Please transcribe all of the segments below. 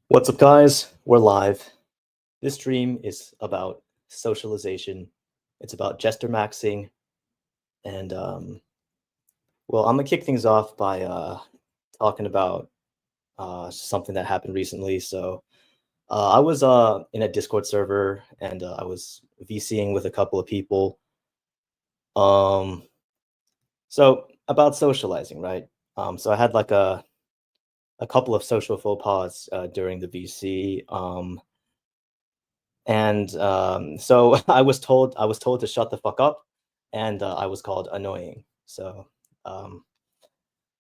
What's up, guys? We're live. This stream is about socialization. It's about jester maxing, and well, I'm gonna kick things off by talking about something that happened recently. So, I was in a Discord server, and I was VCing with a couple of people. Um, so about socializing, right? So I had like a couple of social faux pas during the VC. And so I was told to shut the fuck up, and I was called annoying. So um,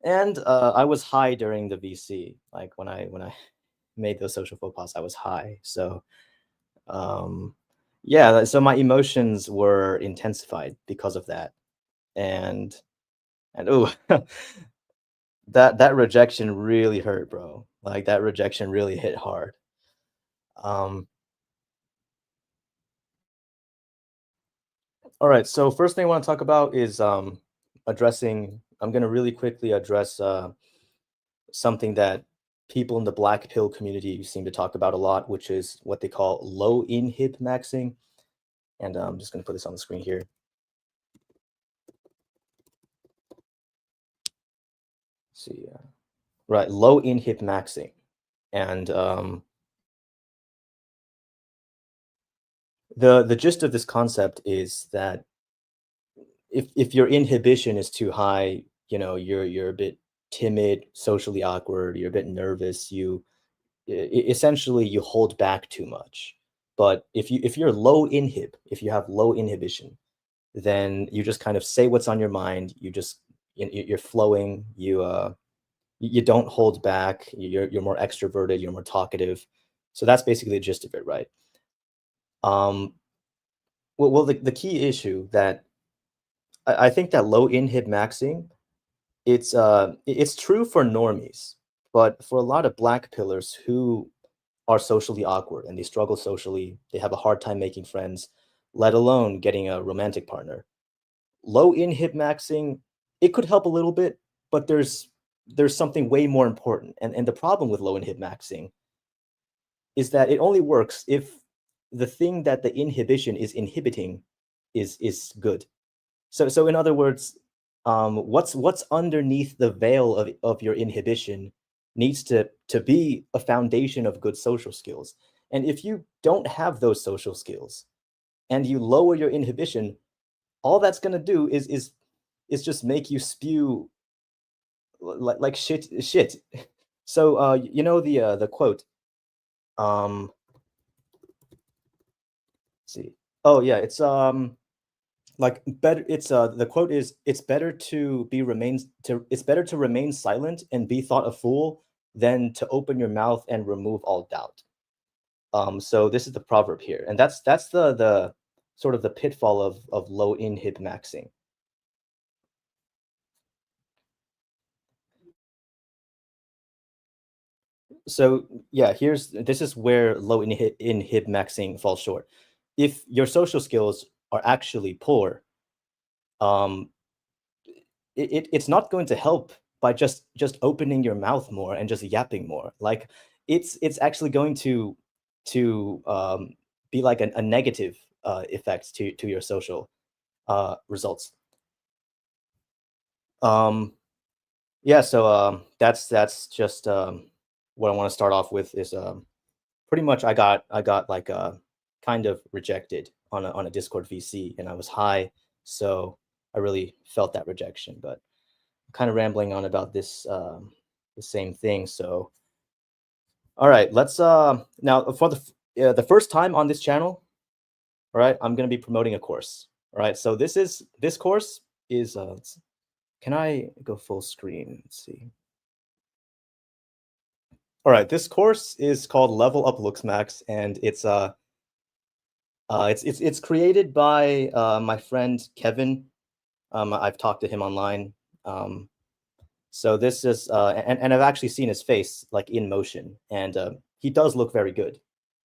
and I was high during the VC. Like when I made those social faux pas, I was high. So um, yeah, so my emotions were intensified because of that. And ooh, that rejection really hurt, bro. Like that rejection really hit hard. Um, All right, so first thing I want to talk about is addressing. I'm going to really quickly address something that people in the black pill community seem to talk about a lot, which is what they call low-inhib maxing. And I'm just going to put this on the screen here. Let's see, right, low-inhib maxing, and the gist of this concept is that if your inhibition is too high, you're a bit timid, socially awkward, you're a bit nervous, essentially you hold back too much. But if you're if you have low inhibition, then you just kind of say what's on your mind. You're flowing. You don't hold back. You're more extroverted. You're more talkative. So that's basically the gist of it, right? Um, well, the key issue that I think that low inhib maxing, it's true for normies, but for a lot of black pillars who are socially awkward and they struggle socially, they have a hard time making friends, let alone getting a romantic partner. Low inhib maxing, it could help a little bit, but there's something way more important. And the problem with low inhib maxing is that it only works if the thing that the inhibition is inhibiting is good. So in other words, what's underneath the veil of your inhibition needs to be a foundation of good social skills. And if you don't have those social skills and you lower your inhibition, all that's gonna do is just make you spew like shit. So the quote. Let's see. Oh yeah, it's like better it's the quote is it's better to remain silent and be thought a fool than to open your mouth and remove all doubt. So this is the proverb here, and that's the sort of the pitfall of low inhib maxing. So yeah, this is where low inhib maxing falls short. If your social skills are actually poor, um it's not going to help by just opening your mouth more and just yapping more. Like it's actually going to be like a negative effect to your social results. Um, yeah, so that's just what I want to start off with is pretty much I got like kind of rejected on a Discord VC, and I was high, so I really felt that rejection. But I'm kind of rambling on about this the same thing. So all right, let's now for the first time on this channel. All right, I'm gonna be promoting a course. All right, so this course is can I go full screen? Let's see. All right, this course is called Level Up Looksmax, and it's created by my friend Kevin. I've talked to him online. Um, so this is and I've actually seen his face like in motion, and he does look very good.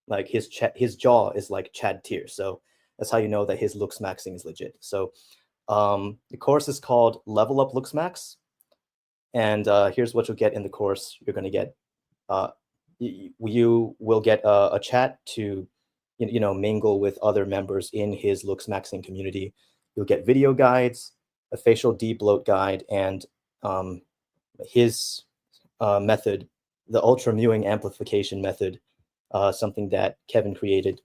Like his jaw is like Chad tier, so that's how you know that his looksmaxing is legit. So the course is called Level Up Looksmax, and here's what you'll get in the course. You're going to get uh, you will get a chat to mingle with other members in his looksmaxxing community. You'll get video guides, a facial debloat guide, and um, his method, the ultra mewing amplification method, something that Kevin created.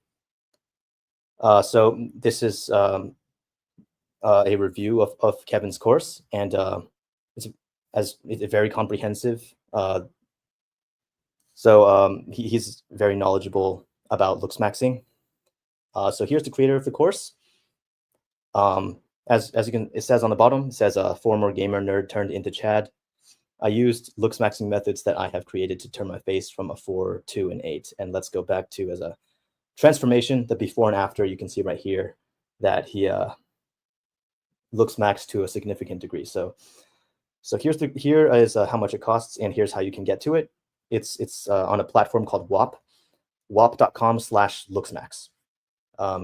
So this is a review of Kevin's course, and it's it's very comprehensive. He's very knowledgeable about looksmaxxing. So here's the creator of the course. As you can, it says on the bottom, it says a former gamer nerd turned into Chad. I used looksmaxxing methods that I have created to turn my face from a 4 to an 8. And let's go back to as a transformation, the before and after. You can see right here that he looks max to a significant degree. So here is how much it costs, and here's how you can get to it. It's on a platform called WAP, wap.com/looksmax.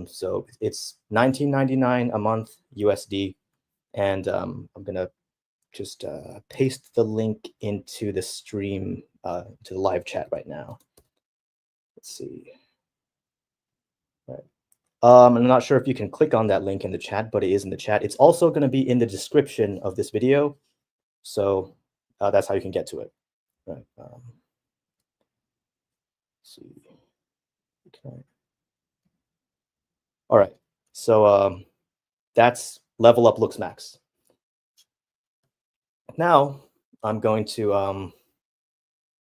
So it's $19.99 a month USD, and I'm gonna just paste the link into the stream, to the live chat right now. Let's see. All right. I'm not sure if you can click on that link in the chat, but it is in the chat. It's also going to be in the description of this video, so that's how you can get to it. Right. Let's see. Okay. All right. So that's Level Up Looks Max. Now I'm going to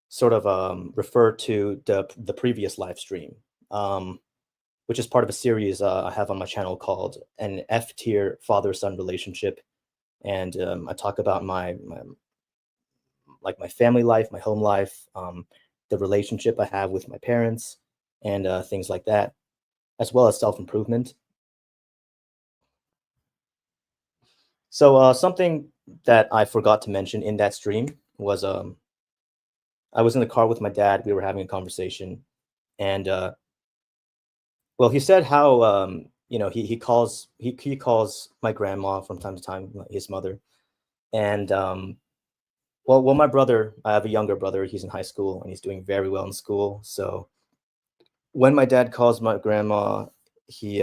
sort of refer to the previous live stream, which is part of a series I have on my channel called an F-tier father-son relationship, and I talk about my family life, my home life, the relationship I have with my parents, and things like that, as well as self-improvement. So something that I forgot to mention in that stream was I was in the car with my dad. We were having a conversation, and well, he said how he calls my grandma from time to time, his mother, and well, my brother, I have a younger brother. He's in high school and he's doing very well in school. So when my dad calls my grandma, he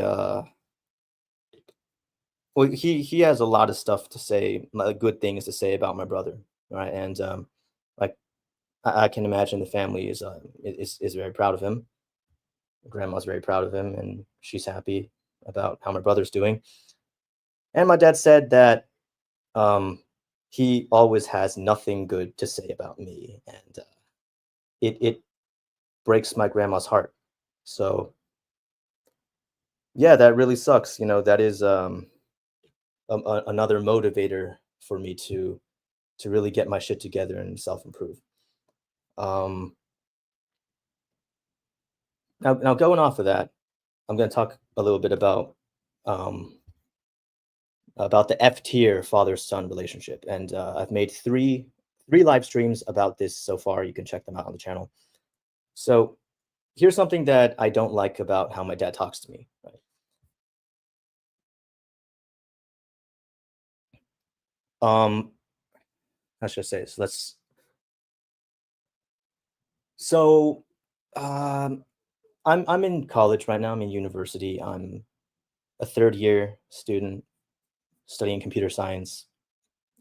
well, he has a lot of stuff to say, good things to say about my brother, right? And like I can imagine the family is very proud of him. Grandma's very proud of him, and she's happy about how my brother's doing. And my dad said that he always has nothing good to say about me, and it breaks my grandma's heart. So yeah, that really sucks. That is another motivator for me to really get my shit together and self improve. Um, now going off of that, I'm going to talk a little bit um, about the F tier father son relationship, and I've made three live streams about this so far. You can check them out on the channel. So here's something that I don't like about how my dad talks to me. Right? How should I say this? So I'm in college right now. I'm in university. I'm a third year student studying computer science.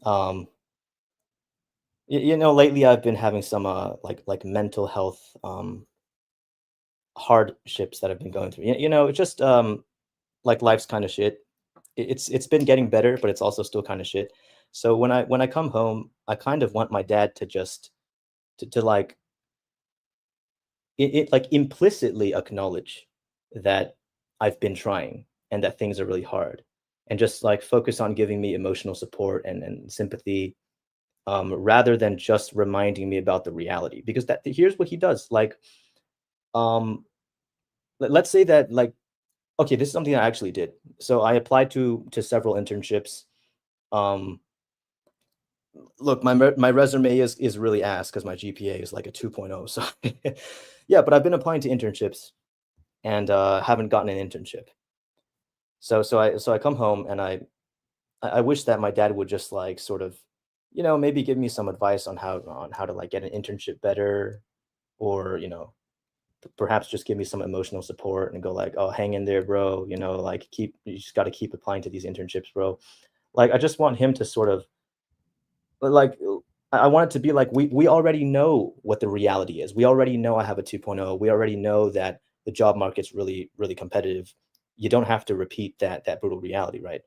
Um, lately I've been having some like mental health hardships that I've been going through. It's just like life's kind of shit. It's been getting better, but it's also still kind of shit. So when I come home, I kind of want my dad to just to like it like implicitly acknowledge that I've been trying and that things are really hard, and just like focus on giving me emotional support and sympathy, rather than just reminding me about the reality. Because that here's what he does. Like, um, let's say that like, okay, this is something I actually did. So I applied to several internships. Um, Look, my resume is really ass because my GPA is like a 2.0. So yeah, but I've been applying to internships and haven't gotten an internship. So I come home and I wish that my dad would just like sort of, maybe give me some advice on how to like get an internship better, or perhaps just give me some emotional support and go like, "Oh, hang in there, bro. Like keep you just got to keep applying to these internships, bro." Like I just want him to sort of like I want it to be like we already know what the reality is. We already know I have a 2.0. We already know that the job market's really really competitive. You don't have to repeat that brutal reality, right?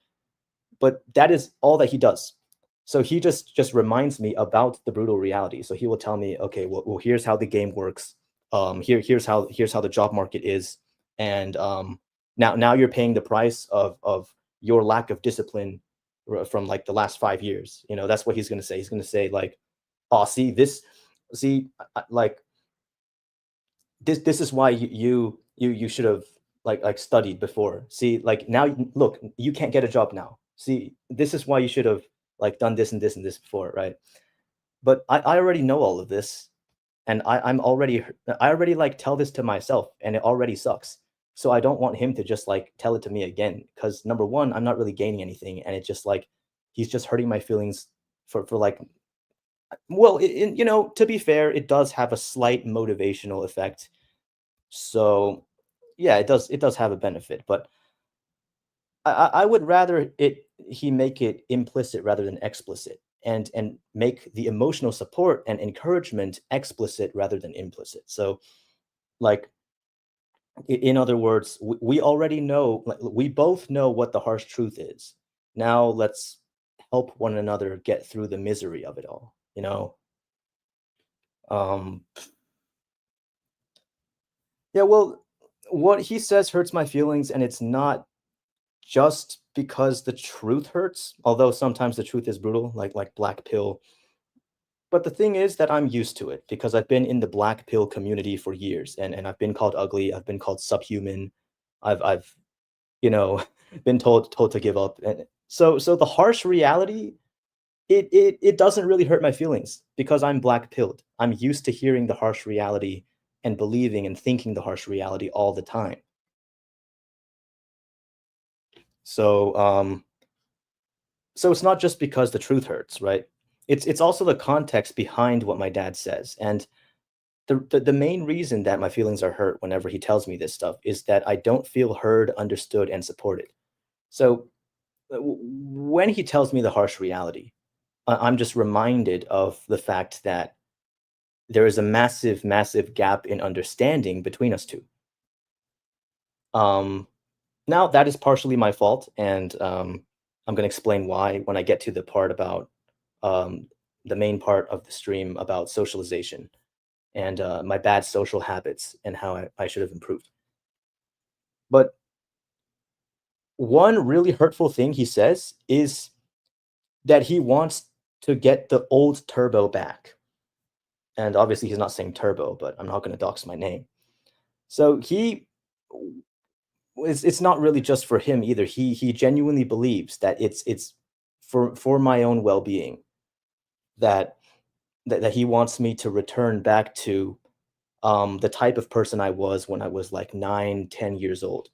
But that is all that he does. So he just reminds me about the brutal reality. So he will tell me, okay, well here's how the game works. Here's how the job market is, and now you're paying the price of your lack of discipline from like the last 5 years. That's what he's gonna say. He's gonna say like, oh, see, like this is why you should have like studied before. See, like now look, you can't get a job now. See, this is why you should have like done this and this and this before, right? But I already know all of this, and I already like tell this to myself, and it already sucks. So I don't want him to just like tell it to me again, because number one, I'm not really gaining anything, and it's just like he's just hurting my feelings for like, well, to be fair, it does have a slight motivational effect. So yeah, it does have a benefit, but I would rather he make it implicit rather than explicit, and make the emotional support and encouragement explicit rather than implicit. So like in other words, we already know, like, we both know what the harsh truth is. Now let's help one another get through the misery of it all. Um yeah, well, what he says hurts my feelings, and it's not just because the truth hurts, although sometimes the truth is brutal, like black pill. But the thing is that I'm used to it because I've been in the black pill community for years, and I've been called ugly, I've been called subhuman, I've you know been told to give up. And so the harsh reality, it doesn't really hurt my feelings because I'm black pilled. I'm used to hearing the harsh reality and believing and thinking the harsh reality all the time. So so it's not just because the truth hurts, right? It's also the context behind what my dad says. And the main reason that my feelings are hurt whenever he tells me this stuff is that I don't feel heard, understood, and supported. So when he tells me the harsh reality, I'm just reminded of the fact that there is a massive, massive gap in understanding between us two. Um, Now that is partially my fault, and I'm going to explain why when I get to the part about um, the main part of the stream about socialization and my bad social habits and how I should have improved. But one really hurtful thing he says is that he wants to get the old Turbo back. And obviously, he's not saying Turbo, but I'm not going to dox my name. So it's not really just for him either. He genuinely believes that it's for my own well-being, that that he wants me to return back to the type of person I was when I was like 9, 10 years old.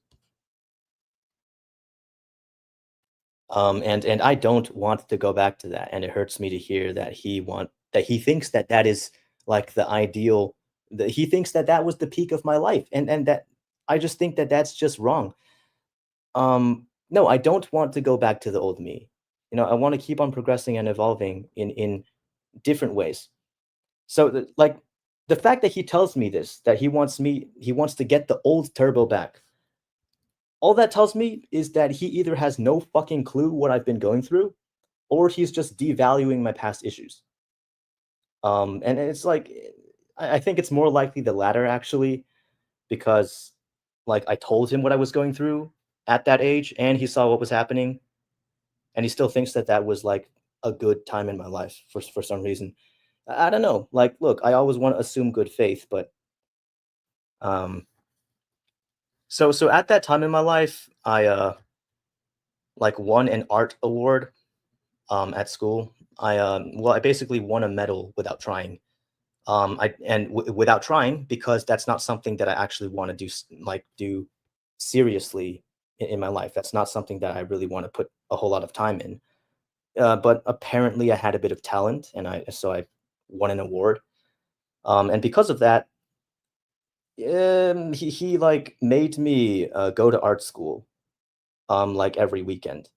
And I don't want to go back to that, and it hurts me to hear that he thinks that that is like the ideal, that he thinks that that was the peak of my life, and that I just think that that's just wrong. No, I don't want to go back to the old me. I want to keep on progressing and evolving in different ways. So like the fact that he tells me this, that he wants to get the old Turbo back. All that tells me is that he either has no fucking clue what I've been going through, or he's just devaluing my past issues. And it's like I think it's more likely the latter actually, because like I told him what I was going through at that age, and he saw what was happening, and he still thinks that that was like a good time in my life for some reason. I don't know. Like, look, I always want to assume good faith, but um, so at that time in my life, I like won an art award at school. I basically won a medal without trying. Without trying, because that's not something that I actually want to do seriously in my life. That's not something that I really want to put a whole lot of time in. But apparently, I had a bit of talent, and I won an award. And because of that, He like made me go to art school like every weekend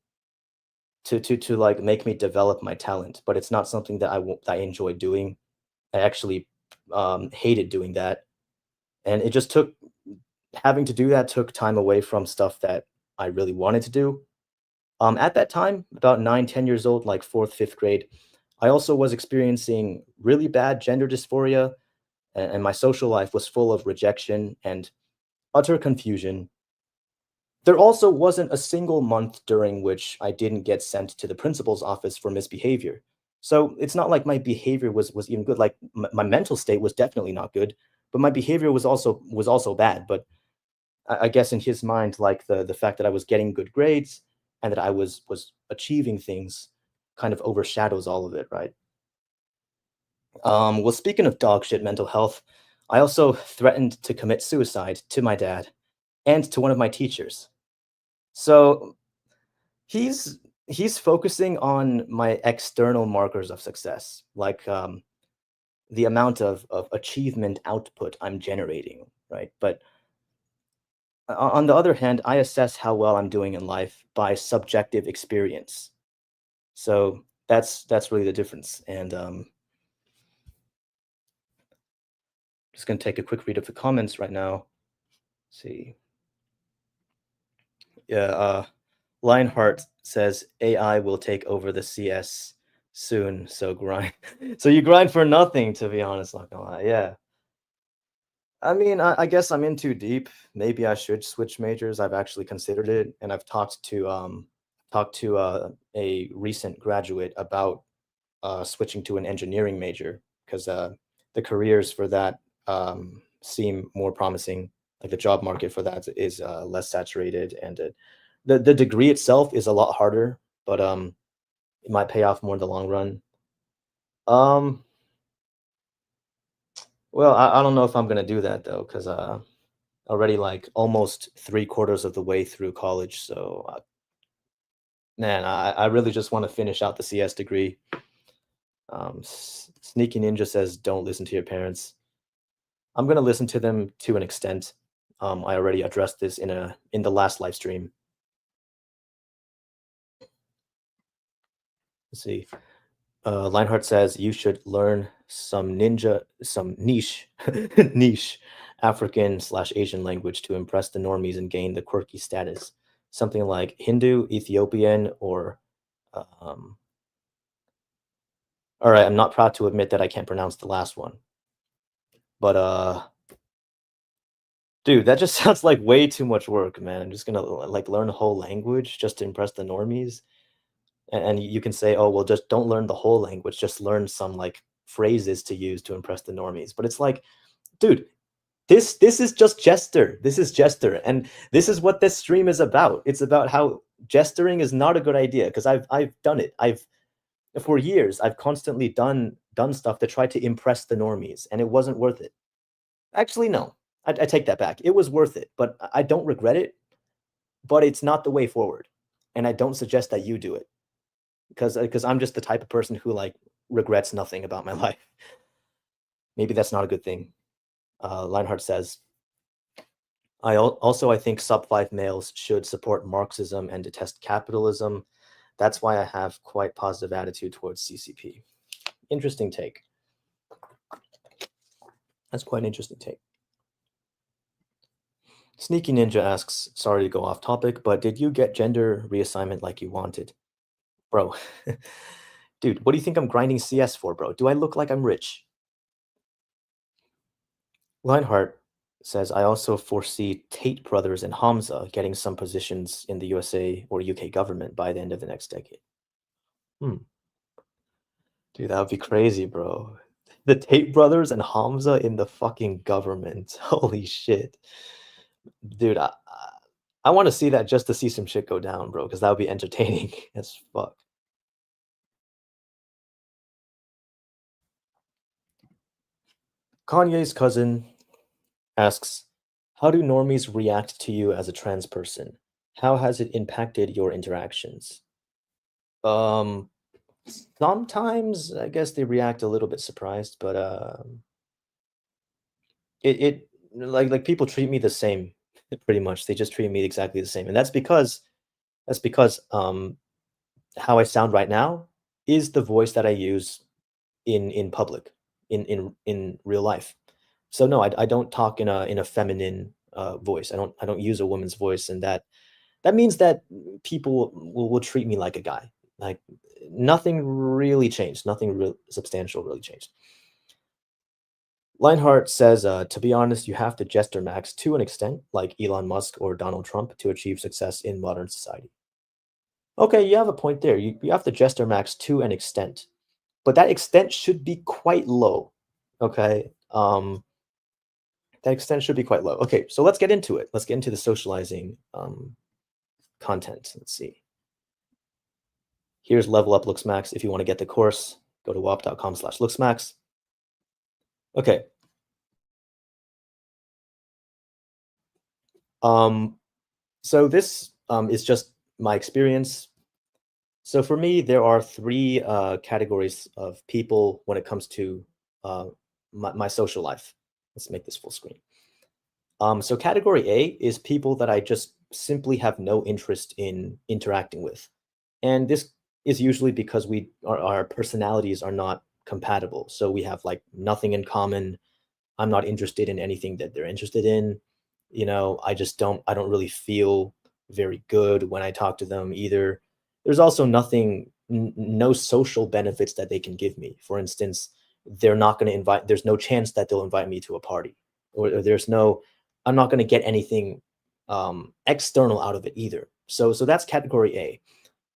to like make me develop my talent, but it's not something that I enjoy doing. I actually hated doing that, and it just took having to do that took time away from stuff that I really wanted to do. At that time, about 9, 10 years old, like 4th, 5th grade, I also was experiencing really bad gender dysphoria, and my social life was full of rejection and utter confusion. There also wasn't a single month during which I didn't get sent to the principal's office for misbehavior. So it's not like my behavior was even good. Like my mental state was definitely not good, but my behavior was also bad. But I guess in his mind, like the fact that I was getting good grades and that I was achieving things kind of overshadows all of it, right? Well, speaking of dog shit mental health, I also threatened to commit suicide to my dad and to one of my teachers. So he's he's focusing on my external markers of success, like the amount of achievement output I'm generating, right? But on the other hand, I assess how well I'm doing in life by subjective experience. So that's really the difference. And just gonna take a quick read of the comments right now. Let's see, yeah, Lionheart says AI will take over the CS soon. So grind. So you grind for nothing, to be honest. Not gonna lie. Yeah. I mean, I guess I'm in too deep. Maybe I should switch majors. I've actually considered it, and I've talked to a recent graduate about switching to an engineering major because the careers for that seem more promising. Like the job market for that is less saturated, and the degree itself is a lot harder, but it might pay off more in the long run. Um, well, I don't know if I'm gonna do that though, because already like almost 3/4 of the way through college. So man, I really just want to finish out the CS degree. Sneaky Ninja says, "Don't listen to your parents." I'm gonna listen to them to an extent. I already addressed this in the last live stream. Let's see. Lionheart says you should learn some niche, niche African slash Asian language to impress the normies and gain the quirky status. Something like Hindu, Ethiopian, or um. All right, I'm not proud to admit that I can't pronounce the last one, but dude, that just sounds like way too much work, man. I'm just gonna like learn a whole language just to impress the normies. And you can say, "Oh, well, just don't learn the whole language, just learn some, like, phrases to use to impress the normies." But it's like, dude, this is just Jester. This is Jester, and this is what this stream is about. It's about how jestering is not a good idea because I've done it. I've for years, I've constantly done stuff to try to impress the normies, and it wasn't worth it. Actually, no, I take that back. It was worth it, but I don't regret it, but it's not the way forward, and I don't suggest that you do it. Because I'm just the type of person who like regrets nothing about my life. Maybe that's not a good thing. Lionheart says, I think sub five males should support Marxism and detest capitalism. That's why I have quite positive attitude towards CCP. Interesting take. That's quite an interesting take. Sneaky Ninja asks, sorry to go off topic, but did you get gender reassignment like you wanted? Bro, dude, what do you think I'm grinding CS for, bro? Do I look like I'm rich? Lionheart says, I also foresee Tate brothers and Hamza getting some positions in the USA or UK government by the end of the next decade. Hmm. Dude, that would be crazy, bro. The Tate brothers and Hamza in the fucking government. Holy shit. Dude, I want to see that just to see some shit go down, bro, because that would be entertaining as fuck. Kanye's cousin asks, how do normies react to you as a trans person? How has it impacted your interactions? Um, Sometimes I guess they react a little bit surprised, but it like people treat me the same pretty much. They just treat me exactly the same. And that's because how I sound right now is the voice that I use in public, in real life. So no, I don't talk in a feminine voice. I don't use a woman's voice, and that means that people will treat me like a guy. Like nothing really changed. Nothing real substantial really changed. Lionheart says, to be honest, you have to jester max to an extent, like Elon Musk or Donald Trump, to achieve success in modern society. Okay, you have a point there. You have to jester max to an extent, but that extent should be quite low. Okay. That extent should be quite low. Okay, so let's get into it. Let's get into the socializing content. Let's see. Here's Level Up Looksmax. If you want to get the course, go to wop.com/looksmax. Okay. Um, so this is just my experience. So for me, there are three categories of people when it comes to uh, my social life. Let's make this full screen. So category A is people that I just simply have no interest in interacting with. And this is usually because our personalities are not compatible. So we have like nothing in common. I'm not interested in anything that they're interested in. I don't really feel very good when I talk to them either. There's also no social benefits that they can give me. For instance, there's no chance that they'll invite me to a party, or I'm not going to get anything external out of it either. So that's category A,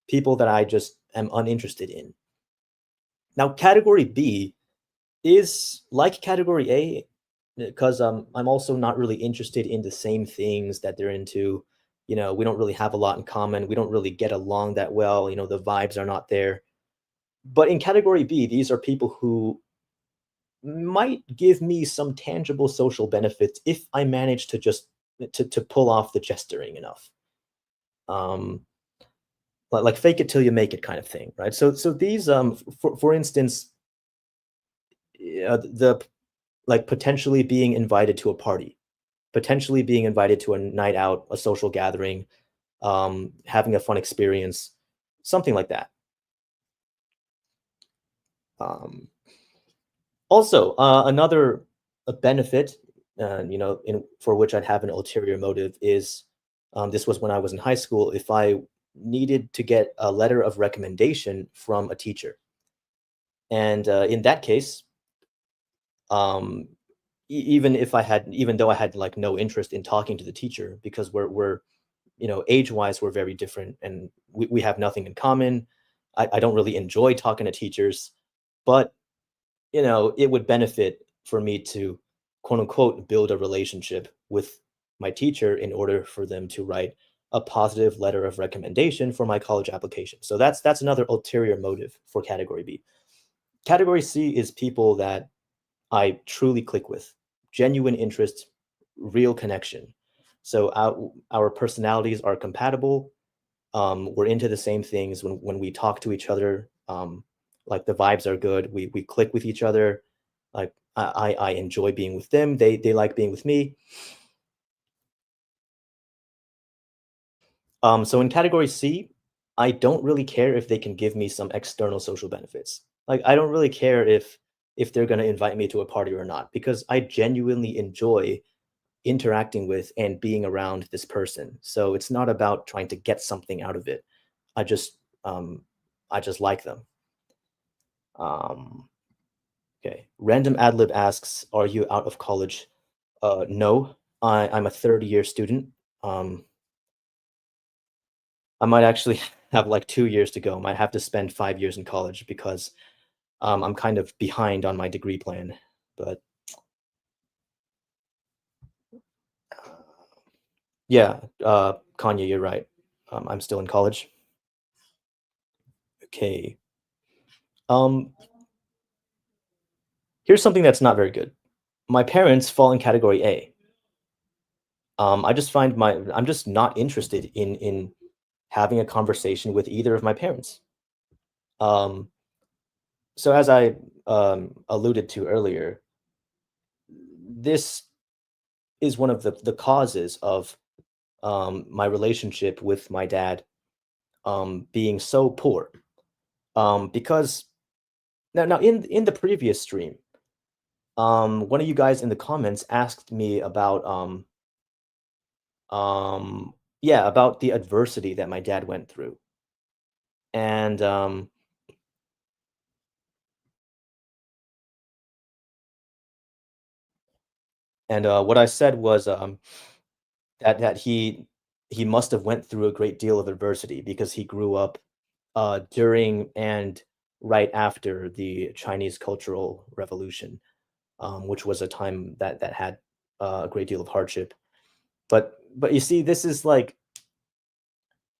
people that I just am uninterested in. Now, category B is like category A because I'm also not really interested in the same things that they're into. We don't really have a lot in common. We don't really get along that well. The vibes are not there. But in category B, these are people who might give me some tangible social benefits if I manage to just to pull off the jestering enough. Um, like fake it till you make it kind of thing, right? So these for instance, the like potentially being invited to a party, potentially being invited to a night out, a social gathering, having a fun experience, something like that. Um, Also, another benefit, for which I'd have an ulterior motive is, this was when I was in high school. If I needed to get a letter of recommendation from a teacher, and in that case, um, even though I had like no interest in talking to the teacher because we're age wise we're very different and we have nothing in common. I don't really enjoy talking to teachers, but it would benefit for me to quote unquote build a relationship with my teacher in order for them to write a positive letter of recommendation for my college application. So that's another ulterior motive for category B. Category C is people that I truly click with, genuine interest, real connection. So our personalities are compatible. We're into the same things when we talk to each other. Like the vibes are good. We click with each other. Like I enjoy being with them. They like being with me. So in category C, I don't really care if they can give me some external social benefits. Like I don't really care if they're going to invite me to a party or not because I genuinely enjoy interacting with and being around this person. So it's not about trying to get something out of it. I just um I just like them. Um okay. Random Adlib asks, are you out of college? No. I'm a third year student. Um I might actually have like 2 years to go. Might have to spend 5 years in college because I'm kind of behind on my degree plan. But yeah, Kanye, you're right. I'm still in college. Okay. Um, Here's something that's not very good. My parents fall in category A. I'm just not interested in having a conversation with either of my parents. Um, so as I alluded to earlier, this is one of the causes of my relationship with my dad being so poor. Because now in the previous stream, one of you guys in the comments asked me about yeah, about the adversity that my dad went through. And what I said was that he must have went through a great deal of adversity because he grew up during and right after the Chinese Cultural Revolution, which was a time that had a great deal of hardship. But you see, this is like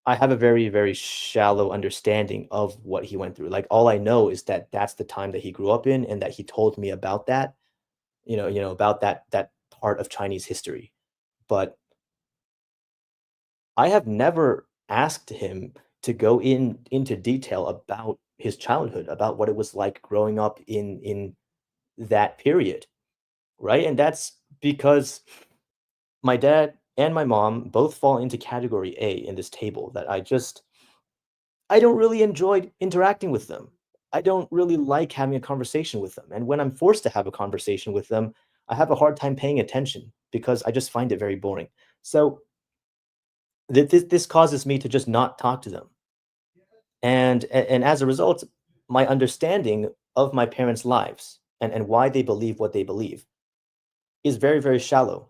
I have a very, very shallow understanding of what he went through. Like, all I know is that that's the time that he grew up in and that he told me about that, about that part of Chinese history. But I have never asked him to go into detail about his childhood, about what it was like growing up in that period, right? And that's because my dad and my mom both fall into category A in this table that I don't really enjoy interacting with them. I don't really like having a conversation with them. And when I'm forced to have a conversation with them, I have a hard time paying attention because I just find it very boring. So this causes me to just not talk to them. And as a result, my understanding of my parents' lives and why they believe what they believe is very, very shallow.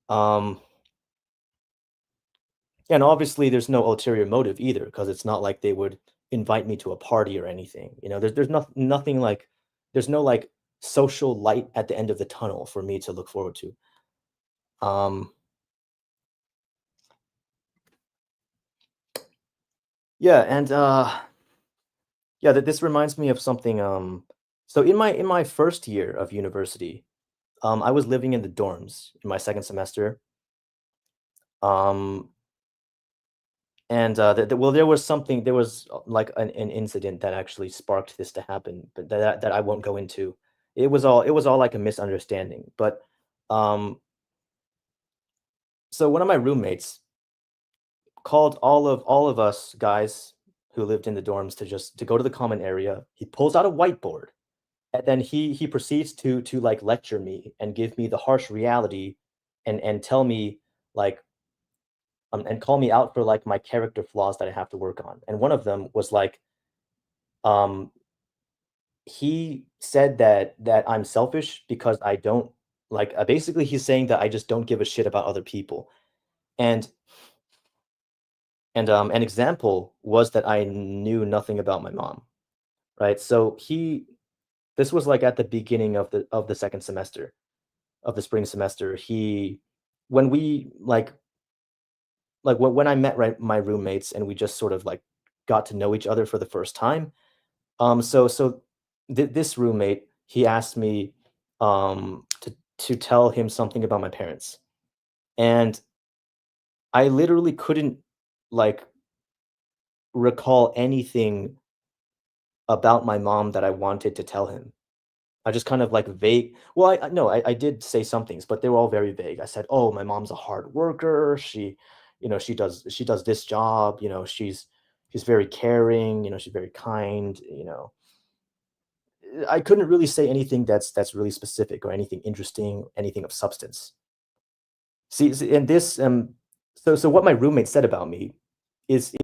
Um, and obviously, there's no ulterior motive either, because it's not like they would invite me to a party or anything. Nothing like there's no like social light at the end of the tunnel for me to look forward to. Um, yeah, and yeah, that this reminds me of something. So in my first year of university, I was living in the dorms in my second semester. Um, and well, there was like an incident that actually sparked this to happen, but that I won't go into. It was all like a misunderstanding. But um, so one of my roommates called all of us guys who lived in the dorms to go to the common area. He pulls out a whiteboard, and then he proceeds to like lecture me and give me the harsh reality, and tell me like and call me out for like my character flaws that I have to work on. And one of them was like, um, he said that I'm selfish because I don't like. Basically, he's saying that I just don't give a shit about other people. And an example was that I knew nothing about my mom, right? So this was like at the beginning of the second semester of the spring semester. When we like when I met my roommates and we just sort of like got to know each other for the first time. This roommate, he asked me to tell him something about my parents, and I literally couldn't like recall anything about my mom that I wanted to tell him. I just kind of like vague. Well, I no, I did say some things, but they were all very vague. I said, "Oh, my mom's a hard worker. She does this job. She's very caring. She's very kind. I couldn't really say anything that's really specific or anything interesting, anything of substance. And this so what my roommate said about me is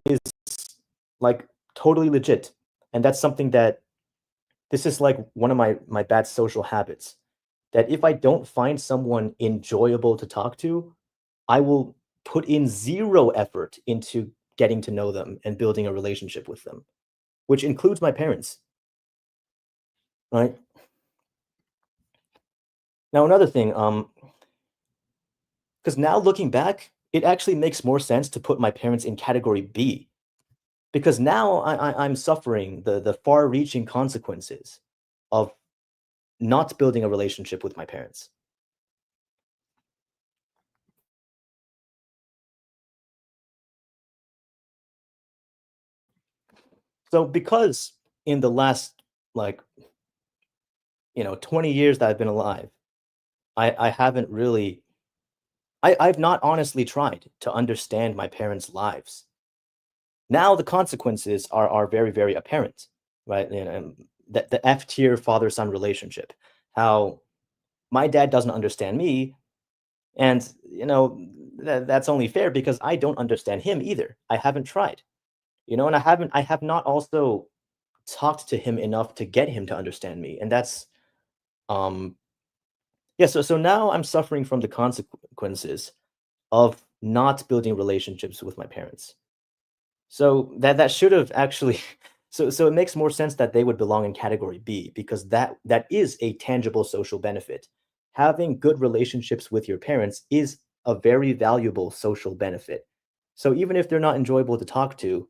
like totally legit, and that's something that this is like one of my bad social habits. That if I don't find someone enjoyable to talk to, I will put in zero effort into getting to know them and building a relationship with them, which includes my parents, right? Now another thing, because now looking back, it actually makes more sense to put my parents in category B, because now I'm suffering the far-reaching consequences of not building a relationship with my parents. So because in the last like 20 years that I've been alive, I haven't really I've not honestly tried to understand my parents' lives. Now the consequences are very, very apparent, right? And the F tier father-son relationship. How my dad doesn't understand me, and that's only fair because I don't understand him either. I haven't tried, and I have not also talked to him enough to get him to understand me, and that's um yeah. So now I'm suffering from the consequences of not building relationships with my parents. So that should have actually so it makes more sense that they would belong in category B because that is a tangible social benefit. Having good relationships with your parents is a very valuable social benefit. So even if they're not enjoyable to talk to,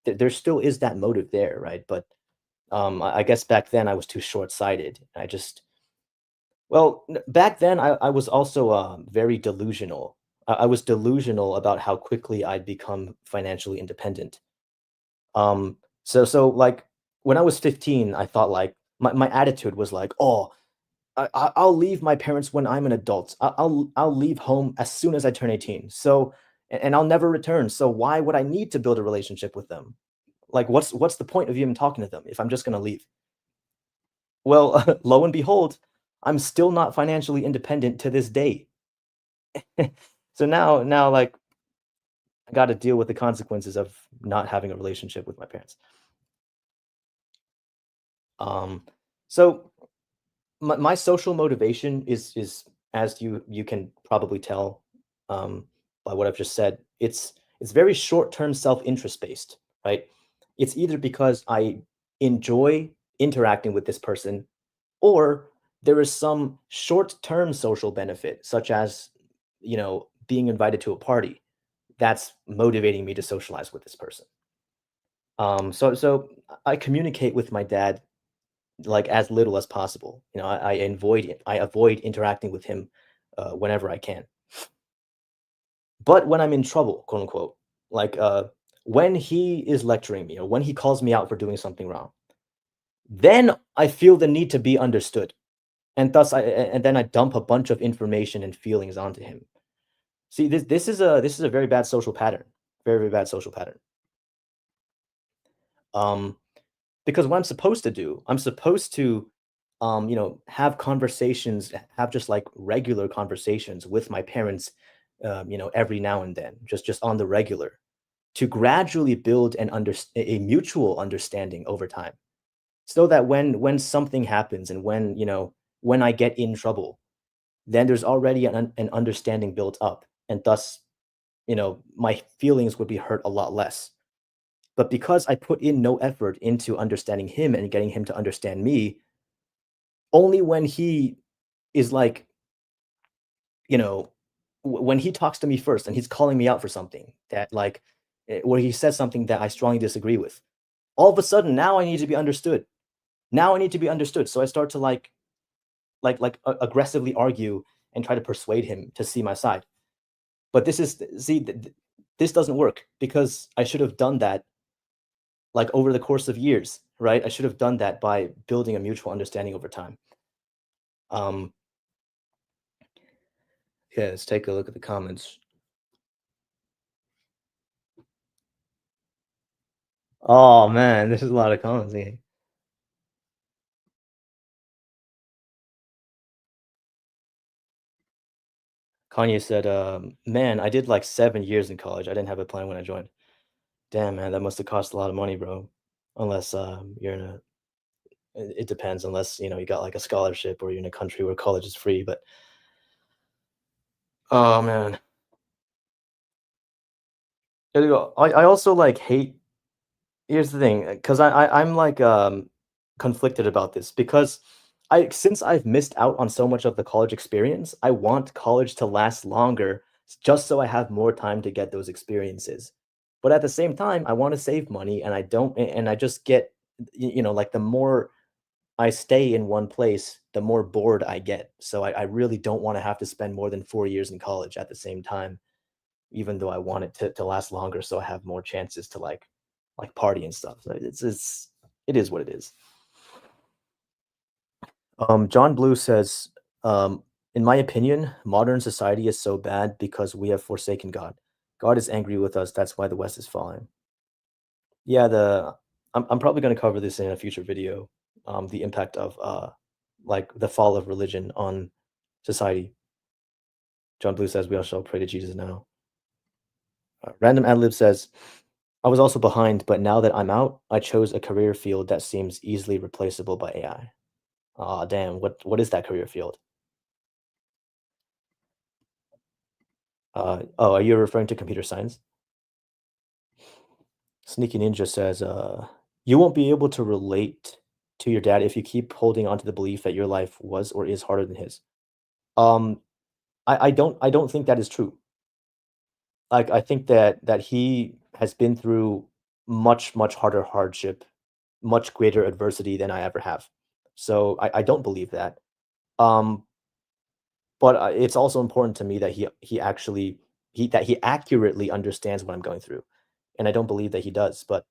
there still is that motive there, right? But I guess back then I was too short-sighted. Back then I was also very delusional. I was delusional about how quickly I'd become financially independent. Like, when I was 15, I thought, like my attitude was like, "Oh, I'll leave my parents when I'm an adult. I'll leave home as soon as I turn 18. And I'll never return. So why would I need to build a relationship with them? Like, what's the point of even talking to them if I'm just gonna leave?" Well, lo and behold, I'm still not financially independent to this day. So now, like, I gotta deal with the consequences of not having a relationship with my parents. Um, so my social motivation is as you can probably tell by what I've just said, it's very short-term self-interest based, right? It's either because I enjoy interacting with this person or there is some short-term social benefit, such as being invited to a party that's motivating me to socialize with this person. So I communicate with my dad like, as little as possible. I avoid interacting with him, whenever I can. But when I'm in trouble, quote unquote, like, when he is lecturing me or when he calls me out for doing something wrong, then I feel the need to be understood, and then I dump a bunch of information and feelings onto him. See, this is a very bad social pattern, very, very bad social pattern. Um, Because what I'm supposed to do, I'm supposed to, have conversations, have just like regular conversations with my parents, every now and then, just on the regular, to gradually build a mutual understanding over time, so that when something happens and when I get in trouble, then there's already an understanding built up, and thus, my feelings would be hurt a lot less. But because I put in no effort into understanding him and getting him to understand me, only when he is like, you know, when he talks to me first and he's calling me out for something that like, where he says something that I strongly disagree with, all of a sudden now I need to be understood. Now I need to be understood. So I start to aggressively argue and try to persuade him to see my side. But this doesn't work because I should have done that like over the course of years, right? I should have done that by building a mutual understanding over time. Um, yeah, let's take a look at the comments. Oh man, this is a lot of comments. Yeah. Kanye said, "Man, I did like 7 years in college. I didn't have a plan when I joined. Damn, man, that must have cost a lot of money, bro. Unless you're in a, it depends. Unless you got like a scholarship or you're in a country where college is free. But oh man, I also like hate. Here's the thing, because I'm like conflicted about this because since I've missed out on so much of the college experience, I want college to last longer just so I have more time to get those experiences. But at the same time, I want to save money and I don't and I just get like the more I stay in one place, the more bored I get. So I really don't want to have to spend more than 4 years in college at the same time, even though I want it to last longer so I have more chances to like party and stuff. So it is what it is. John Blue says, In my opinion, modern society is so bad because we have forsaken God. God is angry with us. That's why the West is falling. Yeah, I'm probably going to cover this in a future video. The impact of like the fall of religion on society. John Blue says we all shall pray to Jesus now. Random Adlib says, I was also behind, but now that I'm out, I chose a career field that seems easily replaceable by AI. Aw, damn, what is that career field? Oh, are you referring to computer science? Sneaky Ninja says, you won't be able to relate to your dad if you keep holding on to the belief that your life was or is harder than his. Um, I don't think that is true. Like, I think that he has been through much harder hardship, much greater adversity than I ever have. So I don't believe that. Um, but it's also important to me that he actually that he accurately understands what I'm going through, and I don't believe that he does. But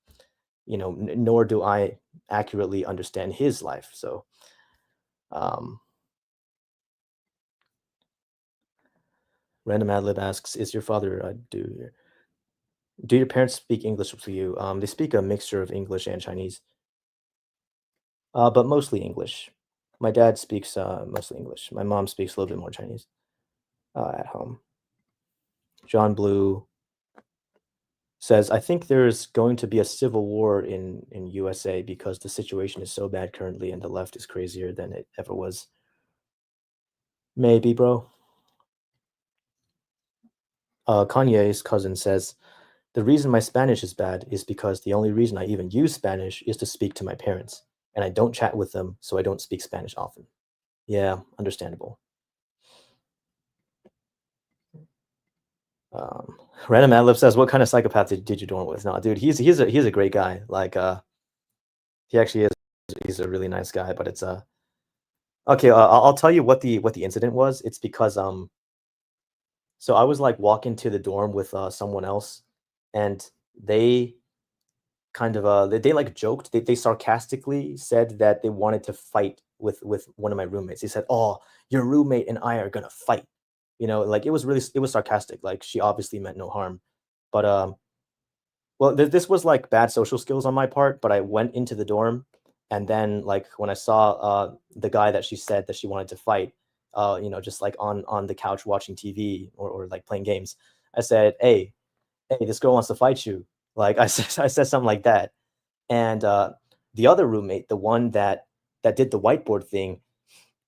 nor do I accurately understand his life. So, um, Random Adlib asks, "Is your father do your parents speak English with you?" They speak a mixture of English and Chinese, but mostly English. My dad speaks mostly English. My mom speaks a little bit more Chinese at home. John Blue says, "I think there's going to be a civil war in USA because the situation is so bad currently, and the left is crazier than it ever was." Maybe, bro. Kanye's cousin says, "The reason my Spanish is bad is because the only reason I even use Spanish is to speak to my parents, and I don't chat with them, so I don't speak Spanish often." Yeah, understandable. Random Adlib says, "What kind of psychopath did you dorm with?" No, dude, he's a great guy. Like, he actually is. He's a really nice guy. But it's okay. I'll tell you what the incident was. It's because so I was like walking to the dorm with someone else, and they kind of they like joked. They sarcastically said that they wanted to fight with one of my roommates. They said, "Oh, your roommate and I are gonna fight." Like it was sarcastic. Like she obviously meant no harm, but well, this was like bad social skills on my part. But I went into the dorm, and then like when I saw the guy that she said that she wanted to fight, just like on the couch watching TV or like playing games, I said, hey, this girl wants to fight you. Like I said something like that. And the other roommate, the one that did the whiteboard thing,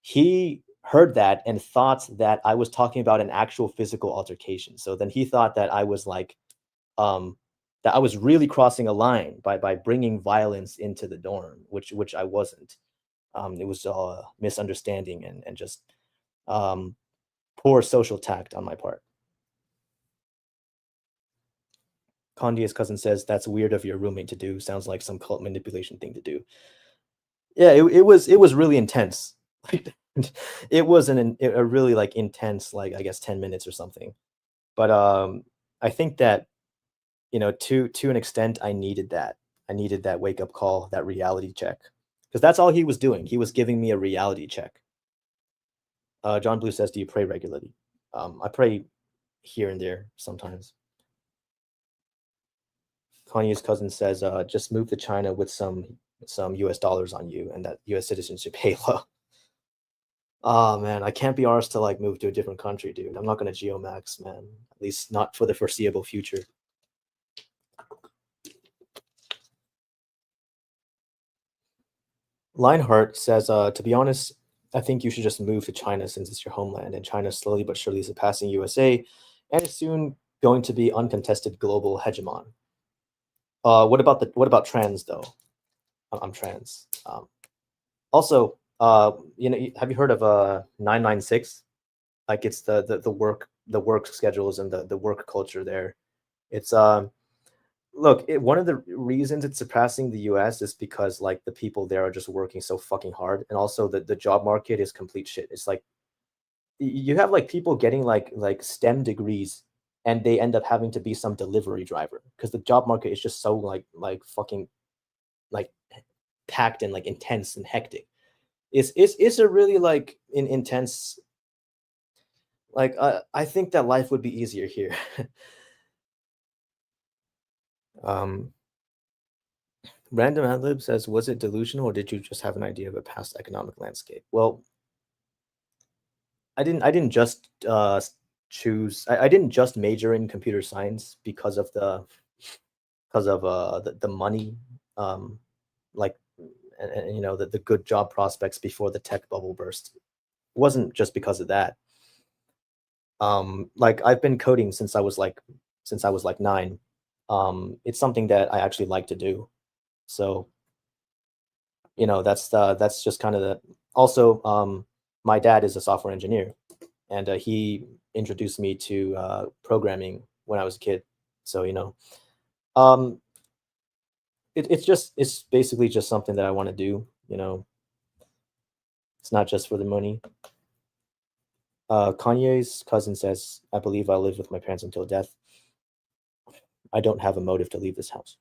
he heard that and thought that I was talking about an actual physical altercation. So then he thought that I was like um that I was really crossing a line by bringing violence into the dorm, which I wasn't. It was a misunderstanding and just um poor social tact on my part. Condia's cousin says that's weird of your roommate to do. Sounds like some cult manipulation thing to do. Yeah, it was really intense. It was a really like intense, like I guess 10 minutes or something. But I think that to an extent, I needed that. I needed that wake up call, that reality check, because that's all he was doing. He was giving me a reality check. John Blue says, "Do you pray regularly?" I pray here and there sometimes. Kanye's cousin says, "Just move to China with some U.S. dollars on you, and that U.S. citizenship pay low." Oh man, I can't be arsed to like move to a different country, dude. I'm not gonna geomax, man. At least not for the foreseeable future. Lionheart says, "To be honest, I think you should just move to China since it's your homeland, and China slowly but surely is surpassing USA, and is soon going to be uncontested global hegemon." What about trans though? I'm trans. Also, have you heard of 996? Like it's the work schedules and the work culture there. It's look, one of the reasons it's surpassing the US is because like the people there are just working so fucking hard, and also the job market is complete shit. It's like you have like people getting like STEM degrees, and they end up having to be some delivery driver because the job market is just so like fucking like packed and like intense and hectic. It's a really like intense Like, I think that life would be easier here. Um, Random Adlib says, "Was it delusional, or did you just have an idea of a past economic landscape?" Well, I didn't just choose. I didn't just major in computer science because of the money, um, like and, you know, the good job prospects before the tech bubble burst. It wasn't just because of that. Like I've been coding since I was like 9. It's something that I actually like to do. So, you know, that's just kind of the also my dad is a software engineer, and he introduced me to programming when I was a kid. So, you know, um it's basically just something that I want to do, you know. It's not just for the money. Kanye's cousin says, "I believe I'll live with my parents until death. I don't have a motive to leave this house."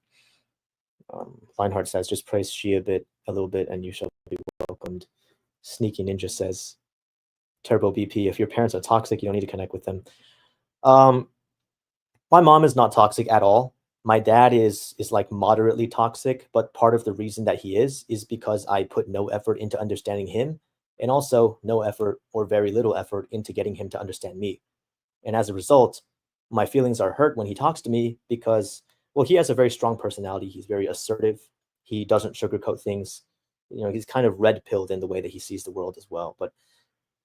Lionheart says, "Just praise she a little bit, and you shall be welcomed." Sneaky Ninja says, "Turbo BP, if your parents are toxic, you don't need to connect with them." Um, my mom is not toxic at all. My dad is like moderately toxic, but part of the reason that he is because I put no effort into understanding him, and also no effort or very little effort into getting him to understand me. And as a result, my feelings are hurt when he talks to me because, well, he has a very strong personality. He's very assertive. He doesn't sugarcoat things. You know, he's kind of red pilled in the way that he sees the world as well. But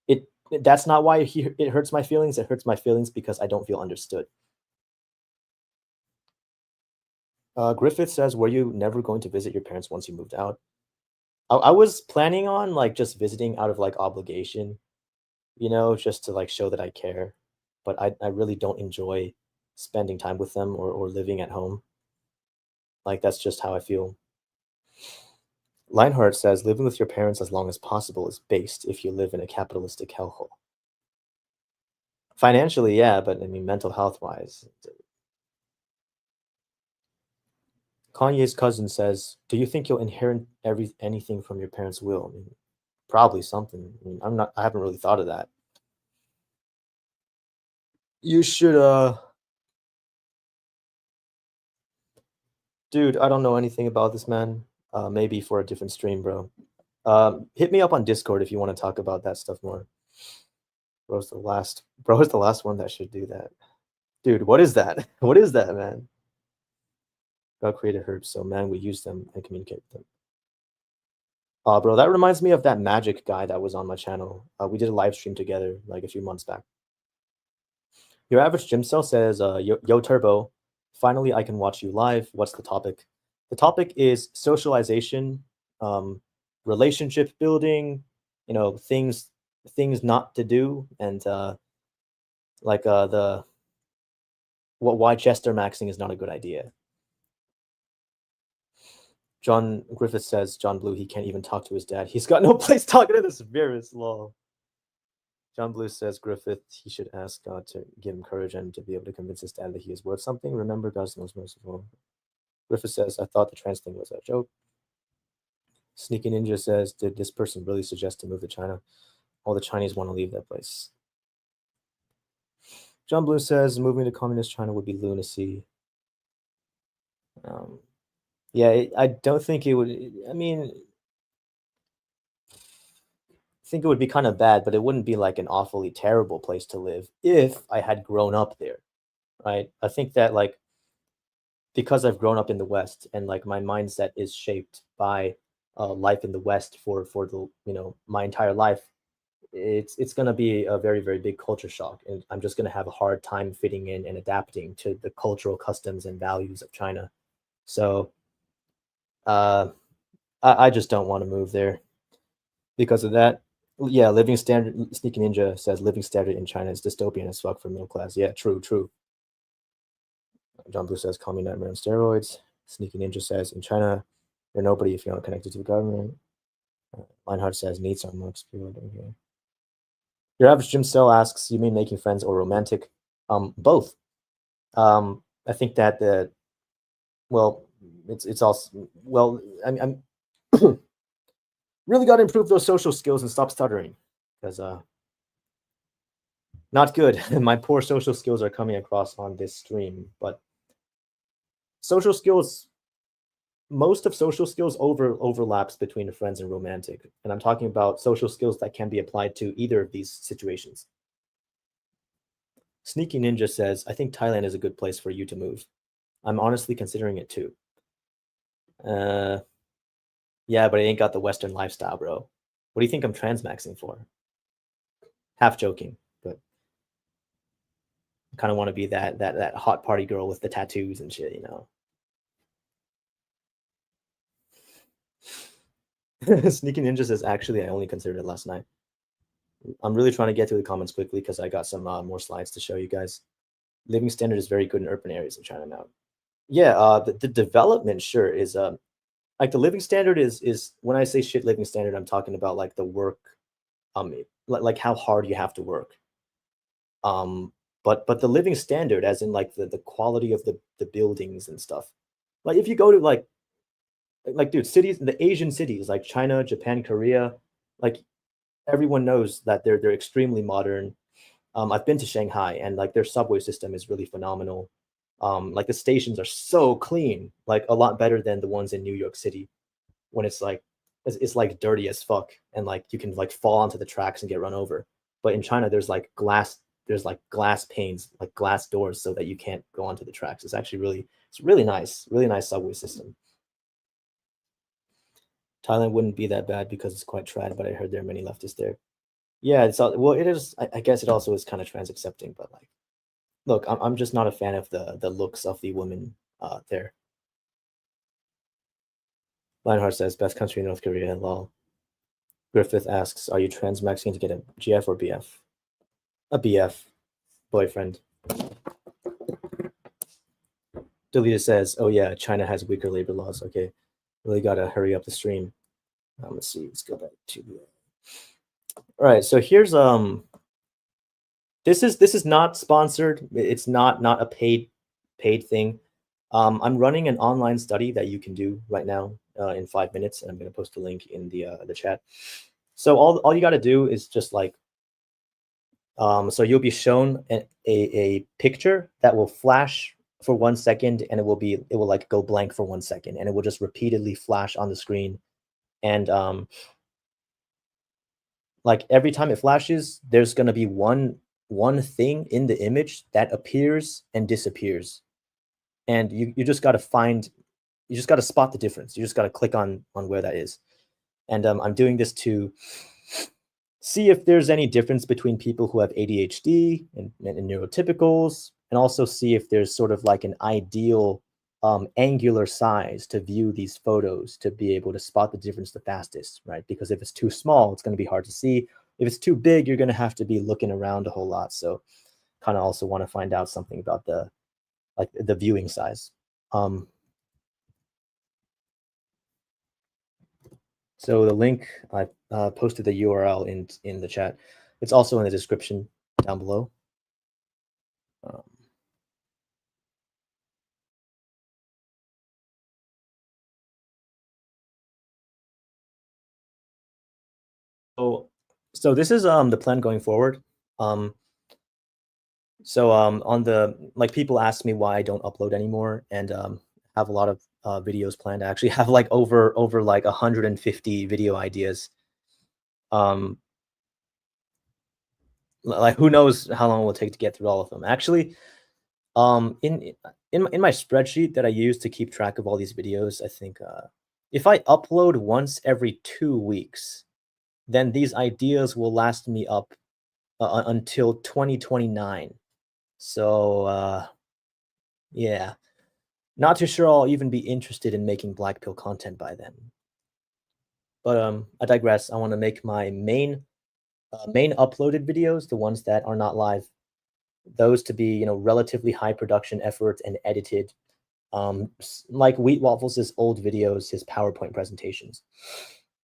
it that's not why it hurts my feelings. It hurts my feelings because I don't feel understood. Griffith says, "Were you never going to visit your parents once you moved out?" I was planning on like just visiting out of like obligation, you know, just to like show that I care. But I really don't enjoy spending time with them or living at home. Like that's just how I feel. Leinhardt says living with your parents as long as possible is based if you live in a capitalistic hellhole. Financially, yeah, but I mean mental health wise. Kanye's cousin says, "Do you think you'll inherit anything from your parents' will?" I mean, probably something. I mean, I haven't really thought of that. You should dude, I don't know anything about this man. Maybe for a different stream, bro. Hit me up on Discord if you want to talk about that stuff more. Bro is the last one that should do that. Dude, what is that? What is that, man? God created herbs, so man we use them and communicate with them. Bro, that reminds me of that magic guy that was on my channel. We did a live stream together like a few months back. Your average gym cell says, yo Turbo, finally I can watch you live. What's the topic? The topic is socialization, um, relationship building, you know, things not to do, and like the what why jester maxing is not a good idea. John Griffith says John Blue he can't even talk to his dad. He's got no place talking to the spirits. Lol. John Blue says Griffith he should ask God to give him courage and to be able to convince his dad that he is worth something. Remember, God's the most merciful. Griffith says I thought the trans thing was a joke. Sneaky Ninja says, did this person really suggest to move to China? All the Chinese want to leave that place. John Blue says moving to communist China would be lunacy. Um, yeah, I don't think it would. I mean, I think it would be kind of bad, but it wouldn't be like an awfully terrible place to live if I had grown up there, right? I think that like because I've grown up in the West and like my mindset is shaped by life in the West for the my entire life, it's going to be a very very big culture shock, and I'm just going to have a hard time fitting in and adapting to the cultural customs and values of China. So uh, I just don't want to move there because of that. Yeah, living standard. Sneaky Ninja says living standard in China is dystopian as fuck for middle class. Yeah, true, true. John Blue says call me nightmare on steroids. Sneaky Ninja says in China you're nobody if you're not connected to the government. Lionheart says needs are more explored. Okay. Your average gym cell asks, you mean making friends or romantic? Both. I think that well, it's also well. I'm really got to improve those social skills and stop stuttering because Not good. My poor social skills are coming across on this stream, but social skills, most of social skills overlaps between friends and romantic. And I'm talking about social skills that can be applied to either of these situations. Sneaky Ninja says, I think Thailand is a good place for you to move. I'm honestly considering it too. Yeah, but I ain't got the Western lifestyle, bro. What do you think I'm transmaxing for? Half joking, but I kind of want to be that hot party girl with the tattoos and shit, you know. Sneaky Ninja says, actually, I only considered it last night. I'm really trying to get through the comments quickly because I got some more slides to show you guys. Living standard is very good in urban areas in China now. Yeah, the development sure is like the living standard is when I say shit living standard, I'm talking about like the work, like how hard you have to work. But the living standard, as in like the quality of the buildings and stuff. Like if you go to like dude, cities, the Asian cities like China, Japan, Korea, like everyone knows that they're extremely modern. I've been to Shanghai and like their subway system is really phenomenal. Like the stations are so clean, like a lot better than the ones in New York City when it's like dirty as fuck and like you can like fall onto the tracks and get run over. But in China, there's like glass panes, like glass doors, so that you can't go onto the tracks. It's really nice subway system. Thailand wouldn't be that bad because it's quite trad, but I heard there are many leftists there. Yeah, it's all, well, it is. I guess it also is kind of trans accepting, but like, look, I'm just not a fan of the looks of the women there. Lionheart says best country in North Korea. Lol. Griffith asks, are you transmaxing to get a GF or BF? A BF, boyfriend. Delita says, oh yeah, China has weaker labor laws. Okay, really gotta hurry up the stream. Let's see. Let's go back to. All right, so here's this is not sponsored. It's not a paid thing. I'm running an online study that you can do right now in 5 minutes, and I'm going to post a link in the chat. So all you got to do is just like so you'll be shown a picture that will flash for 1 second, and it will like go blank for 1 second, and it will just repeatedly flash on the screen, and like every time it flashes, there's going to be one thing in the image that appears and disappears, and you just got to spot the difference. You just got to click on where that is. And I'm doing this to see if there's any difference between people who have ADHD and neurotypicals, and also see if there's sort of like an ideal angular size to view these photos to be able to spot the difference the fastest, right? Because if it's too small, it's going to be hard to see. If it's too big, you're going to have to be looking around a whole lot. So kind of also want to find out something about the viewing size. So the link, I posted the URL in the chat. It's also in the description down below. So this is the plan going forward. So on the like people ask me why I don't upload anymore, and have a lot of videos planned. I actually have like over like 150 video ideas. Like who knows how long it will take to get through all of them. Actually, in my spreadsheet that I use to keep track of all these videos, I think if I upload once every 2 weeks, then these ideas will last me up until 2029. So yeah, not too sure I'll even be interested in making Black Pill content by then. But I digress. I want to make my main uploaded videos, the ones that are not live, those to be relatively high production effort and edited, like Wheat Waffles' old videos, his PowerPoint presentations.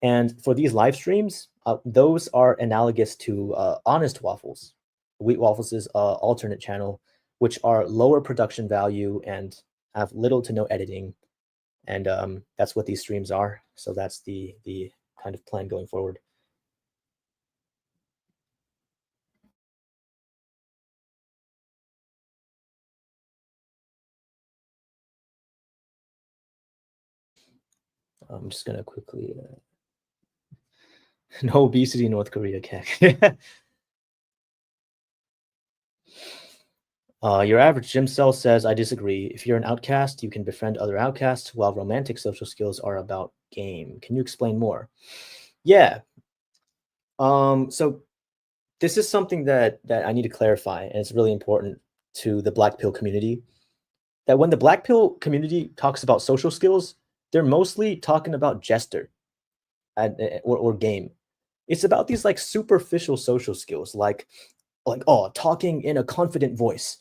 And for these live streams, those are analogous to Honest Waffles, Wheat Waffles' alternate channel, which are lower production value and have little to no editing. And that's what these streams are. So that's the kind of plan going forward. I'm just gonna quickly no obesity in North Korea. Okay. Your average gym cell says, I disagree. If you're an outcast, you can befriend other outcasts, while romantic social skills are about game. Can you explain more? Yeah. So this is something that I need to clarify, and it's really important to the Black pill community. That when the Black pill community talks about social skills, they're mostly talking about jester or game. It's about these like superficial social skills, like oh, talking in a confident voice,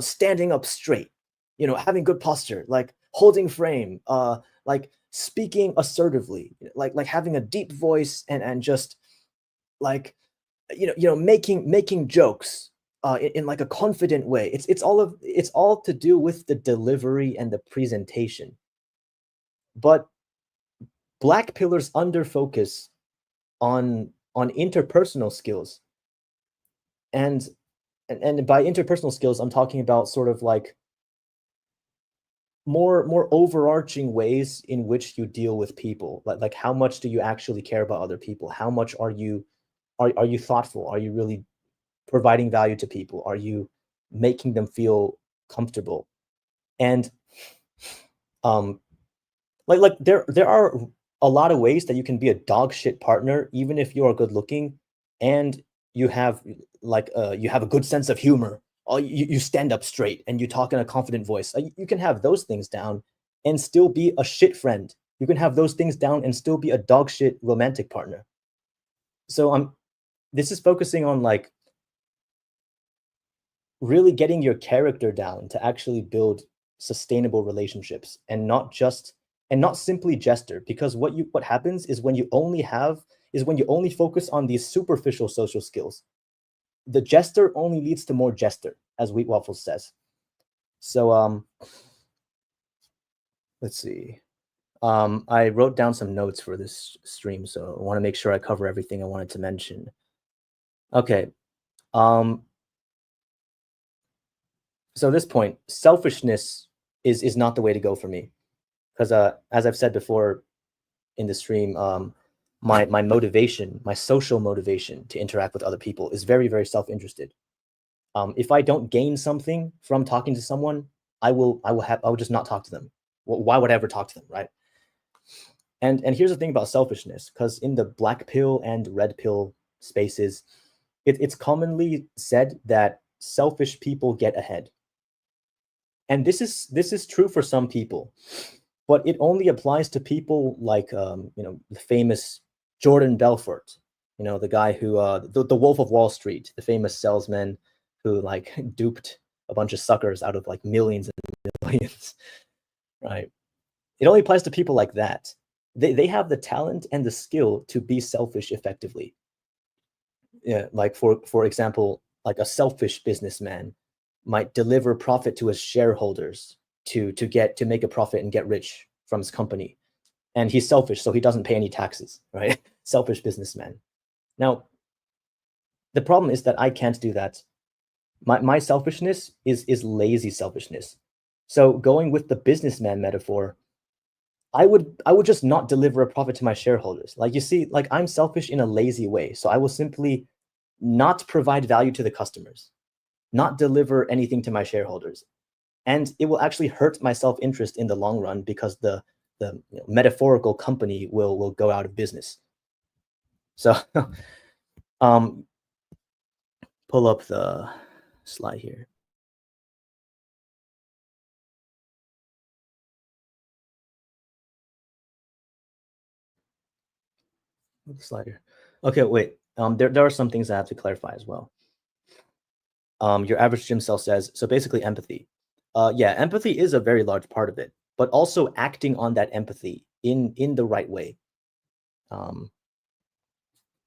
standing up straight, having good posture, like holding frame, like speaking assertively, like having a deep voice and just like making jokes in like a confident way. It's all to do with the delivery and the presentation. But black pillars under focus on interpersonal skills, and and by interpersonal skills I'm talking about sort of like more overarching ways in which you deal with people, like how much do you actually care about other people, how much are you thoughtful, are you really providing value to people, are you making them feel comfortable. And um like there are a lot of ways that you can be a dog shit partner even if you are good looking and you have you have a good sense of humor, or you stand up straight and you talk in a confident voice. You can have those things down and still be a shit friend. You can have those things down and still be a dog shit romantic partner. So this is focusing on like really getting your character down to actually build sustainable relationships, and not simply jester, because what happens is when you only focus on these superficial social skills, the jester only leads to more jester, as Wheat Waffles says. So let's see. I wrote down some notes for this stream, so I want to make sure I cover everything I wanted to mention. Okay. um so at this point, selfishness is not the way to go for me, because as I've said before in the stream, my motivation, my social motivation to interact with other people is very, very self-interested. If I don't gain something from talking to someone, I will just not talk to them. Why would I ever talk to them, right? And here's the thing about selfishness, because in the black pill and red pill spaces, it's commonly said that selfish people get ahead. And this is true for some people, but it only applies to people like the famous Jordan Belfort, the guy who the Wolf of Wall Street, the famous salesman who like duped a bunch of suckers out of like millions and millions, right? It only applies to people like that. They have the talent and the skill to be selfish effectively. Yeah, like for example, like a selfish businessman might deliver profit to his shareholders to make a profit and get rich from his company. And he's selfish, so he doesn't pay any taxes, right? Selfish businessman. Now, the problem is that I can't do that. My selfishness is lazy selfishness. So going with the businessman metaphor, I would just not deliver a profit to my shareholders. Like you see, like I'm selfish in a lazy way. So I will simply not provide value to the customers, not deliver anything to my shareholders. And it will actually hurt my self-interest in the long run, because the metaphorical company will go out of business. So um pull up the slide here. The slide here. Okay, wait. There are some things I have to clarify as well. Your average gym cell says, so basically empathy. Yeah, empathy is a very large part of it, but also acting on that empathy in the right way.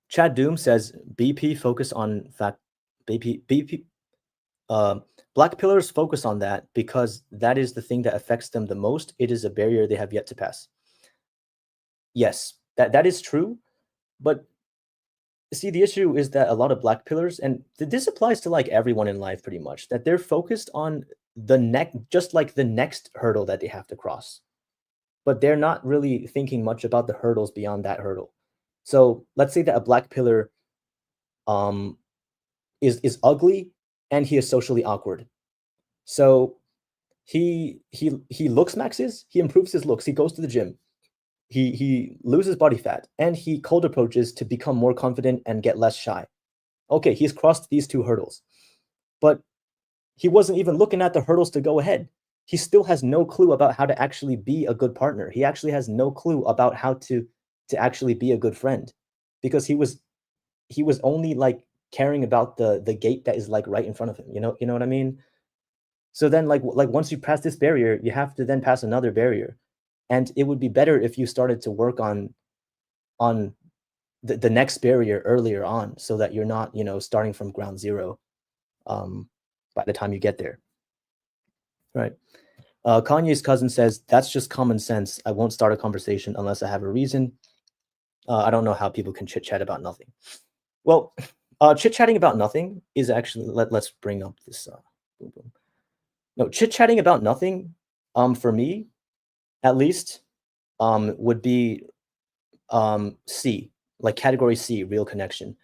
Chad Doom says BP focus on fact BP black pillars focus on that because that is the thing that affects them the most. It is a barrier they have yet to pass. Yes, that is true, but see, the issue is that a lot of black pillars, and this applies to like everyone in life pretty much, that they're focused on just like the next hurdle that they have to cross. but they're not really thinking much about the hurdles beyond that hurdle. So let's say that a black pillar um, is ugly and he is socially awkward. So he looks maxes, he improves his looks, he goes to the gym, he loses body fat, and he cold approaches to become more confident and get less shy. Okay, he's crossed these two hurdles, but he wasn't even looking at the hurdles to go ahead. He still has no clue about how to actually be a good partner. He actually has no clue about how to actually be a good friend, because he was only like caring about the gate that is like right in front of him. You know what I mean? So then like once you pass this barrier, you have to then pass another barrier. And it would be better if you started to work on the next barrier earlier on, so that you're not, starting from ground zero by the time you get there. Right. Kanye's cousin says, that's just common sense. I won't start a conversation unless I have a reason. I don't know how people can chit chat about nothing. Well, chit chatting about nothing is actually, let's bring up this. Boom, boom. No, chit chatting about nothing, for me, at least, would be C, like category C, real connection.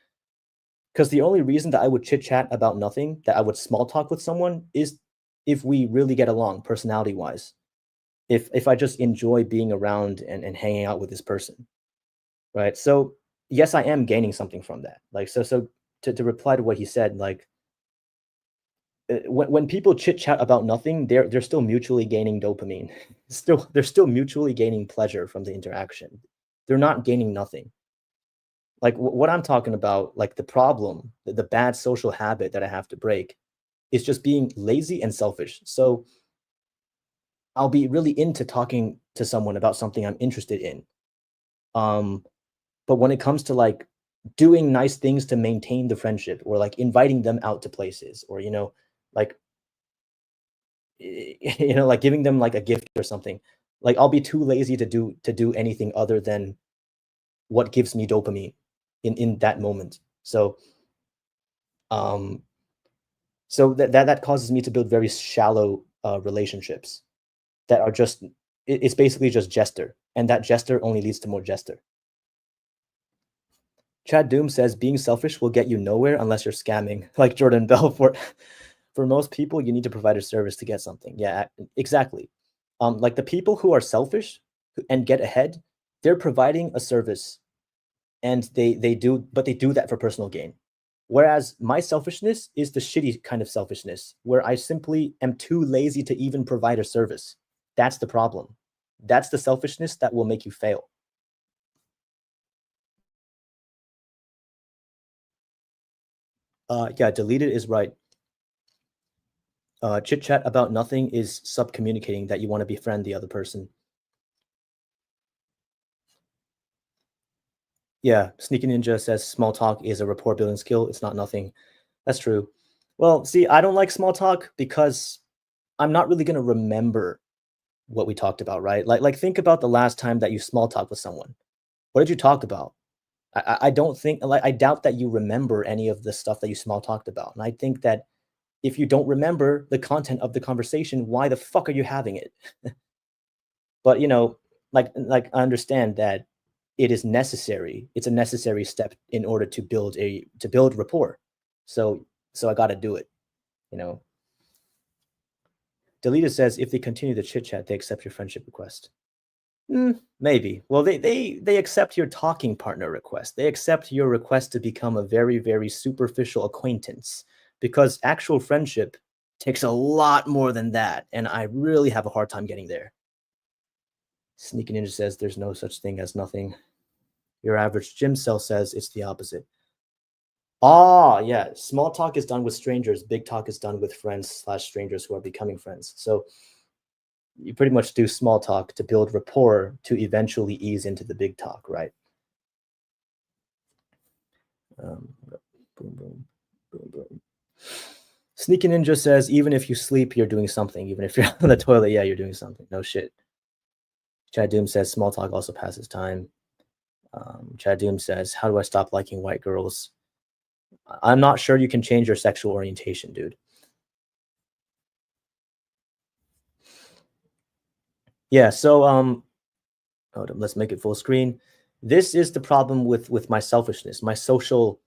Because the only reason that I would chit chat about nothing, that I would small talk with someone, is if we really get along personality wise. If I just enjoy being around and hanging out with this person, right? So yes, I am gaining something from that. Like so to reply to what he said, like when people chit chat about nothing, they're still mutually gaining dopamine. They're still mutually gaining pleasure from the interaction. They're not gaining nothing. Like what I'm talking about, like the problem, the bad social habit that I have to break, is just being lazy and selfish. So I'll be really into talking to someone about something I'm interested in. Um, but when it comes to like doing nice things to maintain the friendship, or like inviting them out to places, or like like giving them like a gift or something, like I'll be too lazy to do anything other than what gives me dopamine in that moment. So um that causes me to build very shallow relationships that are just it's basically just jester, and that jester only leads to more jester. Chad Doom says being selfish will get you nowhere unless you're scamming, like Jordan Belfort. For most people, you need to provide a service to get something. Yeah, exactly. Like the people who are selfish and get ahead, they're providing a service, and they do that for personal gain. Whereas my selfishness is the shitty kind of selfishness, where I simply am too lazy to even provide a service. That's the problem. That's the selfishness that will make you fail. Yeah, deleted is right. Chit chat about nothing is sub communicating that you want to befriend the other person. Yeah, Sneaky Ninja says small talk is a rapport building skill. It's not nothing. That's true. Well, see, I don't like small talk because I'm not really going to remember what we talked about, right? Like think about the last time that you small talk with someone. What did you talk about? I don't think, like, I doubt that you remember any of the stuff that you small talked about. And I think that if you don't remember the content of the conversation, why the fuck are you having it? But like I understand that it is necessary. It's a necessary step in order to build rapport. So I got to do it. You know. Delita says if they continue the chit chat, they accept your friendship request. Maybe. Well, they accept your talking partner request. They accept your request to become a very, very superficial acquaintance, because actual friendship takes a lot more than that, and I really have a hard time getting there. Sneaky Ninja says there's no such thing as nothing. Your average gym cell says it's the opposite. Ah, yeah. Small talk is done with strangers. Big talk is done with friends/strangers who are becoming friends. So you pretty much do small talk to build rapport to eventually ease into the big talk, right? Boom, boom, boom, boom. Sneaky Ninja says, even if you sleep, you're doing something. Even if you're on the toilet, yeah, you're doing something. No shit. Chad Doom says, small talk also passes time. Chad Doom says, how do I stop liking white girls? I'm not sure you can change your sexual orientation, dude. Yeah, so Hold on, let's make it full screen. This is the problem with my selfishness, my social,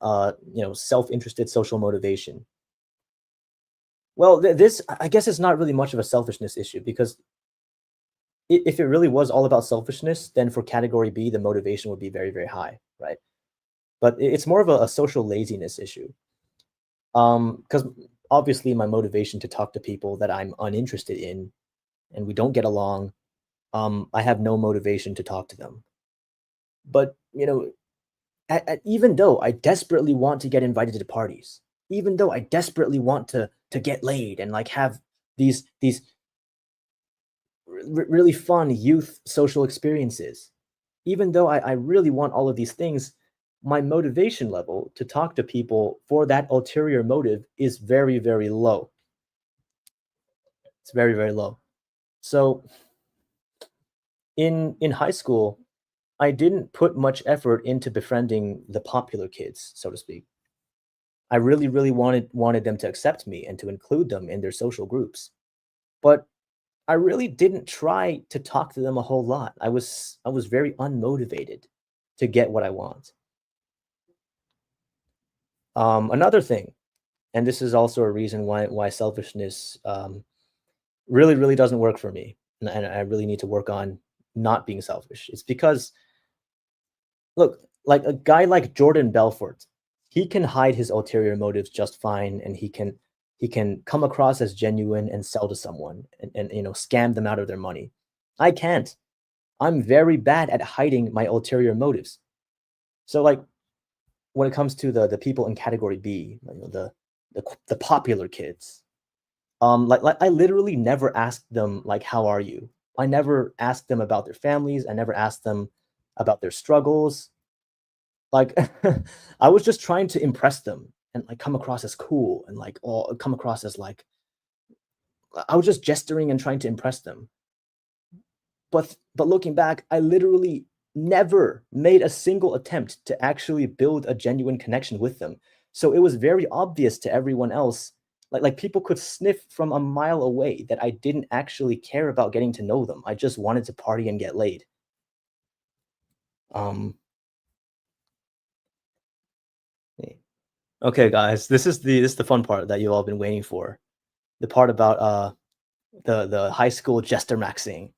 self-interested social motivation. Well, this I guess it's not really much of a selfishness issue because if it really was all about selfishness, then for category B, the motivation would be very, very high, right? But it's more of a social laziness issue. Because obviously my motivation to talk to people that I'm uninterested in and we don't get along, I have no motivation to talk to them. But even though I desperately want to get invited to parties, even though I desperately want to get laid and like have these really fun youth social experiences, even though I really want all of these things, my motivation level to talk to people for that ulterior motive is very, very low. It's very, very low. So in high school, I didn't put much effort into befriending the popular kids, so to speak. I really, really wanted them to accept me and to include them in their social groups. But I really didn't try to talk to them a whole lot. I was very unmotivated to get what I want. Another thing, and this is also a reason why selfishness really, really doesn't work for me, and I really need to work on not being selfish. It's because look, like a guy like Jordan Belfort, he can hide his ulterior motives just fine, and he can come across as genuine and sell to someone and scam them out of their money. I can't. I'm very bad at hiding my ulterior motives. So like when it comes to the people in category B, the popular kids, like I literally never asked them like how are you? I never asked them about their families. I never asked them about their struggles. Like I was just trying to impress them and like come across as cool and like or come across as like I was just gesturing and trying to impress them. But looking back, I literally never made a single attempt to actually build a genuine connection with them. So it was very obvious to everyone else, like people could sniff from a mile away that I didn't actually care about getting to know them. I just wanted to party and get laid. Um, eh, okay, guys, this is the fun part that you all been waiting for. The part about the high school jester maxing.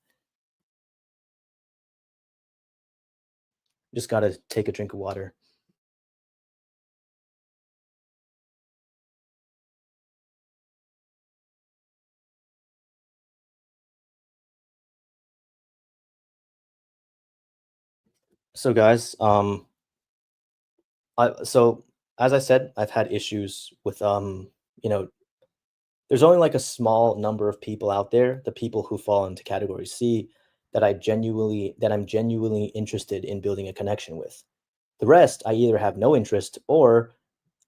Just gotta take a drink of water. So guys, so as I said, I've had issues with you know, there's only like a small number of people out there, the people who fall into category C, that I'm genuinely interested in building a connection with. The rest, I either have no interest or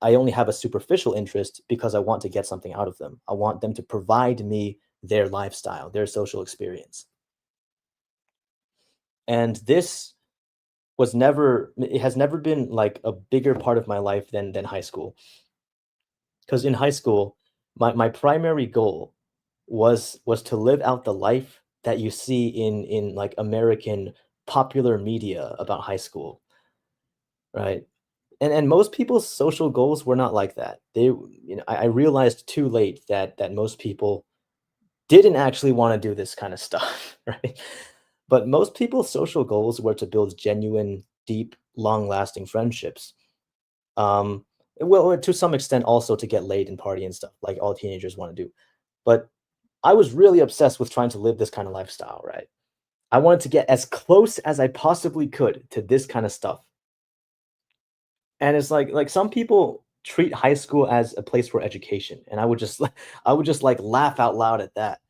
I only have a superficial interest because I want to get something out of them. I want them to provide me their lifestyle, their social experience. And this it has never been like a bigger part of my life than high school. Because in high school, my primary goal was to live out the life that you see in like American popular media about high school, right? And most people's social goals were not like that. I realized too late that most people didn't actually want to do this kind of stuff, right? But most people's social goals were to build genuine, deep, long-lasting friendships. Well, to some extent, also to get laid and party and stuff, like all teenagers want to do. But I was really obsessed with trying to live this kind of lifestyle, right? I wanted to get as close as I possibly could to this kind of stuff. And it's like some people treat high school as a place for education, and I would just I would just like laugh out loud at that,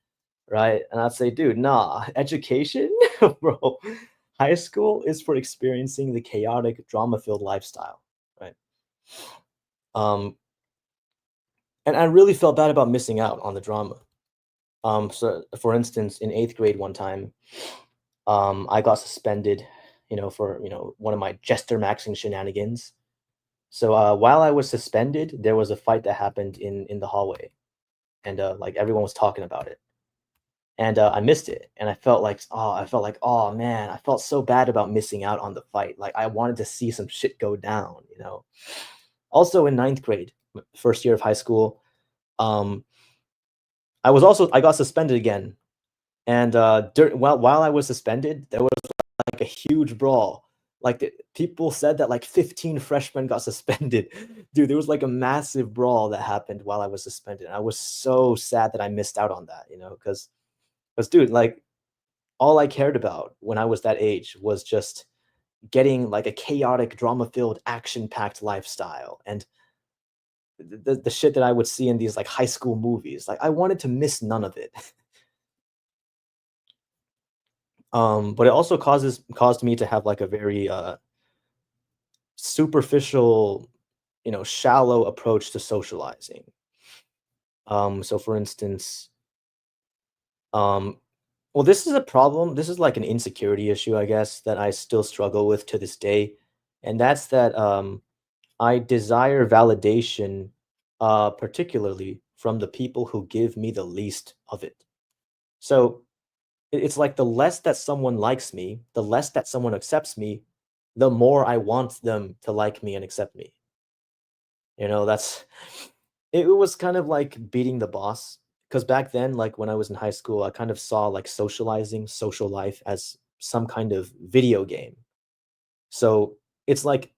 right? And I'd say, dude, nah, education, bro. High school is for experiencing the chaotic, drama-filled lifestyle, right? Um, and I really felt bad about missing out on the drama. So for instance, in eighth grade one time, I got suspended, for one of my jester maxing shenanigans. So while I was suspended, there was a fight that happened in the hallway, and like everyone was talking about it. and I missed it, and I felt like, oh man, I felt so bad about missing out on the fight. Like I wanted to see some shit go down, you know. Also in ninth grade, first year of high school, um, I got suspended again, and while I was suspended, there was like a huge brawl. Like people said that like 15 freshmen got suspended. Dude, there was like a massive brawl that happened while I was suspended. And I was so sad that I missed out on that, you know, because dude, like all I cared about when I was that age was just getting like a chaotic, drama-filled, action-packed lifestyle and the shit that I would see in these like high school movies. Like I wanted to miss none of it. But it also caused me to have like a very superficial, you know, shallow approach to socializing. So for instance, um, well, this is a problem. This is like an insecurity issue, I guess, that I still struggle with to this day, and that's that I desire validation, particularly from the people who give me the least of it. So it's like the less that someone likes me, the less that someone accepts me, the more I want them to like me and accept me. You know, that's it was kind of like beating the boss. Because back then, like when I was in high school, I kind of saw like socializing, social life as some kind of video game. So it's like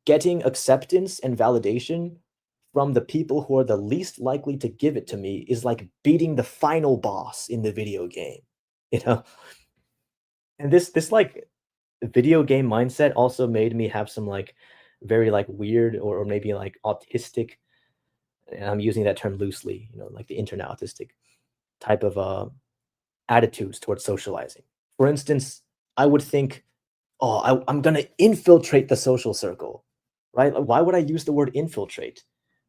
getting acceptance and validation from the people who are the least likely to give it to me is like beating the final boss in the video game, you know? And this like video game mindset also made me have some like very like weird or maybe like autistic, and I'm using that term loosely, you know, like the internet autistic type of attitudes towards socializing. For instance, I would think, oh, I'm gonna infiltrate the social circle, right? Like, why would I use the word infiltrate?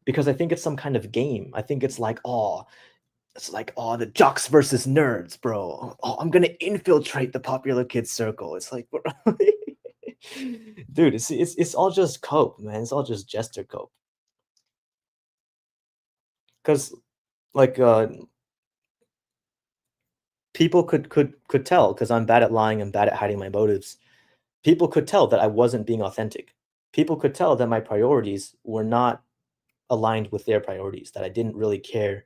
Because I think it's some kind of game. I think it's like, oh, the jocks versus nerds, bro. Oh, I'm gonna infiltrate the popular kids circle. It's like, dude, it's all just cope, man. It's all just jester cope. Because like people could tell because I'm bad at lying and bad at hiding my motives. People could tell that I wasn't being authentic. People could tell that my priorities were not aligned with their priorities, that I didn't really care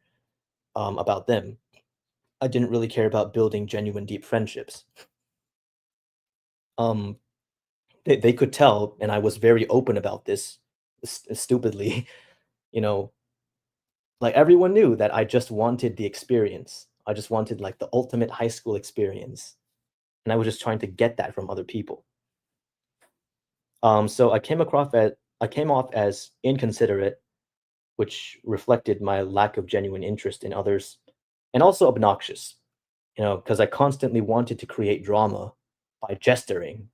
about them. I didn't really care about building genuine, deep friendships. Um, they could tell, and I was very open about this stupidly. You know, like everyone knew that I just wanted the experience. I just wanted like the ultimate high school experience. And I was just trying to get that from other people. So I came off as inconsiderate, which reflected my lack of genuine interest in others, and also obnoxious, you know, because I constantly wanted to create drama by jestering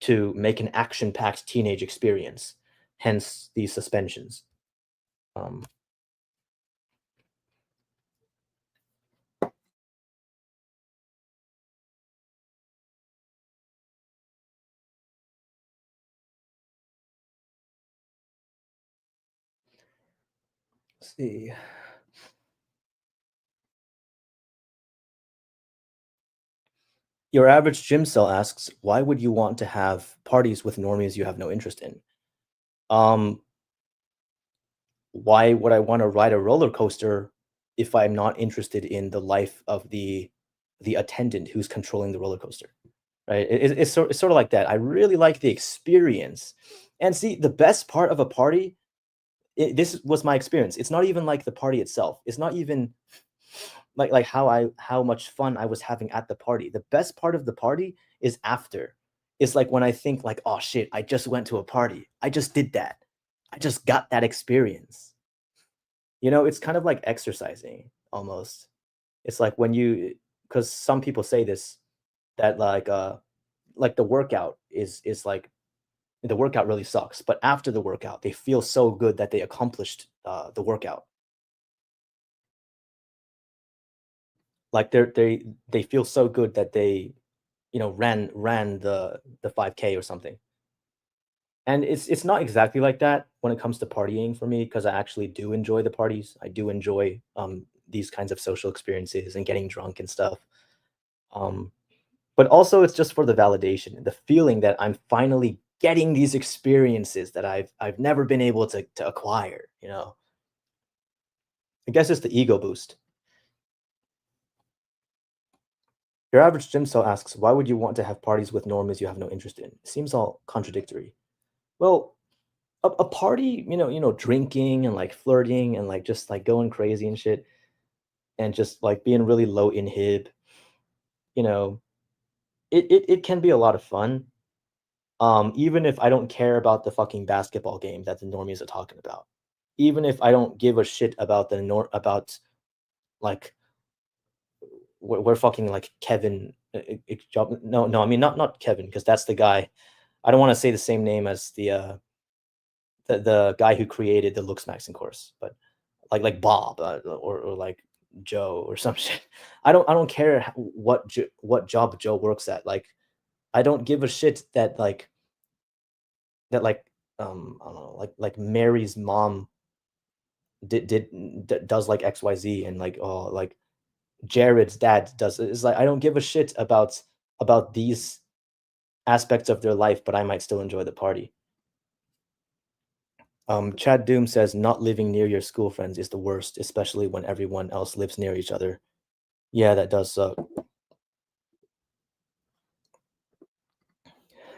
to make an action-packed teenage experience, hence these suspensions. Um, let's see. Your average gym cell asks, "Why would you want to have parties with normies you have no interest in?" Um, why would I want to ride a roller coaster if I'm not interested in the life of the attendant who's controlling the roller coaster? Right? It's sort of like that. I really like the experience. And see, the best part of a party, this was my experience. It's not even like the party itself. It's not even like how much fun I was having at the party. The best part of the party is after. It's like when I think like, oh shit, I just went to a party. I just did that. I just got that experience. You know, it's kind of like exercising almost. It's like when you because some people say this that like the workout is like the workout really sucks, but after the workout, they feel so good that they accomplished the workout. Like they feel so good that they you know ran the 5K or something. And it's not exactly like that when it comes to partying for me because I actually do enjoy the parties. I do enjoy these kinds of social experiences and getting drunk and stuff. Um, but also it's just for the validation, the feeling that I'm finally getting these experiences that I've never been able to acquire, you know? I guess it's the ego boost. Your average gym cell asks, "Why would you want to have parties with normies you have no interest in?" Seems all contradictory. Well, a party, drinking and like flirting and like just like going crazy and shit and just like being really low inhib, you know, it can be a lot of fun. Even if I don't care about the fucking basketball game that the normies are talking about. Even if I don't give a shit about about like we're fucking like Kevin. No, no, I mean not Kevin because that's the guy. I don't want to say the same name as the guy who created the looksmaxxing course, but like Bob or like Joe or some shit. I don't care what job Joe works at. Like I don't give a shit that like I don't know like Mary's mom does like XYZ and like oh like Jared's dad does it. It's like I don't give a shit about these aspects of their life, but I might still enjoy the party. Chad Doom says not living near your school friends is the worst, especially when everyone else lives near each other. Yeah, that does suck.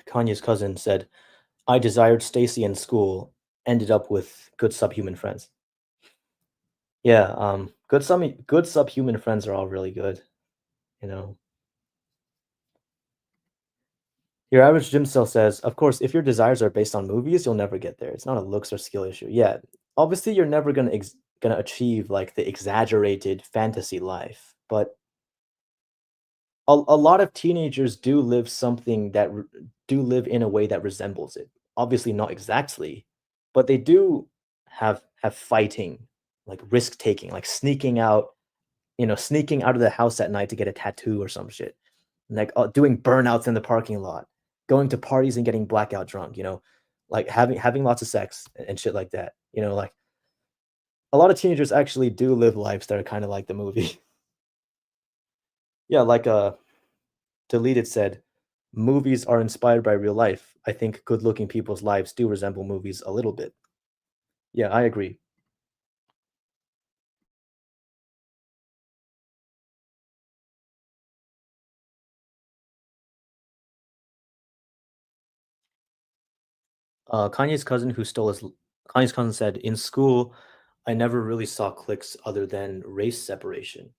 Kanye's cousin said, I desired Stacy in school, ended up with good subhuman friends. Yeah, good subhuman friends are all really good, you know. Your average gym cell says, of course, if your desires are based on movies, you'll never get there. It's not a looks or skill issue. Yeah, obviously you're never gonna achieve like the exaggerated fantasy life, but a lot of teenagers do live something that do live in a way that resembles it. Obviously not exactly, but they do have fighting, like risk taking, like sneaking out of the house at night to get a tattoo or some shit. Like doing burnouts in the parking lot, going to parties and getting blackout drunk, like having lots of sex and shit like that. Like a lot of teenagers actually do live lives that are kind of like the movie. Yeah, like Deleted said, movies are inspired by real life. I think good-looking people's lives do resemble movies a little bit. Yeah, I agree. Kanye's cousin who stole his Kanye's cousin said, "In school, I never really saw cliques other than race separation.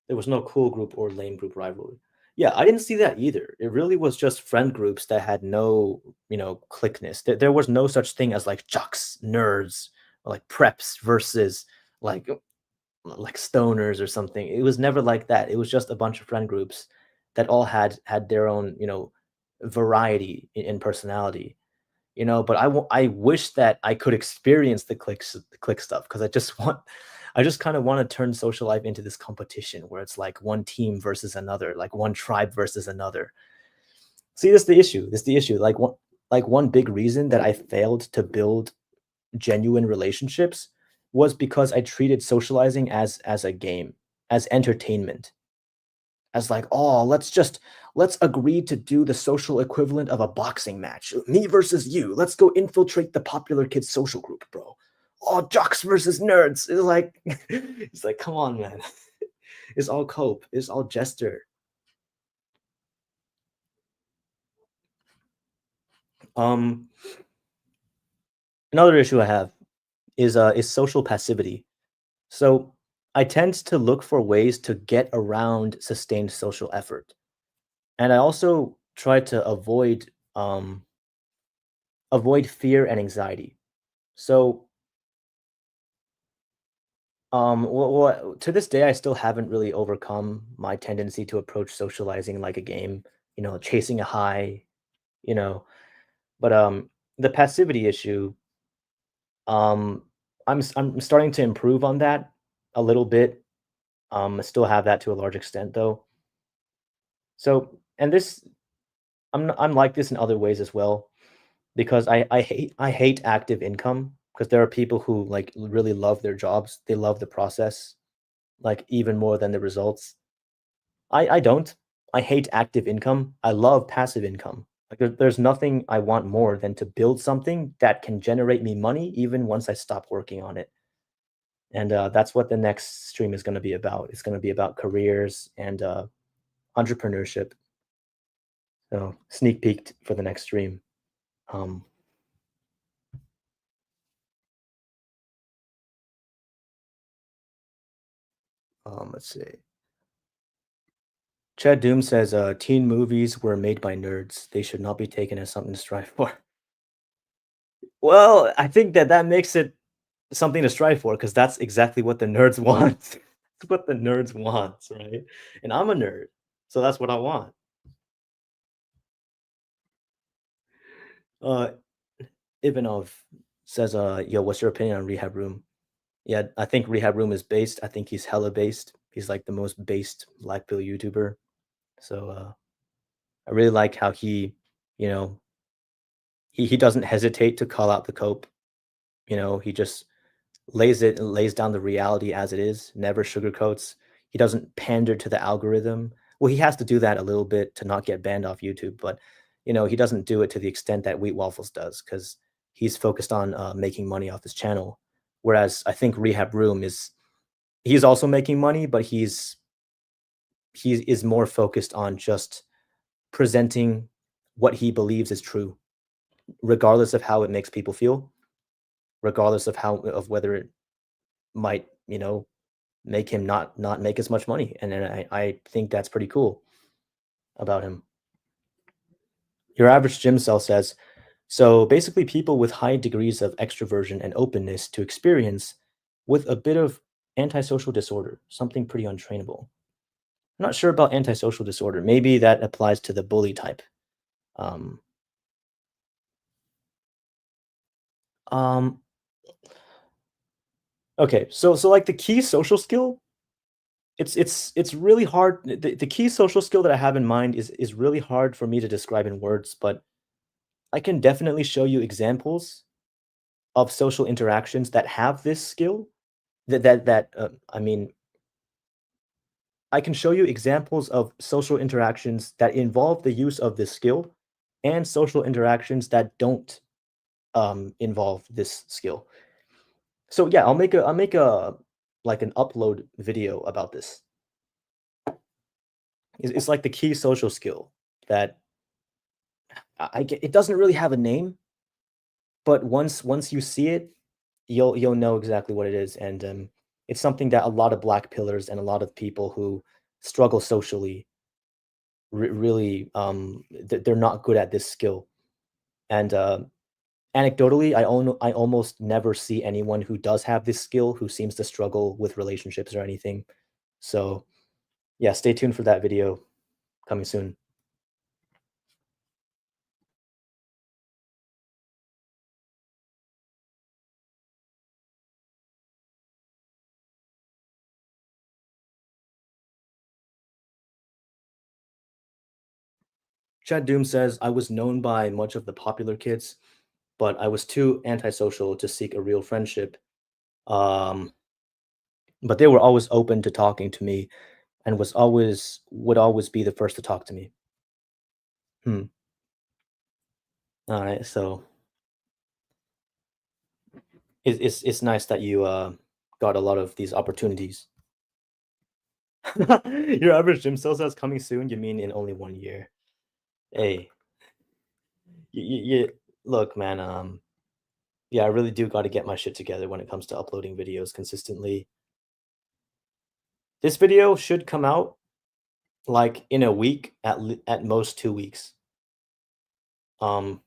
There was no cool group or lame group rivalry." Yeah, I didn't see that either. It really was just friend groups that had no, cliqueness. There was no such thing as like jocks, nerds, or like preps versus like like stoners or something. It was never like that. It was just a bunch of friend groups that all had their own, variety in personality. But I wish that I could experience the click stuff because I just kind of want to turn social life into this competition where it's like one team versus another, like one tribe versus another. See, this is the issue. This is the issue. Like one big reason that I failed to build genuine relationships was because I treated socializing as a game, as entertainment, as like, oh, let's agree to do the social equivalent of a boxing match. Me versus you. Let's go infiltrate the popular kids social group, bro. Oh, jocks versus nerds. It's like it's like, come on, man. It's all cope. It's all jester. Um, Another issue I have is social passivity. So I tend to look for ways to get around sustained social effort. And I also try to avoid fear and anxiety. So, to this day, I still haven't really overcome my tendency to approach socializing like a game, chasing a high, you know. But the passivity issue, um, I'm starting to improve on that a little bit. I still have that to a large extent though. So, and this, I'm like this in other ways as well because I hate active income because there are people who like really love their jobs. They love the process. like even more than the results. I don't. I hate active income. I love passive income. Like there's nothing I want more than to build something that can generate me money even once I stop working on it. And that's what the next stream is going to be about. It's going to be about careers and entrepreneurship. So sneak peek for the next stream. Um, let's see. Chad Doom says teen movies were made by nerds. They should not be taken as something to strive for. Well, I think that that makes it something to strive for because that's exactly what the nerds want. That's what the nerds want, right? And I'm a nerd, so that's what I want. Uh, Ivanov says, yo, what's your opinion on Rehab Room? Yeah, I think Rehab Room is based. I think he's hella based. He's like the most based black pill YouTuber. So I really like how you know, he doesn't hesitate to call out the cope. He just lays down the reality as it is, never sugarcoats. He doesn't pander to the algorithm. Well, he has to do that a little bit to not get banned off YouTube, but he doesn't do it to the extent that Wheat Waffles does because he's focused on making money off his channel. Whereas I think Rehab Room he's also making money, but he is more focused on just presenting what he believes is true, regardless of how it makes people feel, regardless of whether it might make him not make as much money. And then I think that's pretty cool about him. Your average gym cell says, so basically people with high degrees of extroversion and openness to experience with a bit of antisocial disorder, something pretty untrainable. I'm not sure about antisocial disorder. Maybe that applies to the bully type. Um, um, okay, so like the key social skill, it's really hard. The key social skill that I have in mind is really hard for me to describe in words, but I can definitely show you examples of social interactions that have this skill. I mean, I can show you examples of social interactions that involve the use of this skill, and social interactions that don't involve this skill. So yeah, I'll make a like an upload video about this. It's like the key social skill that it doesn't really have a name, but once you see it, you'll know exactly what it is, and it's something that a lot of black pillars and a lot of people who struggle socially really they're not good at this skill. And anecdotally, I almost never see anyone who does have this skill who seems to struggle with relationships or anything. So yeah, stay tuned for that video coming soon. Chad Doom says, I was known by much of the popular kids, but I was too antisocial to seek a real friendship. Um, but they were always open to talking to me and would always be the first to talk to me. Hmm. All right. So it's nice that you got a lot of these opportunities. Your average gym sales that's coming soon. You mean in only 1 year? Hey, you look, man. Yeah, I really do got to get my shit together when it comes to uploading videos consistently. This video should come out like in a week, at most 2 weeks. Um,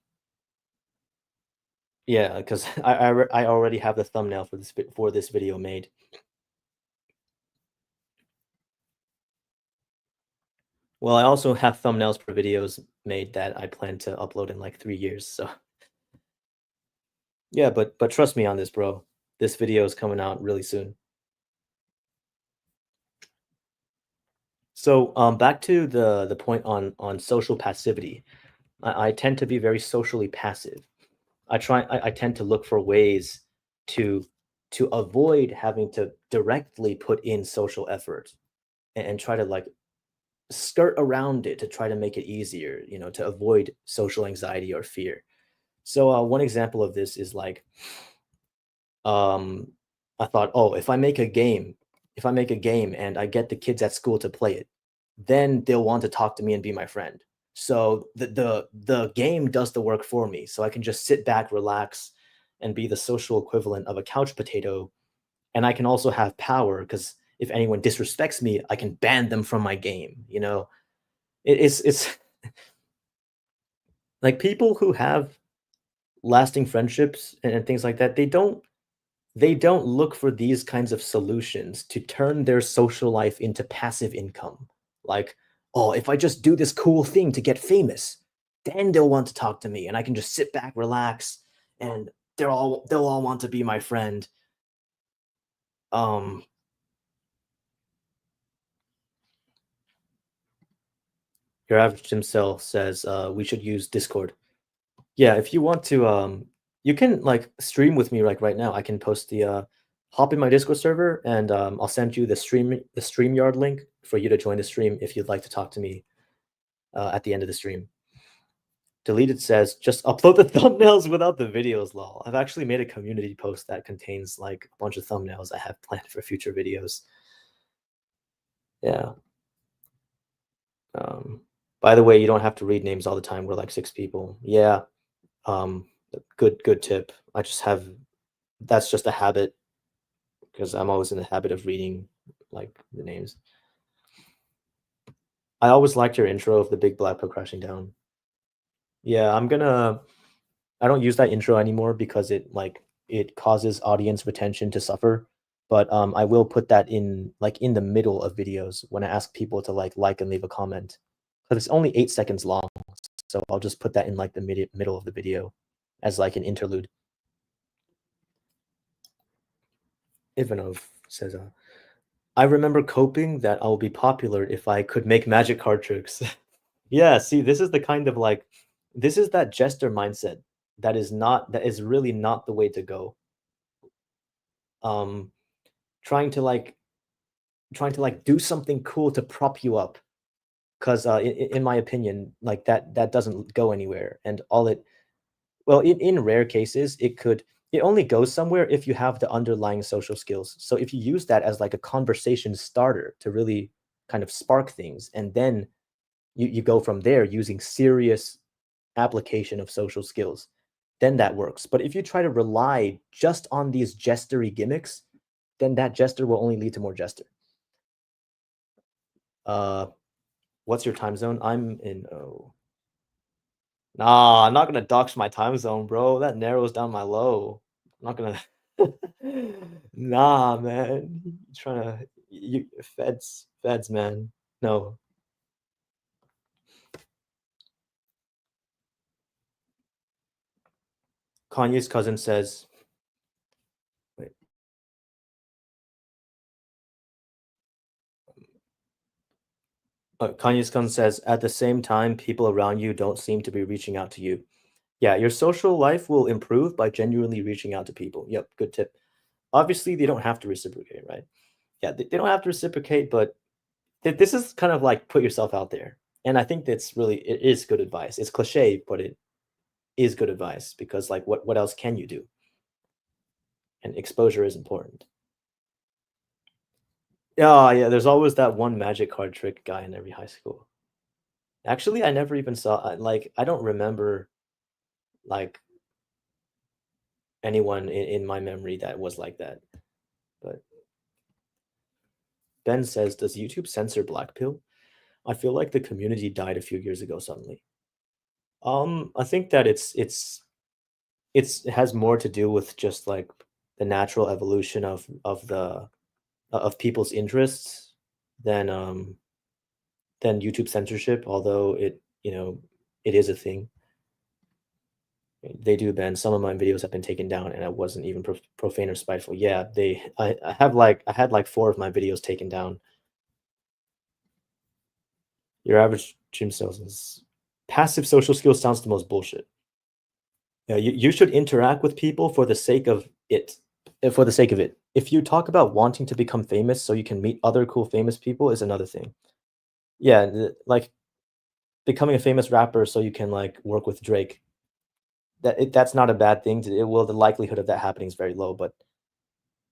yeah, because I already have the thumbnail for this video made. Well, I also have thumbnails for videos made that I plan to upload in like 3 years. So yeah, but trust me on this, bro. This video is coming out really soon. So back to the point on social passivity. I tend to be very socially passive. I tend to look for ways to to avoid having to directly put in social effort and try to like skirt around it to try to make it easier, to avoid social anxiety or fear. So one example of this is like, um, I thought, oh, if I make a game and I get the kids at school to play it, then they'll want to talk to me and be my friend. So the game does the work for me. So I can just sit back, relax, and be the social equivalent of a couch potato. And I can also have power because if anyone disrespects me, I can ban them from my game. It's like people who have lasting friendships and things like that, they don't look for these kinds of solutions to turn their social life into passive income. Like, oh, if I just do this cool thing to get famous, then they'll want to talk to me and I can just sit back, relax, and they'll all want to be my friend. Um your average Jim Cell says we should use Discord. Yeah, if you want to, you can like stream with me like right now. I can post the hop in my Discord server and I'll send you the StreamYard link for you to join the stream if you'd like to talk to me at the end of the stream. Deleted says just upload the thumbnails without the videos, lol. I've actually made a community post that contains like a bunch of thumbnails I have planned for future videos. Yeah. Um, by the way, you don't have to read names all the time. We're like 6 people. Yeah. Um, good tip. That's just a habit because I'm always in the habit of reading like the names. I always liked your intro of the big black book crashing down. Yeah, I don't use that intro anymore because it causes audience retention to suffer. But I will put that in the middle of videos when I ask people to like and leave a comment. Because it's only 8 seconds long. So I'll just put that in like the middle of the video as like an interlude. Ivanov says, I remember coping that I'll be popular if I could make magic card tricks. Yeah, see, this is that jester mindset that is really not the way to go. Um, trying to like do something cool to prop you up, because in my opinion, like that doesn't go anywhere, and all it well in rare cases it only goes somewhere if you have the underlying social skills. So if you use that as like a conversation starter to really kind of spark things, and then you go from there using serious application of social skills, then that works. But if you try to rely just on these jestery gimmicks, then that jester will only lead to more jester. Uh, what's your time zone? I'm in O. Nah, I'm not gonna dox my time zone, bro. That narrows down my low. I'm not gonna. Nah, man. You trying to feds, man. No. Kanye's cousin says, wait. Kanye's cousin says, at the same time, people around you don't seem to be reaching out to you. Yeah, your social life will improve by genuinely reaching out to people. Yep, good tip. Obviously, they don't have to reciprocate, right? Yeah, they don't have to reciprocate, but this is kind of like put yourself out there. And I think it is good advice. It's cliche, but it is good advice because like what else can you do? And exposure is important. Yeah, yeah, there's always that one magic card trick guy in every high school. Actually, I never even saw like I don't remember like anyone in my memory that was like that. But Ben says, does YouTube censor black pill? I feel like the community died a few years ago suddenly. I think that it has more to do with just like the natural evolution of people's interests than YouTube censorship, although it is a thing. They do ban some of my videos have been taken down, and I wasn't even profane or spiteful. Yeah, I had like 4 of my videos taken down. Your average gym sales is passive social skills sounds the most bullshit. Yeah, you should interact with people for the sake of it. For the sake of it. If you talk about wanting to become famous so you can meet other cool famous people is another thing. Yeah, like becoming a famous rapper so you can like work with Drake. That's not a bad thing. The likelihood of that happening is very low, but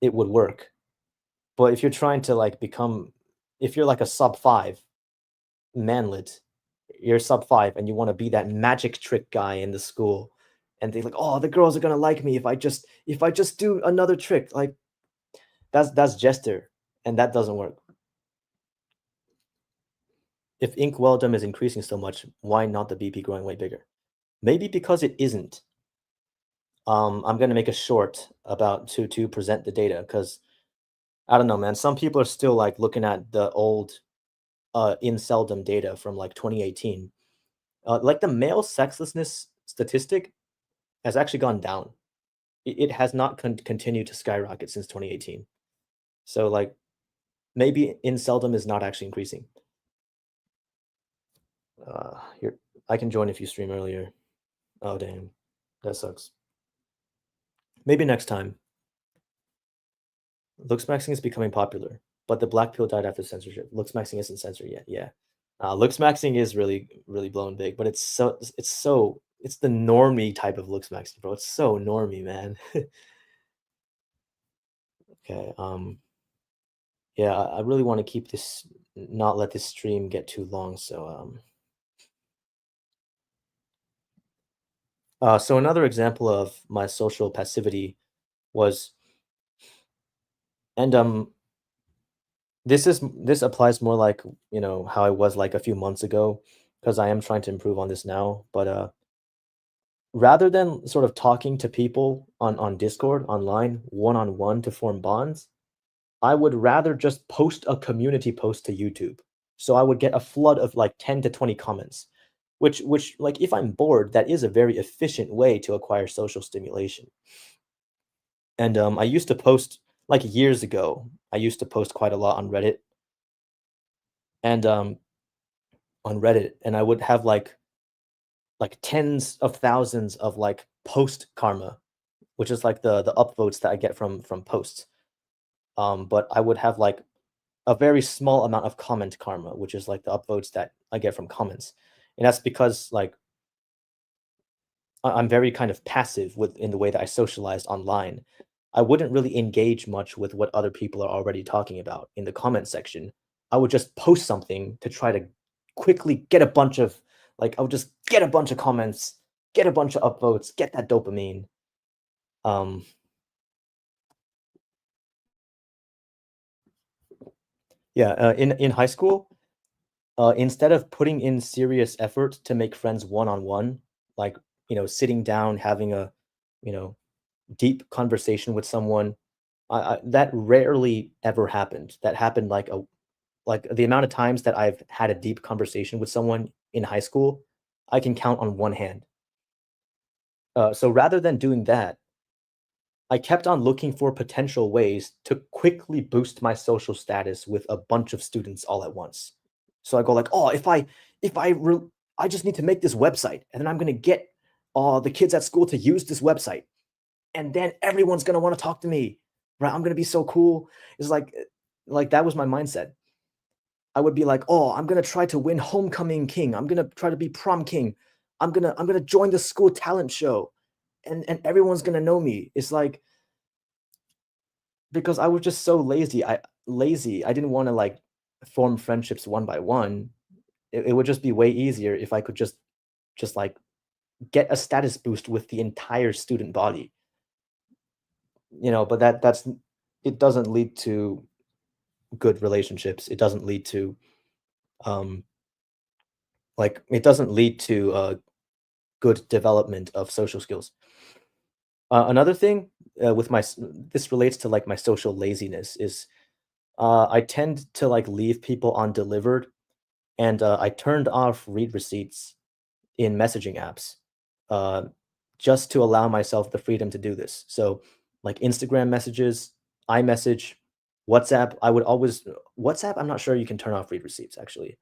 it would work. But if you're trying to like become, if you're like a sub five manlet, you're sub five and you want to be that magic trick guy in the school, and they're like, oh, the girls are gonna like me if I just do another trick. Like that's Jester, and that doesn't work. If inkwelldom is increasing so much, why not the BP growing way bigger? Maybe because it isn't. I'm gonna make a short about to present the data because I don't know, man. Some people are still like looking at the old inceldom data from like 2018. Like the male sexlessness statistic has actually gone down. It has not continued to skyrocket since 2018. So like maybe inceldom is not actually increasing. Here, I can join if you stream earlier. Oh damn, that sucks. Maybe next time. Looksmaxxing is becoming popular, but the black pill died after censorship. Looksmaxxing isn't censored yet. Yeah, looksmaxxing is really blown big, but it's the normie type of looksmaxxing, bro. It's so normie, man. Okay. Yeah, I really want to keep this, not let this stream get too long. So so another example of my social passivity was, and this applies more like, how I was like a few months ago, because I am trying to improve on this now. But rather than sort of talking to people on Discord online one on one to form bonds, I would rather just post a community post to YouTube. So I would get a flood of like 10 to 20 comments, which like if I'm bored, that is a very efficient way to acquire social stimulation. And I used to post like years ago. I used to post quite a lot and on Reddit, and I would have like tens of thousands of like post karma, which is like the upvotes that I get from posts. But I would have like a very small amount of comment karma, which is like the upvotes that I get from comments. And that's because like I'm very kind of passive with in the way that I socialize online. I wouldn't really engage much with what other people are already talking about in the comment section. I would just post something to try to quickly get a bunch of I would just get a bunch of comments, get a bunch of upvotes, get that dopamine. Um, yeah, in high school, instead of putting in serious effort to make friends one on one, like sitting down, having a you know deep conversation with someone, that rarely ever happened. That happened like the amount of times that I've had a deep conversation with someone in high school, I can count on one hand. So rather than doing that, I kept on looking for potential ways to quickly boost my social status with a bunch of students all at once. So I go like, oh, I just need to make this website, and then I'm gonna get the kids at school to use this website, and then everyone's gonna want to talk to me, right? I'm gonna be so cool. It's like that was my mindset. I would be like, oh, I'm gonna try to win homecoming king. I'm gonna try to be prom king. I'm gonna join the school talent show, and everyone's gonna know me. It's like because I was just so lazy. I didn't want to like form friendships one by one. It would just be way easier if I could just like get a status boost with the entire student body. But it doesn't lead to good relationships. It doesn't lead to um it doesn't lead to good development of social skills. Another thing with this relates to like my social laziness is I tend to like leave people undelivered, and I turned off read receipts in messaging apps, uh, just to allow myself the freedom to do this. So, like Instagram messages, iMessage, WhatsApp, I would always WhatsApp. I'm not sure you can turn off read receipts actually.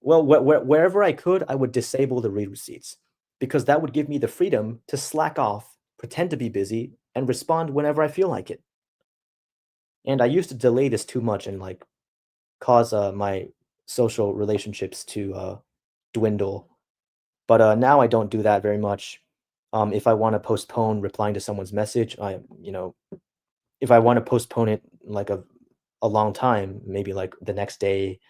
Well, wherever I could, I would disable the read receipts because that would give me the freedom to slack off, pretend to be busy, and respond whenever I feel like it. And I used to delay this too much and like cause my social relationships to dwindle. But now I don't do that very much. If I want to postpone replying to someone's message, if I want to postpone it like a long time, maybe like the next day,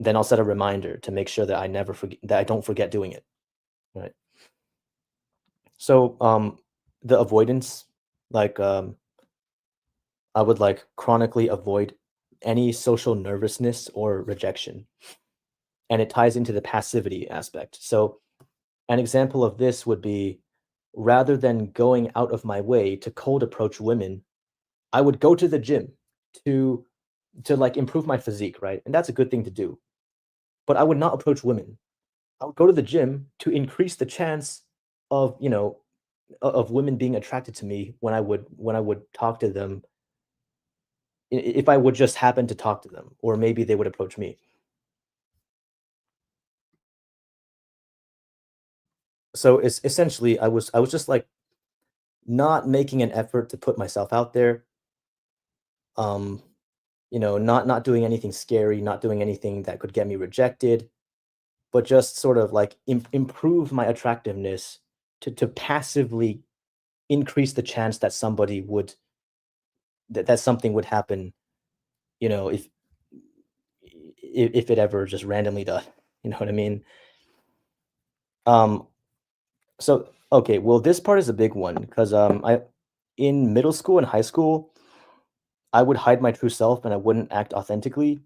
then I'll set a reminder to make sure that I never forget that I don't forget doing it. Right. So the avoidance, like I would like chronically avoid any social nervousness or rejection. And it ties into the passivity aspect. So an example of this would be rather than going out of my way to cold approach women, I would go to the gym to like improve my physique, right? And that's a good thing to do. But I would not approach women. I would go to the gym to increase the chance of, of women being attracted to me when I would talk to them if I would just happen to talk to them or maybe they would approach me. So it's essentially I was just like not making an effort to put myself out there. Um not doing anything scary, not doing anything that could get me rejected, but just sort of like improve my attractiveness to passively increase the chance that that something would happen, you know, if it ever just randomly does. You know what I mean? Um, so okay, well, this part is a big one because I in middle school and high school, I would hide my true self and I wouldn't act authentically.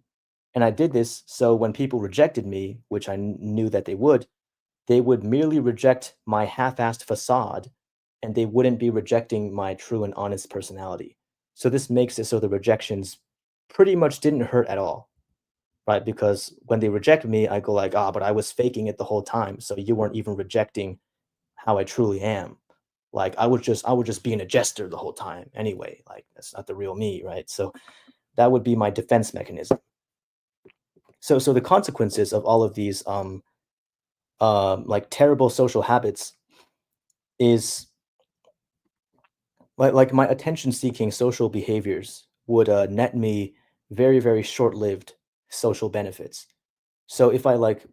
And I did this so when people rejected me, which I knew that they would merely reject my half-assed facade and they wouldn't be rejecting my true and honest personality. So this makes it so the rejections pretty much didn't hurt at all, right? Because when they reject me, I go like, "Ah, but I was faking it the whole time. So you weren't even rejecting how I truly am. Like I was just being a jester the whole time anyway. Like that's not the real me, right?" So that would be my defense mechanism. So the consequences of all of these like terrible social habits is like my attention seeking social behaviors would net me very very short-lived social benefits. So if I like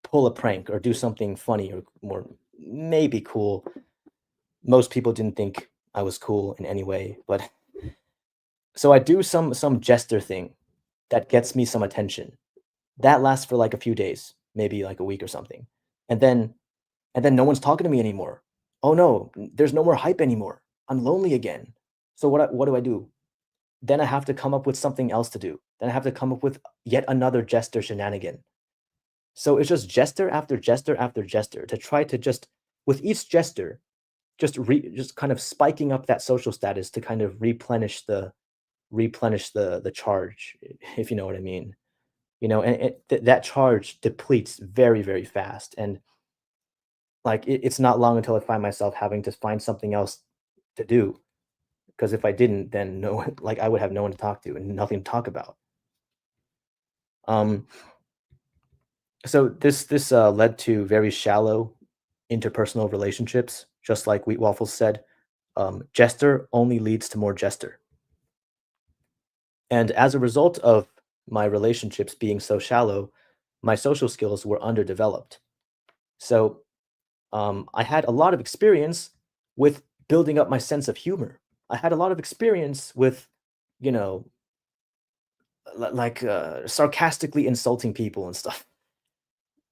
pull a prank or do something funny or maybe cool, most people didn't think I was cool in any way, but so I do some jester thing that gets me some attention. That lasts for like a few days, maybe like a week or something. And then no one's talking to me anymore. Oh no, there's no more hype anymore. I'm lonely again. So what do I do? Then I have to come up with something else to do. Then I have to come up with yet another jester shenanigan. So it's just jester after jester after jester to try to just with each jester just kind of spiking up that social status to kind of replenish the charge, if you know what I mean. And that charge depletes very very fast, and like it's not long until I find myself having to find something else to do because if I didn't, then no one, like I would have no one to talk to and nothing to talk about. Um, so this led to very shallow interpersonal relationships, just like Wheat Waffles said. Jester only leads to more jester, and as a result of my relationships being so shallow, my social skills were underdeveloped. So I had a lot of experience with building up my sense of humor. I had a lot of experience with, you know, like sarcastically insulting people and stuff.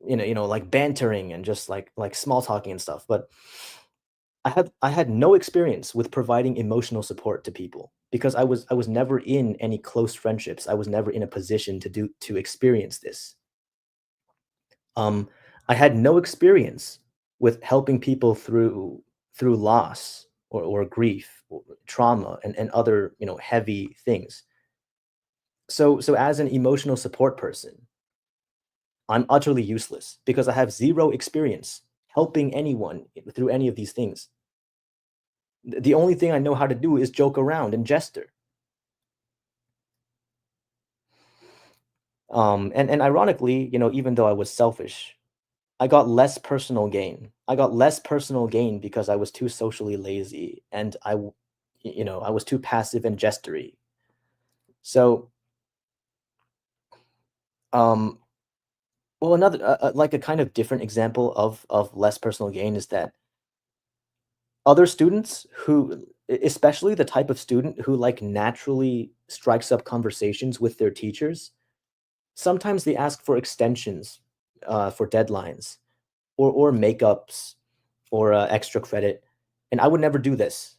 Like bantering and just like small talking and stuff. But I had no experience with providing emotional support to people because I was never in any close friendships. I was never in a position to experience this. Um, I had no experience with helping people through loss or grief or trauma and other heavy things. So as an emotional support person, I'm utterly useless because I have zero experience helping anyone through any of these things. The only thing I know how to do is joke around and jester. And ironically, even though I was selfish, I got less personal gain. I got less personal gain because I was too socially lazy, and I was too passive and jestery. So, um, well, another like a kind of different example of less personal gain is that other students who, especially the type of student who like naturally strikes up conversations with their teachers, sometimes they ask for extensions for deadlines or makeups or extra credit, and I would never do this.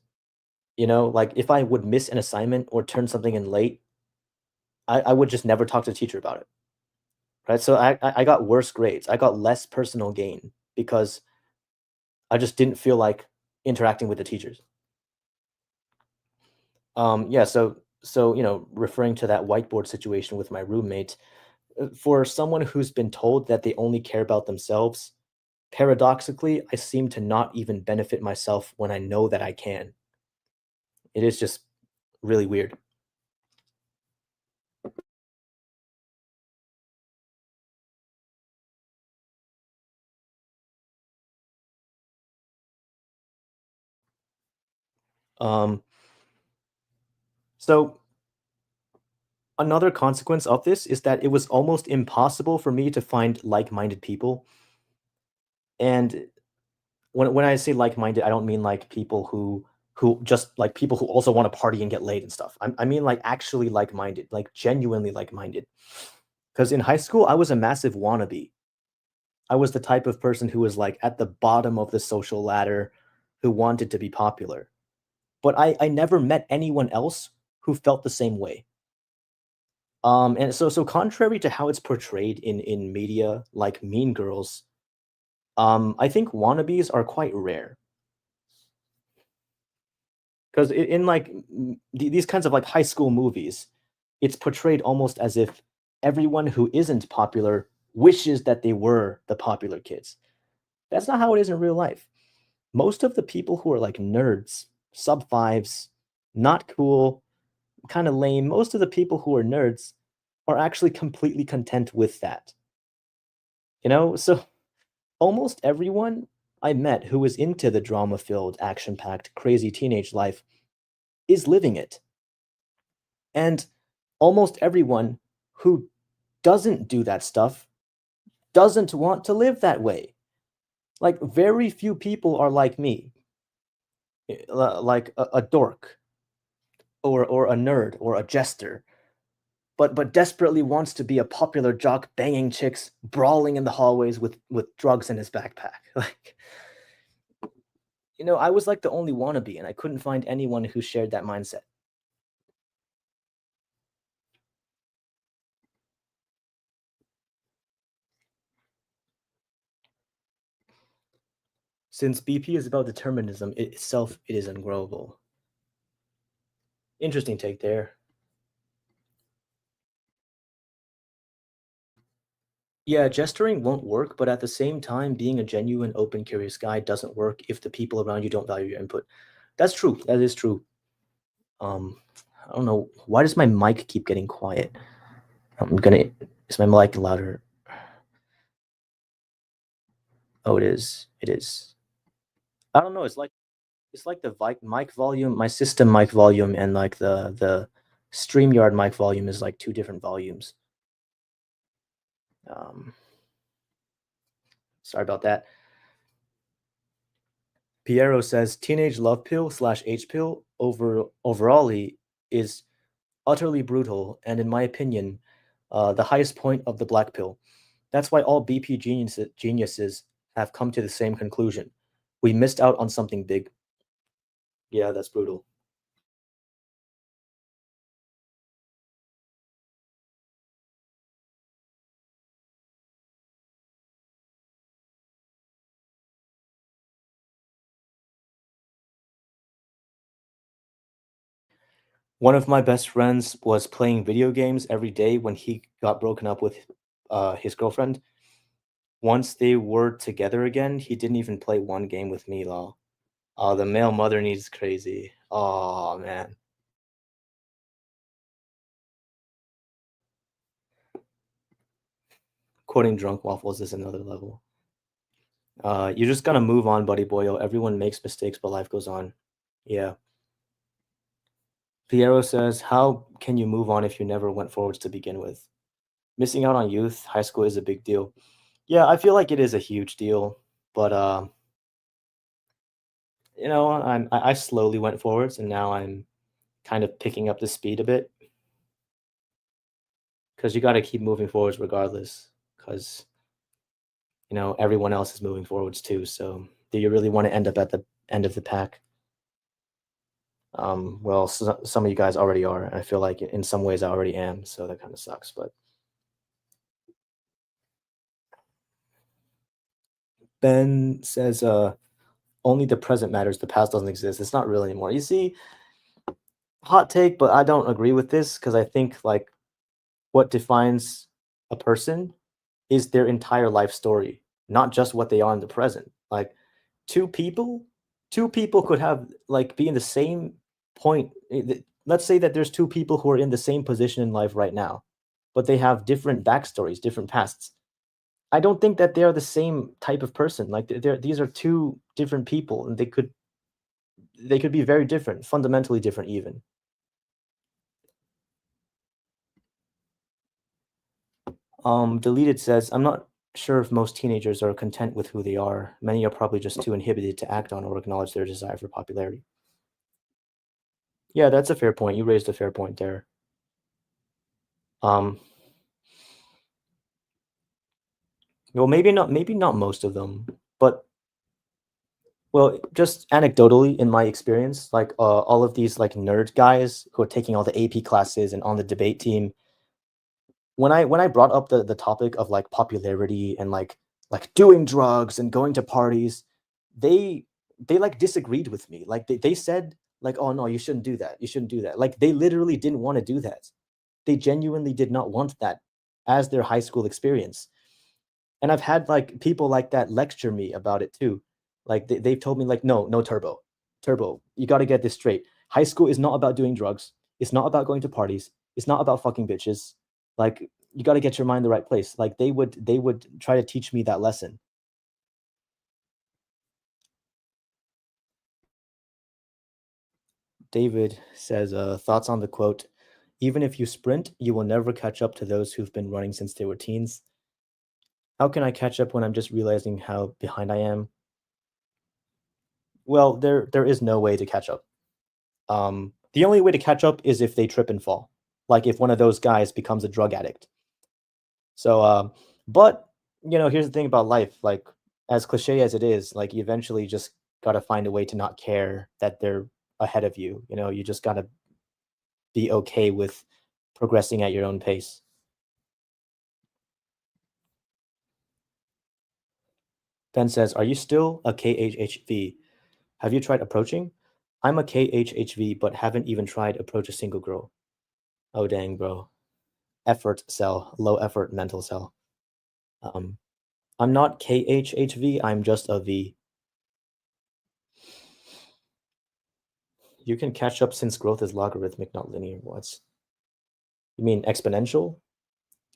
Like if I would miss an assignment or turn something in late, I would just never talk to the teacher about it. Right. So I got worse grades. I got less personal gain because I just didn't feel like interacting with the teachers. Yeah, so referring to that whiteboard situation with my roommate, for someone who's been told that they only care about themselves, paradoxically, I seem to not even benefit myself when I know that I can. It is just really weird. Um, so another consequence of this is that it was almost impossible for me to find like-minded people. And when I say like-minded, I don't mean like people who just like people who also want to party and get laid and stuff. I mean like actually like-minded, like genuinely like-minded. Because in high school, I was a massive wannabe. I was the type of person who was like at the bottom of the social ladder, who wanted to be popular. But I never met anyone else who felt the same way. And so contrary to how it's portrayed in media, like Mean Girls, I think wannabes are quite rare. Because in like these kinds of like high school movies, it's portrayed almost as if everyone who isn't popular wishes that they were the popular kids. That's not how it is in real life. Most of the people who are like nerds, sub fives, not cool, kind of lame, most of the people who are nerds are actually completely content with that. So almost everyone I met who was into the drama filled, action packed, crazy teenage life is living it. And almost everyone who doesn't do that stuff doesn't want to live that way. Like, very few people are like me, like a dork or a nerd or a jester, but desperately wants to be a popular jock banging chicks, brawling in the hallways with drugs in his backpack. Like, I was like the only wannabe, and I couldn't find anyone who shared that mindset. Since BP is about determinism itself, it is ungrowable. Interesting take there. Yeah, gesturing won't work, but at the same time, being a genuine, open, curious guy doesn't work if the people around you don't value your input. That's true. That is true. Um, I don't know. Why does my mic keep getting quiet? I'm gonna. Is my mic louder? Oh, it is. It is. I don't know. It's like the mic volume, my system mic volume, and like the StreamYard mic volume is like two different volumes. Um, Sorry about that. Piero says teenage love pill slash H pill overall is utterly brutal, and in my opinion, the highest point of the black pill. That's why all BP geniuses have come to the same conclusion. We missed out on something big. Yeah, that's brutal. One of my best friends was playing video games every day when he got broken up with his girlfriend. Once they were together again, he didn't even play one game with me, lol. Oh, the male mother needs crazy. Oh man. Quoting drunk waffles is another level. You're just gonna move on, buddy boyo. Everyone makes mistakes, but life goes on. Yeah. Piero says, how can you move on if you never went forwards to begin with? Missing out on youth, high school is a big deal. Yeah, I feel like it is a huge deal, but I slowly went forwards, and now I'm kind of picking up the speed a bit because you got to keep moving forwards regardless, because everyone else is moving forwards too. So, do you really want to end up at the end of the pack? Well, some of you guys already are, and I feel like in some ways I already am, so that kind of sucks. But Ben says, only the present matters. The past doesn't exist. It's not real anymore. You see, hot take, but I don't agree with this because I think like what defines a person is their entire life story, not just what they are in the present. Like two people, two people could have like be in the same point. Let's say that there's two people who are in the same position in life right now, but they have different backstories, different pasts. I don't think that they are the same type of person. Like these are two different people, and they could be very different, fundamentally different even. Deleted says, I'm not sure if most teenagers are content with who they are. Many are probably just too inhibited to act on or acknowledge their desire for popularity. Yeah, that's a fair point. You raised a fair point there. Um, well, maybe not most of them, but well, just anecdotally in my experience, like all of these like nerd guys who are taking all the AP classes and on the debate team, when I brought up the topic of like popularity and like doing drugs and going to parties, they they like disagreed with me. Like they said like, oh no, you shouldn't do that. You shouldn't do that. Like they literally didn't want to do that. They genuinely did not want that as their high school experience. And I've had like people like that lecture me about it too. Like they've told me like, no, no turbo, you got to get this straight. High school is not about doing drugs. It's not about going to parties. It's not about fucking bitches. Like you got to get your mind in the right place. Like they would try to teach me that lesson. David says, thoughts on the quote, even if you sprint, you will never catch up to those who've been running since they were teens. How can I catch up when I'm just realizing how behind I am? Well, there is no way to catch up. The only way to catch up is if they trip and fall, like if one of those guys becomes a drug addict. So, but here's the thing about life. Like as cliche as it is, like you eventually just gotta find a way to not care that they're ahead of you. You just gotta be okay with progressing at your own pace. Ben says, "Are you still a KHHV? Have you tried approaching? I'm a KHHV, but haven't even tried approach a single girl. Oh dang, bro. Effort cell, low effort mental cell. Um, I'm not KHHV, I'm just a V. You can catch up since growth is logarithmic, not linear. What? You mean exponential?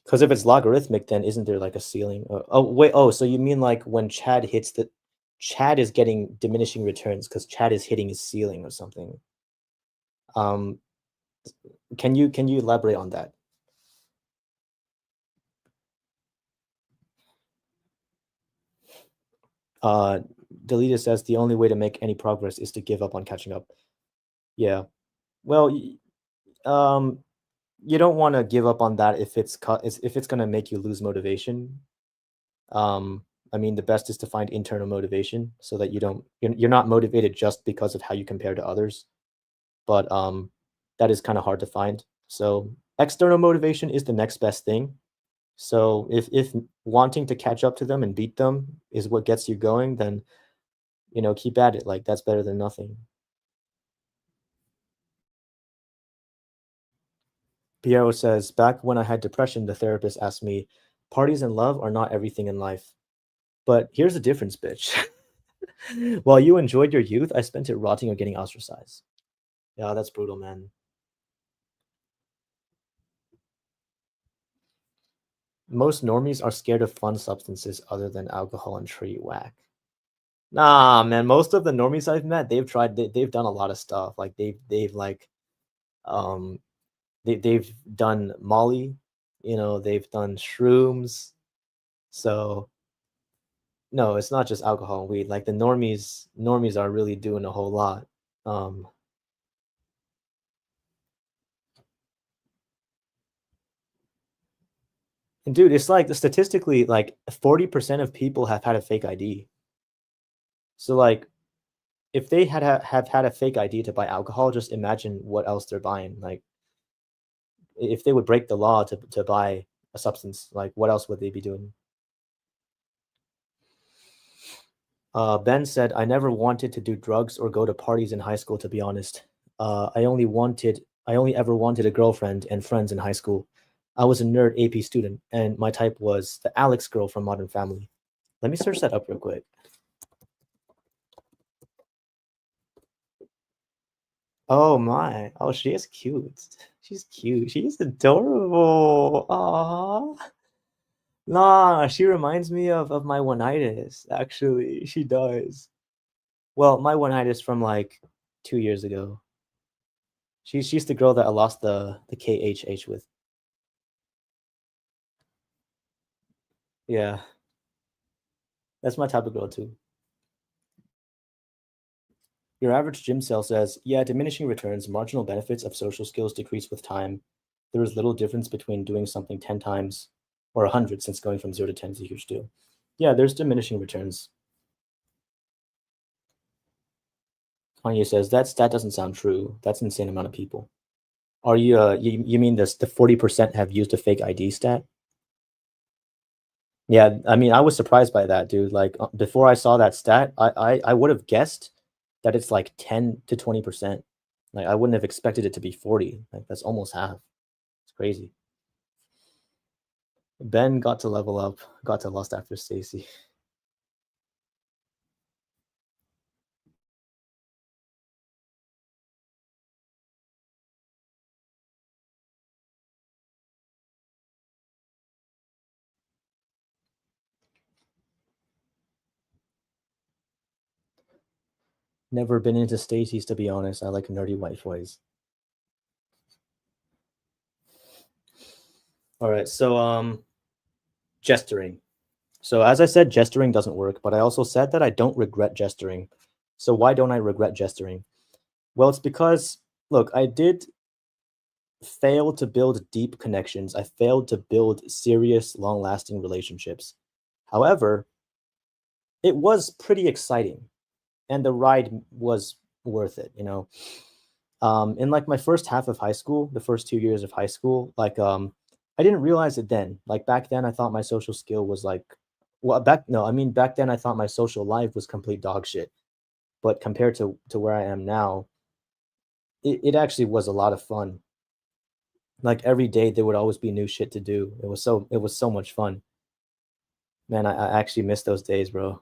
Because if it's logarithmic, then isn't there like a ceiling? Oh, wait. Oh, so you mean like when Chad hits the Chad is getting diminishing returns because Chad is hitting his ceiling or something. Um, can you elaborate on that? Uh, Delita says the only way to make any progress is to give up on catching up. Yeah. Well, um, you don't want to give up on that if it's gonna make you lose motivation. Um, I mean, the best is to find internal motivation so that you're not motivated just because of how you compare to others. But that is kind of hard to find. So external motivation is the next best thing. So if wanting to catch up to them and beat them is what gets you going, then keep at it. Like that's better than nothing. Piero says, back when I had depression, the therapist asked me, parties and love are not everything in life. But here's the difference, bitch. While you enjoyed your youth, I spent it rotting or getting ostracized. Yeah, that's brutal, man. Most normies are scared of fun substances other than alcohol and tree whack. Nah, man. Most of the normies I've met, they've tried. They've done a lot of stuff. Like they've like Um, they've done Molly, they've done shrooms. So no, it's not just alcohol and weed. Like the normies are really doing a whole lot. Um, and dude, it's like statistically, like 40% of people have had a fake ID. So like if they have had a fake ID to buy alcohol, just imagine what else they're buying. Like if they would break the law to buy a substance, like what else would they be doing? Ben said, I never wanted to do drugs or go to parties in high school, to be honest. I only ever wanted a girlfriend and friends in high school. I was a nerd AP student, and my type was the Alex girl from Modern Family. Let me search that up real quick. Oh my. Oh, she is cute. She's cute. She's adorable. Aww. Nah, she reminds me of my one-itis, actually. She does. Well, my one-itis from like 2 years ago. She's the girl that I lost the KHH with. Yeah, that's my type of girl too. Your average gym sale says, yeah, diminishing returns, marginal benefits of social skills decrease with time. There is little difference between doing something 10 times or 100 since going from 0 to 10 is a huge deal. Yeah, there's diminishing returns. Kanye says, that doesn't sound true. That's an insane amount of people. Are you mean this the 40% have used a fake ID stat? Yeah, I mean, I was surprised by that, dude. Like before I saw that stat, I would have guessed that it's like 10 to 20%. Like I wouldn't have expected it to be 40. Like that's almost half. It's crazy. Ben got to level up, got to lust after Stacy. Never been into Stacy's, to be honest. I like nerdy white boys. All right, so jestering. So as I said, jestering doesn't work, but I also said that I don't regret jestering. So why don't I regret jestering? Well, it's because look, I did fail to build deep connections. I failed to build serious, long-lasting relationships. However, it was pretty exciting, and the ride was worth it. In like my first half of high school, the first 2 years of high school, like I didn't realize it then. Like back then, I thought my social skill was like, well, back no, I mean back then I thought my social life was complete dog shit. But compared to where I am now, it actually was a lot of fun. Like every day, there would always be new shit to do. It was so much fun. Man, I actually miss those days, bro.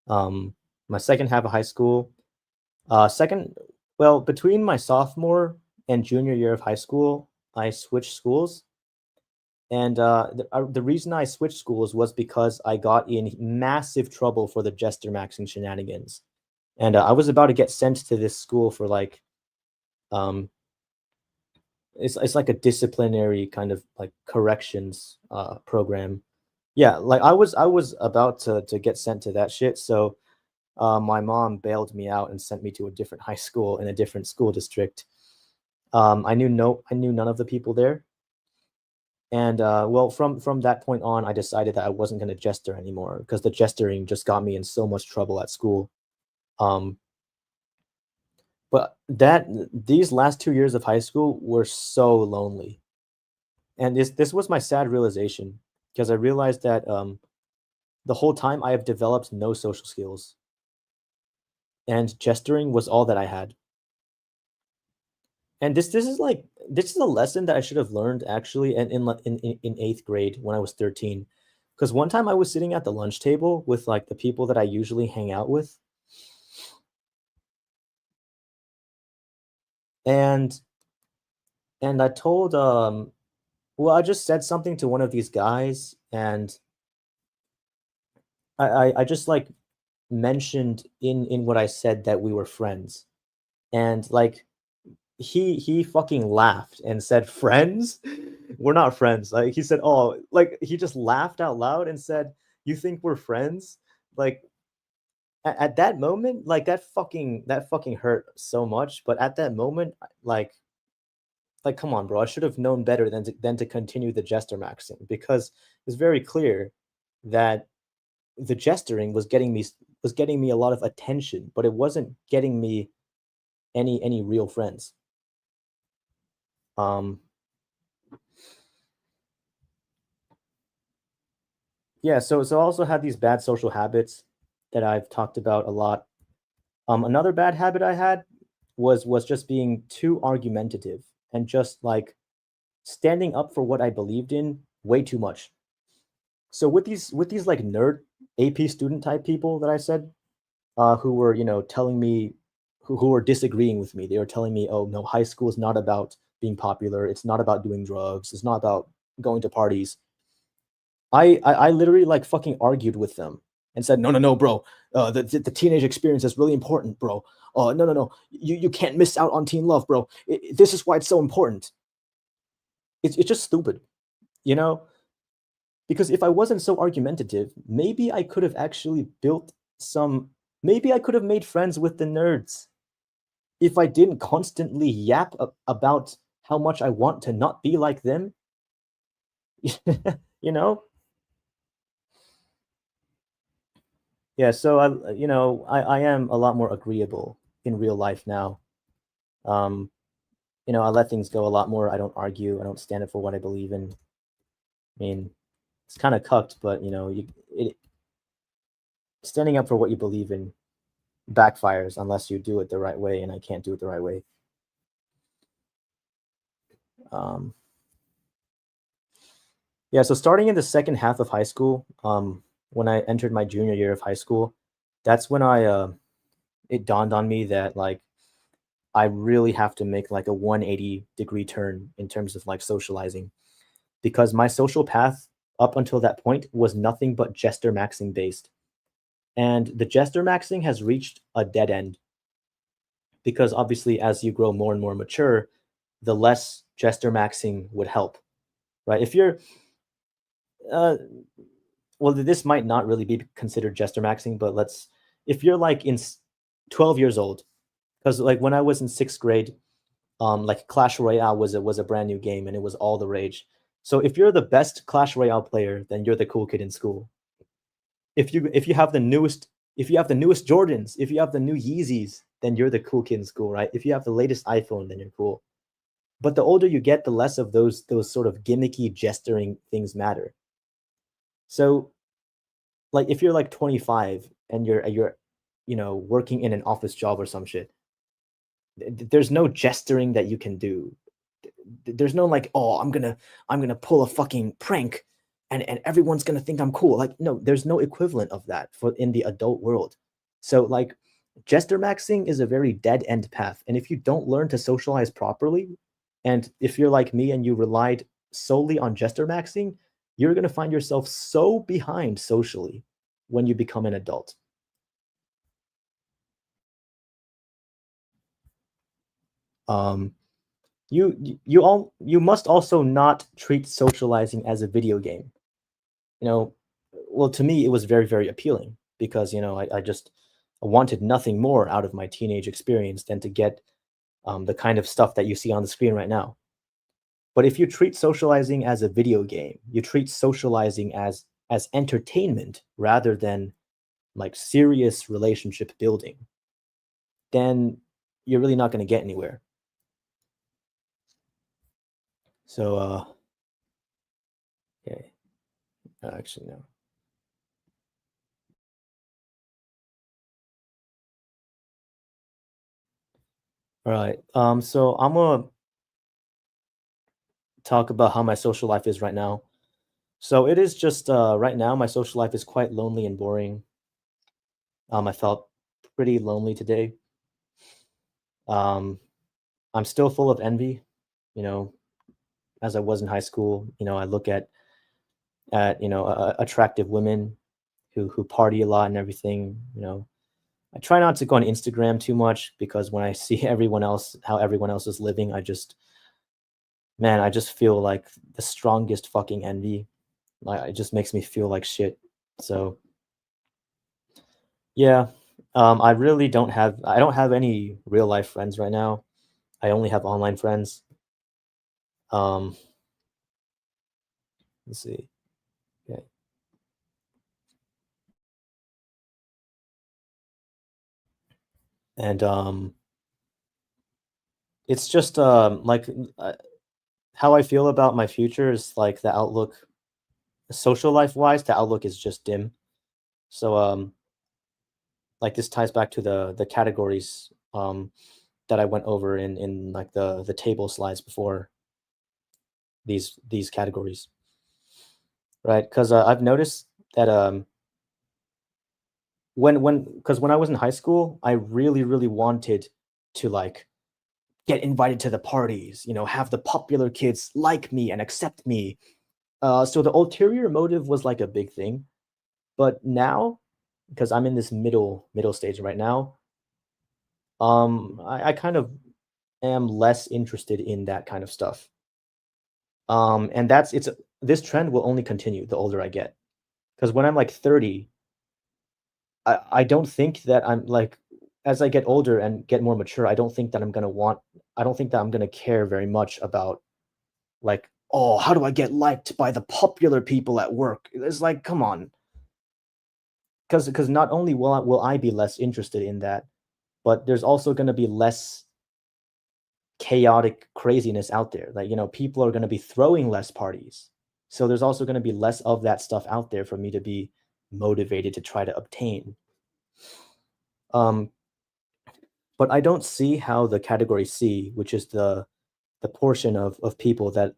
Um, my second half of high school, second, well, between my sophomore and junior year of high school, I switched schools. And the reason I switched schools was because I got in massive trouble for the jester maxing shenanigans. And I was about to get sent to this school for like, um, it's like a disciplinary kind of like corrections program. Yeah, like I was about to get sent to that shit. So my mom bailed me out and sent me to a different high school in a different school district. I knew none of the people there, and well, from that point on, I decided that I wasn't going to jester anymore because the jestering just got me in so much trouble at school. Um, but these last 2 years of high school were so lonely, and this was my sad realization because I realized that the whole time I have developed no social skills, and jestering was all that I had. And this is a lesson that I should have learned actually in eighth grade when I was 13. Because one time I was sitting at the lunch table with like the people that I usually hang out with, and I told well, I just said something to one of these guys, and I just like mentioned in what I said that we were friends. And like he fucking laughed and said, "Friends? We're not friends." Like he said, "Oh," like he just laughed out loud and said, "You think we're friends?" Like at that moment, like that fucking hurt so much. But at that moment, like come on, bro, I should have known better than to continue the jester maxing, because it was very clear that the jestering was getting me a lot of attention, but it wasn't getting me any real friends. Um, yeah, so I also had these bad social habits that I've talked about a lot. Another bad habit I had was just being too argumentative and just like standing up for what I believed in way too much. So with these like nerd AP student type people that I said, who were telling me, who were disagreeing with me. They were telling me, "Oh no, high school is not about being popular. It's not about doing drugs. It's not about going to parties." I literally like fucking argued with them and said, "No, no, no, bro. The teenage experience is really important, bro. No, no, no. You can't miss out on teen love, bro. This is why it's so important." It's just stupid, you know. Because if I wasn't so argumentative, maybe I could have actually built some. Maybe I could have made friends with the nerds if I didn't constantly yap about how much I want to not be like them. you know. Yeah, so I am a lot more agreeable in real life now. Um, I let things go a lot more. I don't argue. I don't stand up for what I believe in. I mean, it's kind of cucked, but standing up for what you believe in backfires unless you do it the right way, and I can't do it the right way. Um, yeah, so starting in the second half of high school, when I entered my junior year of high school, that's when it dawned on me that like I really have to make like a 180-degree turn in terms of like socializing, because my social path up until that point was nothing but jester maxing based. And the jester maxing has reached a dead end, because obviously as you grow more and more mature, the less jester maxing would help, right? If you're uh well, this might not really be considered jester maxing, but if you're like 12 years old, because like when I was in 6th grade, like Clash Royale was a brand new game and it was all the rage. So if you're the best Clash Royale player, then you're the cool kid in school. If you have the newest Jordans, if you have the new Yeezys, then you're the cool kid in school, right? If you have the latest iPhone, then you're cool. But the older you get, the less of those sort of gimmicky jestering things matter. So like if you're like 25 and you're working in an office job or some shit, there's no jestering that you can do. There's no like, oh, I'm gonna pull a fucking prank and everyone's gonna think I'm cool. Like, no, there's no equivalent of that for in the adult world. So like jester maxing is a very dead end path. And if you don't learn to socialize properly, and if you're like me and you relied solely on jester maxing, you're gonna find yourself so behind socially when you become an adult. Um, you must also not treat socializing as a video game. you know well, to me it was very, very appealing, because I just wanted nothing more out of my teenage experience than to get the kind of stuff that you see on the screen right now. But if you treat socializing as a video game, you treat socializing as entertainment rather than like serious relationship building, then you're really not going to get anywhere. So okay. Actually, no. All right. So I'm gonna talk about how my social life is right now. So it is just right now my social life is quite lonely and boring. I felt pretty lonely today. Um, I'm still full of envy, you know, as I was in high school. I look at attractive women who party a lot and everything. I try not to go on Instagram too much because when I see everyone else, how everyone else is living, man, I just feel like the strongest fucking envy. Like it just makes me feel like shit. So yeah, I don't have any real life friends right now. I only have online friends. Um, let's see. Okay. And it's just how I feel about my future is like the outlook, social life wise, the outlook is just dim. So like this ties back to the categories that I went over in like the table slides before, these categories, right? Because I've noticed that when I was in high school, I really wanted to like get invited to the parties, have the popular kids like me and accept me. So the ulterior motive was like a big thing. But now, because I'm in this middle stage right now, I kind of am less interested in that kind of stuff. And this trend will only continue the older I get. Because when I'm like 30, I don't think that I'm like, as I get older and get more mature, I don't think that I'm gonna care very much about like, oh, how do I get liked by the popular people at work? It's like, come on, because not only will I be less interested in that, but there's also gonna be less chaotic craziness out there. Like, people are gonna be throwing less parties. So there's also gonna be less of that stuff out there for me to be motivated to try to obtain. Um, but I don't see how the category C, which is the portion of people that,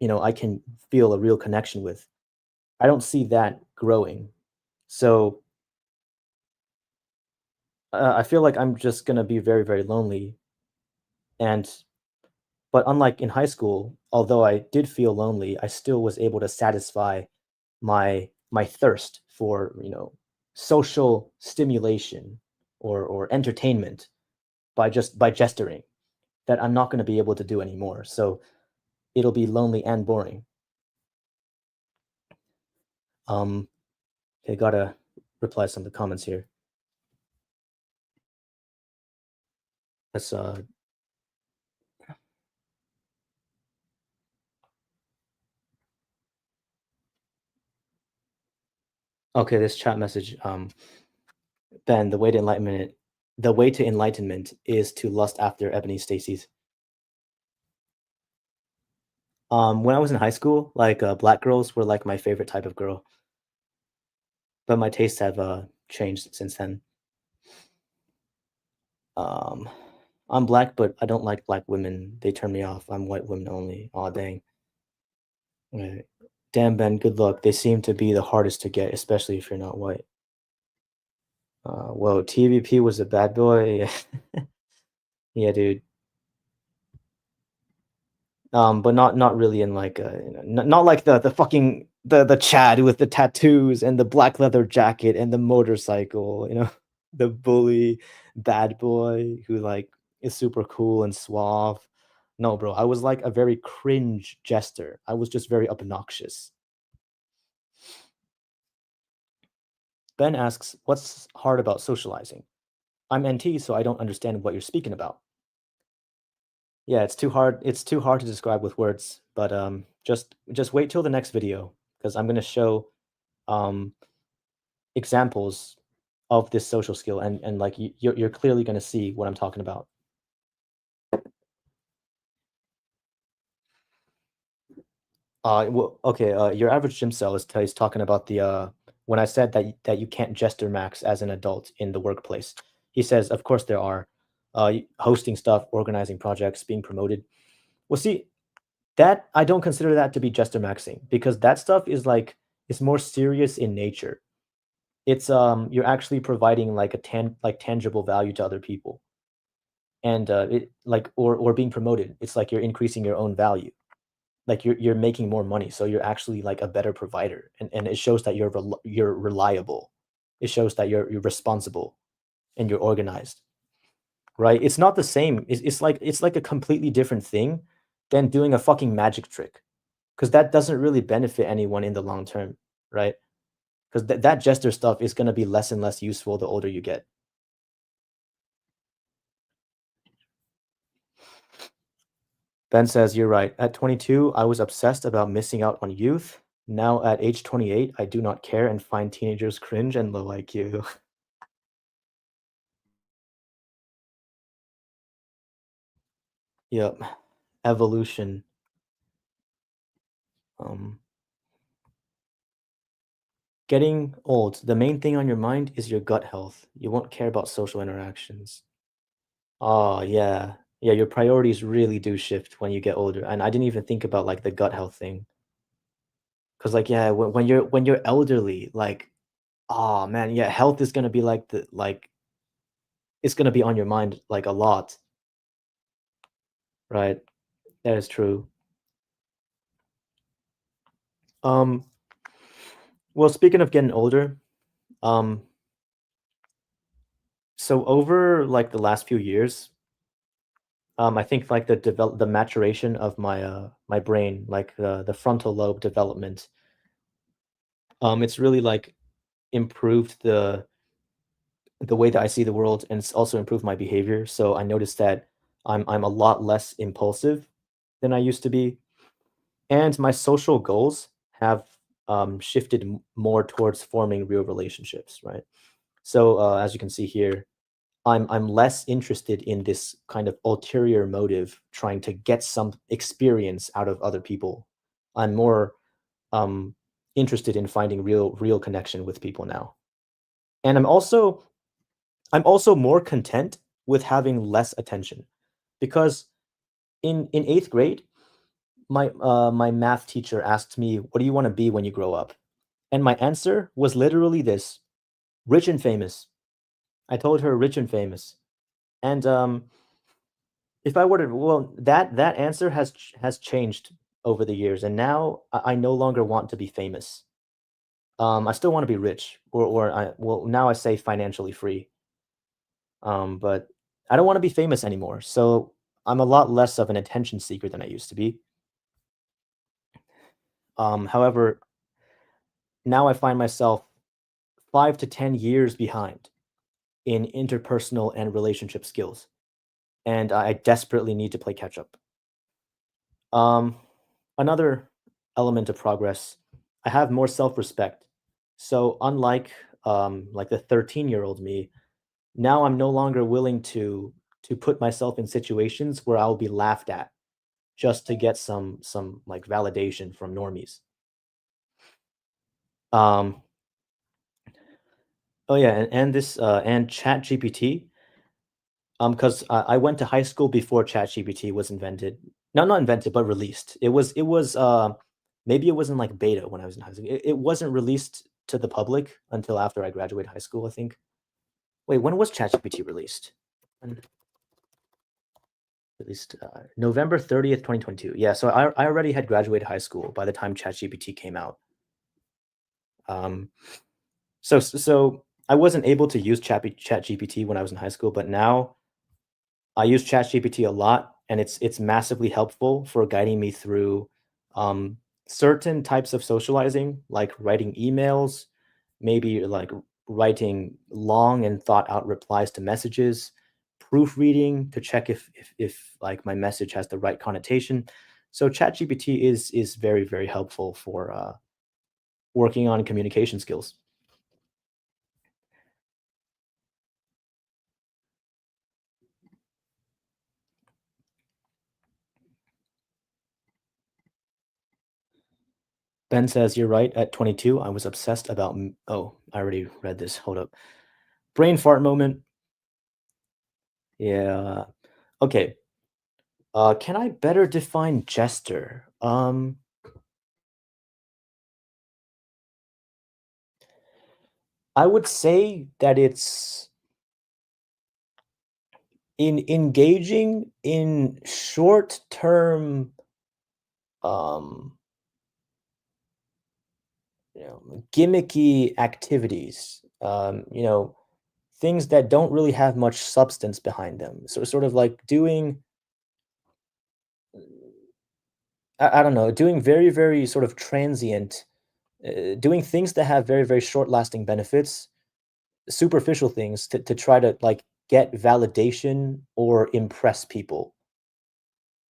I can feel a real connection with. I don't see that growing. So I feel like I'm just gonna be very, very lonely. And but unlike in high school, although I did feel lonely, I still was able to satisfy my thirst for, social stimulation or entertainment by jestering that I'm not going to be able to do anymore. So it'll be lonely and boring. Um, okay, gotta reply some of the comments here. Let's okay, this chat message. Ben, the way to enlightenment is to lust after Ebony Stacy's. When I was in high school, like black girls were like my favorite type of girl, but my tastes have changed since then. Um, I'm black, but I don't like black women. They turn me off. I'm white women only. Aw, dang. Right. Damn, Ben, good luck. They seem to be the hardest to get, especially if you're not white. Whoa, TVP was a bad boy. Yeah, dude. But not really in like not like the fucking the Chad with the tattoos and the black leather jacket and the motorcycle, the bully bad boy who like is super cool and suave. No, bro, I was like a very cringe jester. I was just very obnoxious. Ben asks, "What's hard about socializing?" I'm NT, so I don't understand what you're speaking about. Yeah, it's too hard to describe with words, but, just wait till the next video because 'cause I'm gonna show, um, examples of this social skill and, like, you're clearly gonna see what I'm talking about. Well, okay, your average gym cell is talking about when I said that you can't jester max as an adult in the workplace. He says, "Of course there are, hosting stuff, organizing projects, being promoted." Well, see, that I don't consider that to be jester maxing because that stuff is more serious in nature. It's you're actually providing like tangible value to other people, and it like or being promoted. It's like you're increasing your own value, like you're making more money, so you're actually like a better provider, and it shows that you're reliable. It shows that you're responsible. and you're organized, right? It's not the same. It's like a completely different thing than doing a fucking magic trick, because that doesn't really benefit anyone in the long term, right? Because that jester stuff is going to be less and less useful the older you get. Ben says, "You're right. At 22, I was obsessed about missing out on youth. Now at age 28, I do not care and find teenagers cringe and low IQ." Yep. Evolution. Um, Getting old, the main thing on your mind is your gut health. You won't care about social interactions. Oh, yeah. Yeah, your priorities really do shift when you get older. And I didn't even think about like the gut health thing. Cause like, yeah, when you're elderly, like, oh man, yeah, health is gonna be like it's gonna be on your mind like a lot, right? That is true. Um, well, speaking of getting older, um, so over like the last few years, I think like the maturation of my brain, like the frontal lobe development, it's really like improved the way that I see the world, and it's also improved my behavior. So I noticed that I'm a lot less impulsive than I used to be, and my social goals have shifted more towards forming real relationships, right? So as you can see here, I'm less interested in this kind of ulterior motive, trying to get some experience out of other people. I'm more um, interested in finding real connection with people now, and I'm also more content with having less attention, because in eighth grade, my math teacher asked me, "What do you want to be when you grow up?" And my answer was literally this: rich and famous. I told her rich and famous, and if I were to, well, that answer has changed over the years, and now I no longer want to be famous. I still want to be rich, or now I say financially free. But I don't want to be famous anymore. So I'm a lot less of an attention seeker than I used to be. However, now I find myself 5 to 10 years behind in interpersonal and relationship skills, and I desperately need to play catch up. Um, Another element of progress, I have more self-respect. So unlike like the 13-year-old me, now I'm no longer willing to put myself in situations where I'll be laughed at just to get some like validation from normies. Um, oh yeah, and this and Chat GPT, because I went to high school before Chat GPT was invented. No, not invented, but released. It was maybe it was in like beta when I was in high school. It wasn't released to the public until after I graduated high school, I think. Wait, when was Chat GPT released? When- Released November 30th, 2022. Yeah, so I already had graduated high school by the time Chat GPT came out. Um, so I wasn't able to use ChatGPT when I was in high school, but now I use ChatGPT a lot, and it's massively helpful for guiding me through um, certain types of socializing, like writing emails, maybe like writing long and thought out replies to messages, proofreading to check if like my message has the right connotation. So ChatGPT is very helpful for working on communication skills. Ben says, "You're right. At 22, I was obsessed about." Oh, I already read this. Hold up. Brain fart moment. Yeah. Okay. Can I better define jester? I would say that it's in engaging in short-term, um, gimmicky activities. things that don't really have much substance behind them. So sort of like doing I don't know, doing very, very sort of transient, doing things that have very, very short lasting benefits, superficial things to try to like get validation or impress people.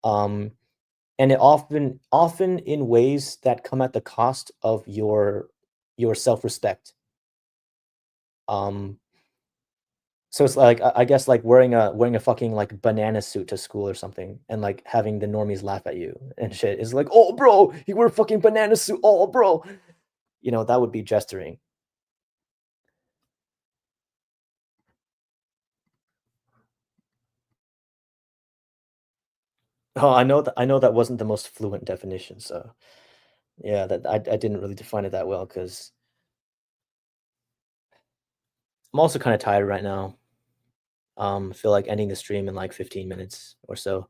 Um, and it often in ways that come at the cost of your self-respect. Um, so it's like I guess like wearing a fucking like banana suit to school or something, and like having the normies laugh at you and shit. Is like, oh bro, you wear a fucking banana suit. Oh bro, that would be jestering. Oh, I know that wasn't the most fluent definition. So yeah, that I didn't really define it that well because I'm also kind of tired right now. I feel like ending the stream in like 15 minutes or so.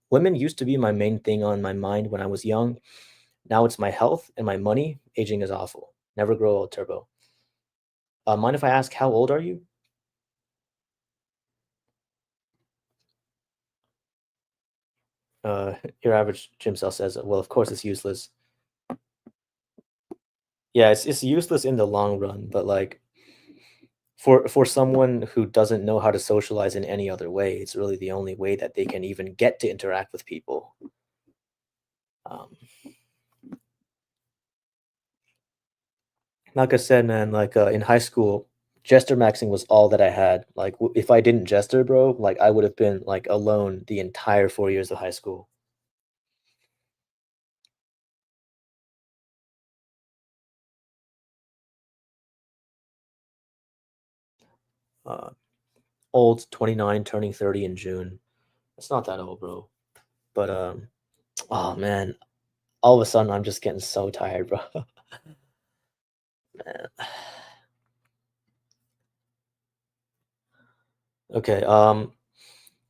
Women used to be my main thing on my mind when I was young. Now it's my health and my money. Aging is awful. Never grow old, Turbo. Mind if I ask how old are you? Your average gym cell says, well, of course it's useless. Yeah, it's useless in the long run, but like for someone who doesn't know how to socialize in any other way, it's really the only way that they can even get to interact with people. Um, like I said, man, like in high school, jester maxing was all that I had. Like if I didn't jester, bro, like I would have been like alone the entire 4 years of high school. Uh, Old, 29, turning 30 in June. It's not that old, bro. But oh man, all of a sudden I'm just getting so tired, bro. Man. Okay. Well,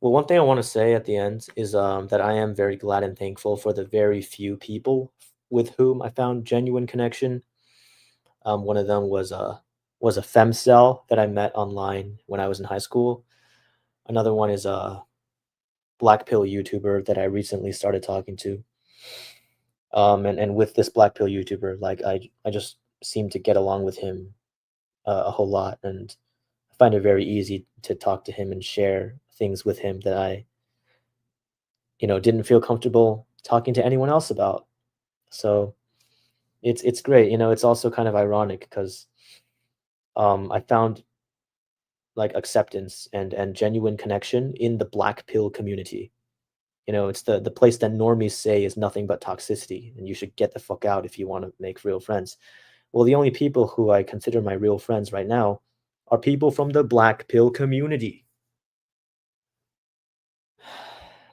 one thing I want to say at the end is that I am very glad and thankful for the very few people with whom I found genuine connection. One of them was a femcel that I met online when I was in high school. Another one is a black pill YouTuber that I recently started talking to. And with this black pill YouTuber, like I just seem to get along with him a whole lot, and I find it very easy to talk to him and share things with him that I didn't feel comfortable talking to anyone else about. So it's great. It's also kind of ironic because I found like acceptance and genuine connection in the black pill community. It's the place that normies say is nothing but toxicity, and you should get the fuck out if you want to make real friends. Well, the only people who I consider my real friends right now are people from the black pill community.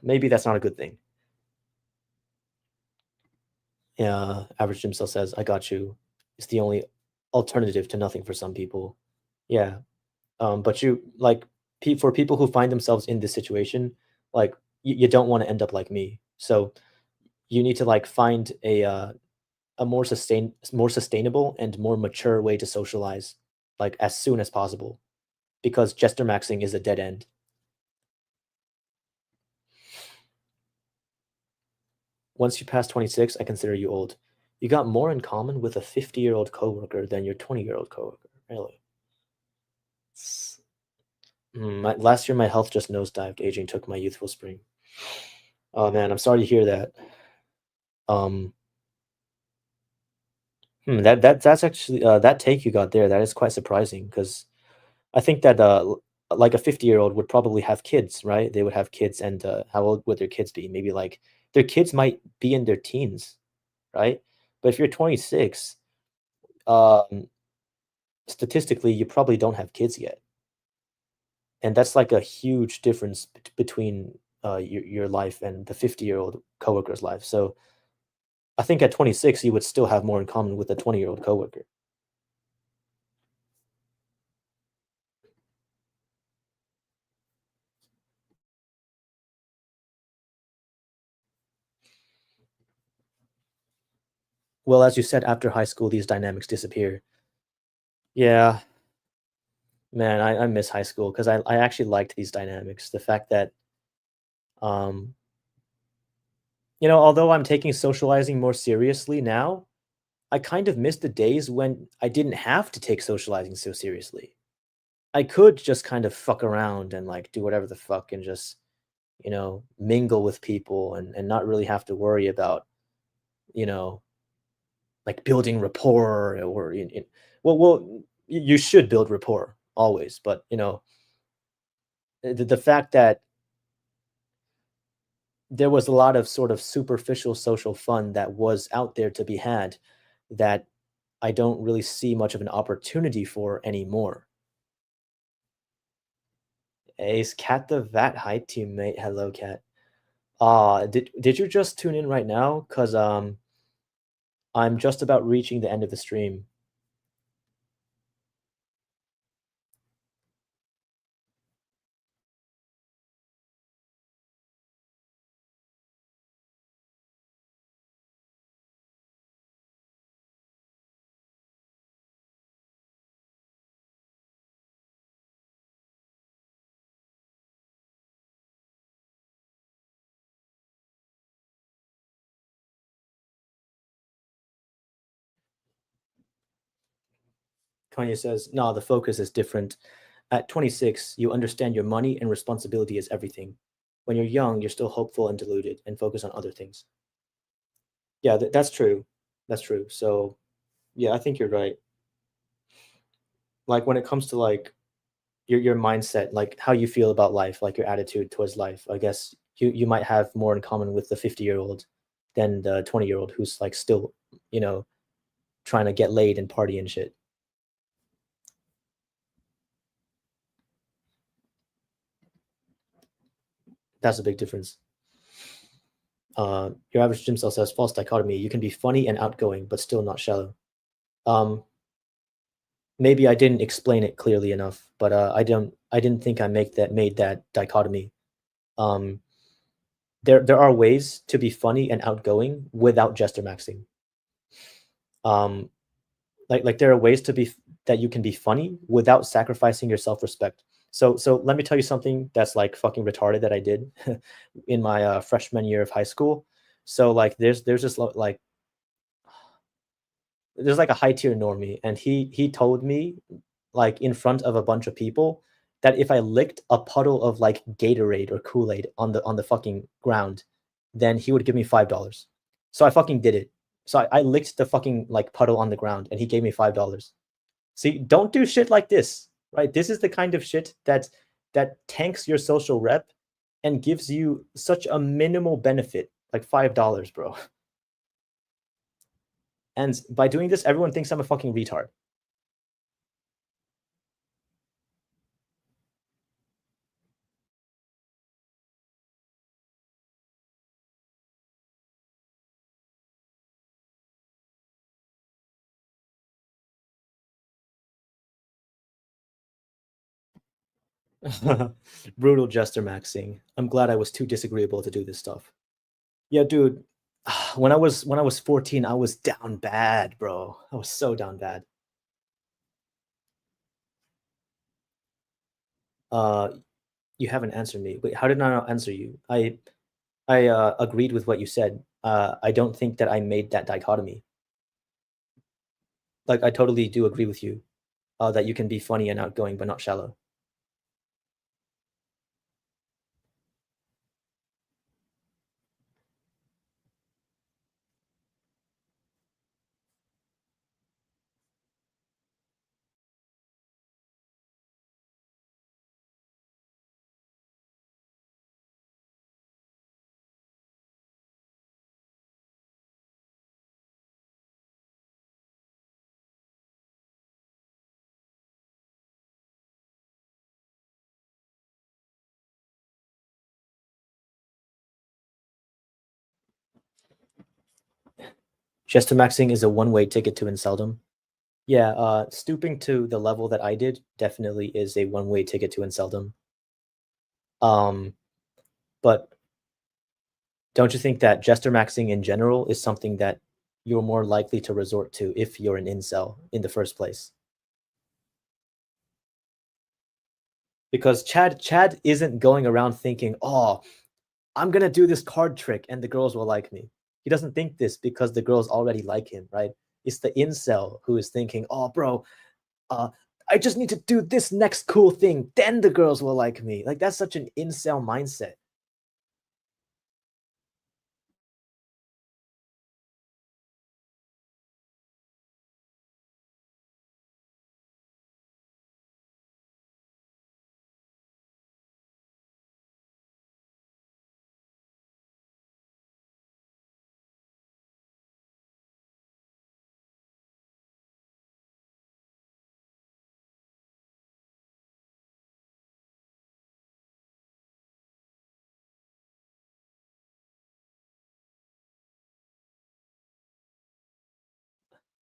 Maybe that's not a good thing. Yeah, average Jim still says, "I got you." It's the only alternative to nothing for some people. Yeah, but you like for people who find themselves in this situation, like you don't want to end up like me. So you need to like find a more sustainable and more mature way to socialize, like as soon as possible, because jester maxing is a dead end. Once you pass 26, I consider you old. You got more in common with a 50-year-old coworker than your 20-year-old coworker. Really? Last year, my health just nosedived. Aging took my youthful spring. Oh man, I'm sorry to hear that. Um, that's actually that take you got there. That is quite surprising because I think that like a 50-year-old would probably have kids, right? They would have kids, and how old would their kids be? Maybe like their kids might be in their teens, right? But if you're 26, um, statistically, you probably don't have kids yet, and that's like a huge difference between your life and the 50-year-old coworker's life. So I think at 26, you would still have more in common with a 20-year-old coworker. Well, as you said, after high school, these dynamics disappear. Yeah, Man, I miss high school because I actually liked these dynamics. The fact that, um, although I'm taking socializing more seriously now, I kind of miss the days when I didn't have to take socializing so seriously. I could just kind of fuck around and like do whatever the fuck and just, mingle with people and not really have to worry about, you know, like building rapport or you should build rapport always, but the fact that there was a lot of sort of superficial social fun that was out there to be had that I don't really see much of an opportunity for anymore. Is Cat the Vat Hi teammate? Hello, Cat. Did you just tune in right now? Cause I'm just about reaching the end of the stream. Kanye says, "No, the focus is different. At 26, you understand your money and responsibility is everything. When you're young, you're still hopeful and deluded and focus on other things." Yeah, that's true. That's true. So, yeah, I think you're right. Like when it comes to like your mindset, like how you feel about life, like your attitude towards life, I guess you might have more in common with the 50-year-old than the 20-year-old who's like still, you know, trying to get laid and party and shit. That's a big difference. Your average gym cell says false dichotomy. You can be funny and outgoing, but still not shallow. Um, Maybe I didn't explain it clearly enough, but I didn't think I made that dichotomy. Um, there are ways to be funny and outgoing without jester maxing. Um, like there are ways to be that you can be funny without sacrificing your self-respect. So let me tell you something that's like fucking retarded that I did in my freshman year of high school. So like there's this like there's like a high tier normie, and he told me like in front of a bunch of people that if I licked a puddle of like Gatorade or Kool-Aid on the fucking ground, then he would give me $5. So I fucking did it. So I licked the fucking like puddle on the ground, and he gave me $5. See, don't do shit like this, right? This is the kind of shit that tanks your social rep and gives you such a minimal benefit, like $5, bro. And by doing this, everyone thinks I'm a fucking retard. Brutal jester maxing. I'm glad I was too disagreeable to do this stuff. Yeah, dude. When I was 14, I was down bad, bro. I was so down bad. Uh, you haven't answered me. Wait, how did I not answer you? I agreed with what you said. I don't think that I made that dichotomy. Like I totally do agree with you. That you can be funny and outgoing, but not shallow. Jester maxing is a one-way ticket to inceldom. Yeah, stooping to the level that I did definitely is a one-way ticket to inceldom. Um, but don't you think that jester maxing in general is something that you're more likely to resort to if you're an incel in the first place? because Chad isn't going around thinking, "Oh, I'm gonna do this card trick and the girls will like me." He doesn't think this because the girls already like him, right? It's the incel who is thinking, "Oh, bro, uh, I just need to do this next cool thing, then the girls will like me." Like that's such an incel mindset.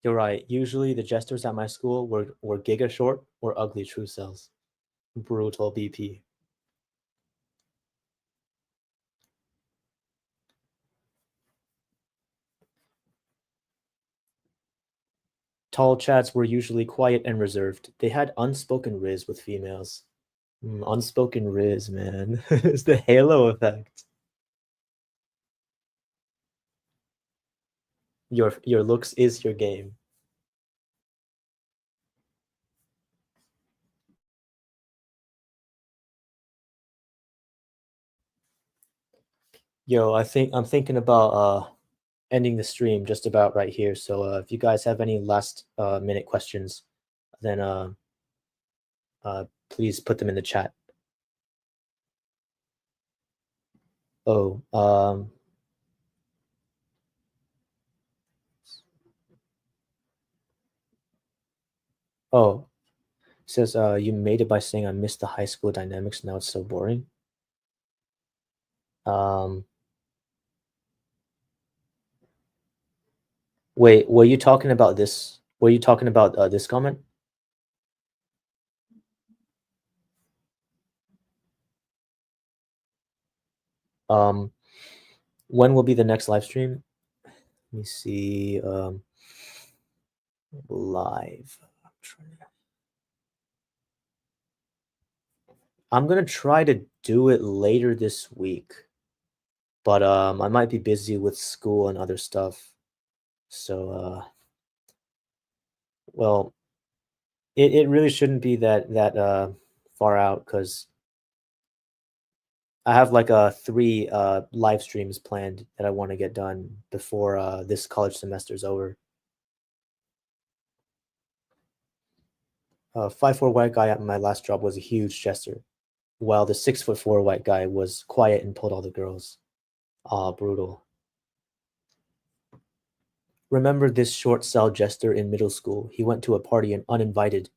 You're right. Usually the jesters at my school were giga short or ugly true cells. Brutal BP. Tall chads were usually quiet and reserved. They had unspoken riz with females. Unspoken riz, man. It's the halo effect. Your looks is your game. Yo, I'm thinking about ending the stream just about right here. So if you guys have any last minute questions, then please put them in the chat. Oh, oh, it says you made it by saying I missed the high school dynamics. Now it's so boring. Um, wait, were you talking about this? Were you talking about this comment? Um, when will be the next live stream? Let me see. Live. I'm gonna try to do it later this week, but I might be busy with school and other stuff. So well, it really shouldn't be that far out because I have like 3 live streams planned that I want to get done before this college semester's over. 5'4" white guy at my last job was a huge jester, while the 6'4" white guy was quiet and pulled all the girls. Ah, brutal. Remember this short cell jester in middle school. He went to a party and uninvited,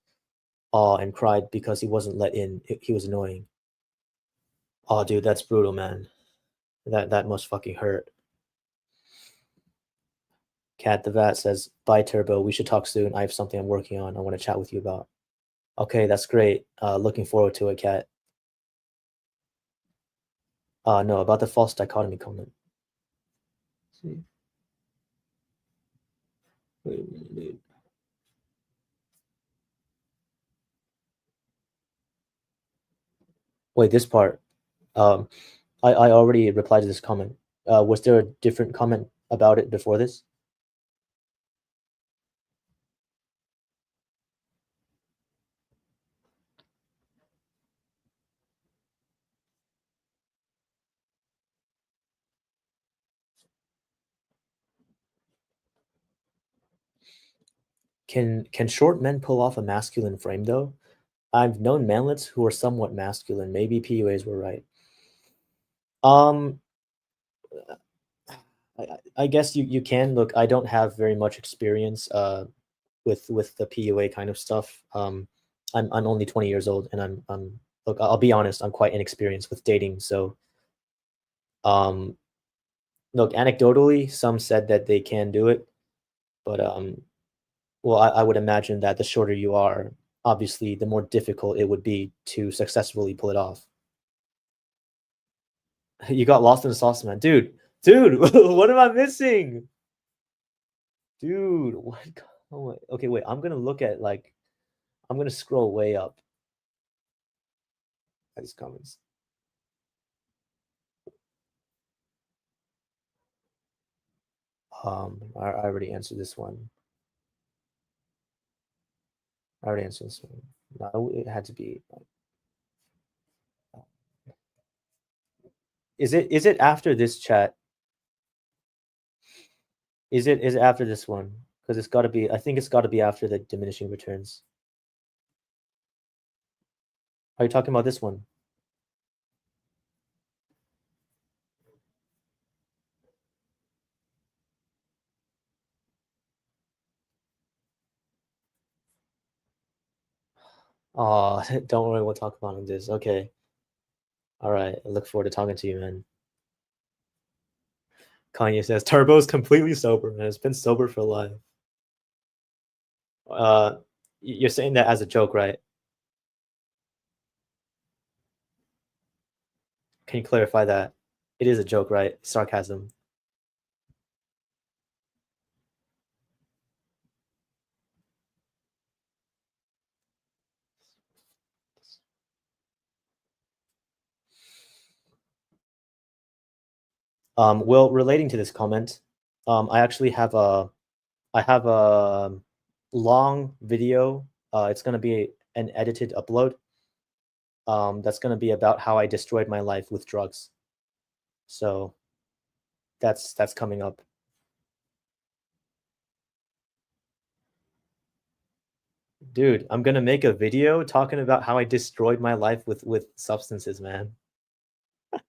and cried because he wasn't let in. He was annoying. Oh, dude, that's brutal, man. That must fucking hurt. Cat the Vat says, "Bye, Turbo. We should talk soon. I have something I'm working on. I want to chat with you about." Okay, that's great. Looking forward to it, Cat. No, about the false dichotomy comment. See? Wait a minute, dude. Wait, this part. Um, I already replied to this comment. Was there a different comment about it before this? Can short men pull off a masculine frame though? I've known manlets who are somewhat masculine. Maybe PUAs were right. Um, I guess you can look. I don't have very much experience with the PUA kind of stuff. I'm only 20 years old, and I'm look. I'll be honest. I'm quite inexperienced with dating. So um, look. Anecdotally, some said that they can do it, but well, I would imagine that the shorter you are, obviously, the more difficult it would be to successfully pull it off. You got lost in the sauce, man, dude. Dude, what am I missing? Dude, what? Oh, okay, wait. I'm gonna look at like I'm gonna scroll way up. at these comments. I already answered this one. I already answered this one. No, it had to be. Is it after this chat? Is it after this one? Because it's got to be. I think it's got to be after the diminishing returns. Are you talking about this one? Oh, don't worry, we'll talk about this. Okay. All right. I look forward to talking to you, man. Kanye says Turbo's completely sober and has been sober for life. You're saying that as a joke, right? Can you clarify that? It is a joke, right? Sarcasm. Well, relating to this comment, I actually have a long video. It's gonna be an edited upload. That's gonna be about how I destroyed my life with drugs. So that's coming up. Dude, I'm gonna make a video talking about how I destroyed my life with substances, man.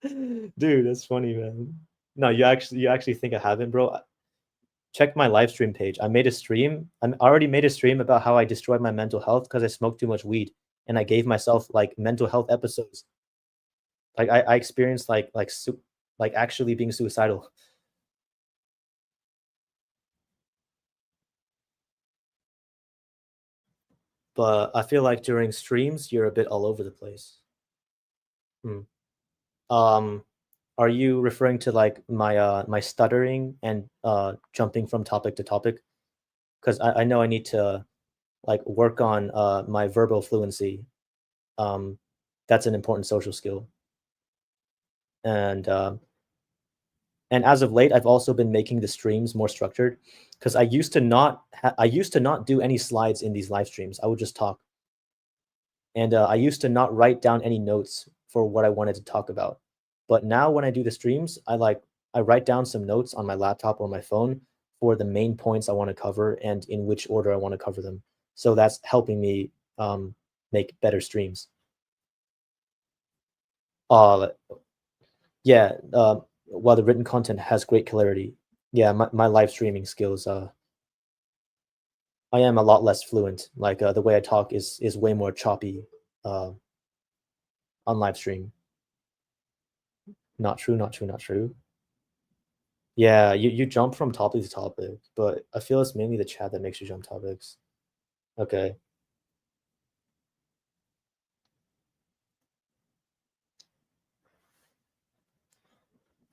Dude, that's funny, man. No, you actually think I haven't, bro? Check my live stream page. I made a stream. I already made a stream about how I destroyed my mental health because I smoked too much weed, and I gave myself like mental health episodes. Like I experienced like actually being suicidal. But I feel like during streams you're a bit all over the place. Hmm. Um, are you referring to like my stuttering and jumping from topic to topic? Because I know I need to like work on my verbal fluency. Um, that's an important social skill. And and as of late, I've also been making the streams more structured because I used to not do any slides in these live streams. I would just talk, and I used to not write down any notes for what I wanted to talk about. But now when I do the streams, I write down some notes on my laptop or my phone for the main points I want to cover and in which order I want to cover them. So that's helping me make better streams. Uh, yeah. While the written content has great clarity, yeah, my live streaming skills. I am a lot less fluent. Like the way I talk is way more choppy uh, on live stream. Not true. Not true. Not true. Yeah, you jump from topic to topic, but I feel it's mainly the chat that makes you jump topics. Okay.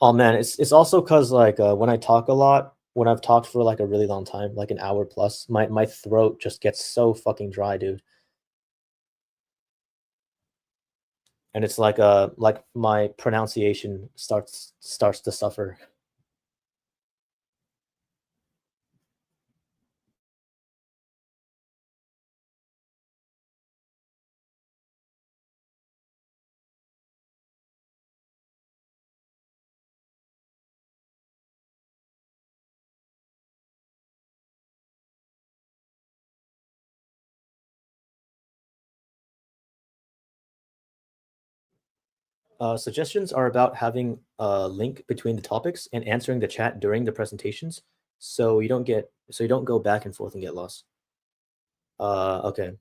Oh man, it's also because like when I talk a lot, when I've talked for like a really long time, like an hour plus, my throat just gets so fucking dry, dude. And it's like my pronunciation starts to suffer. Suggestions are about having a link between the topics and answering the chat during the presentations, so you don't go back and forth and get lost. Okay.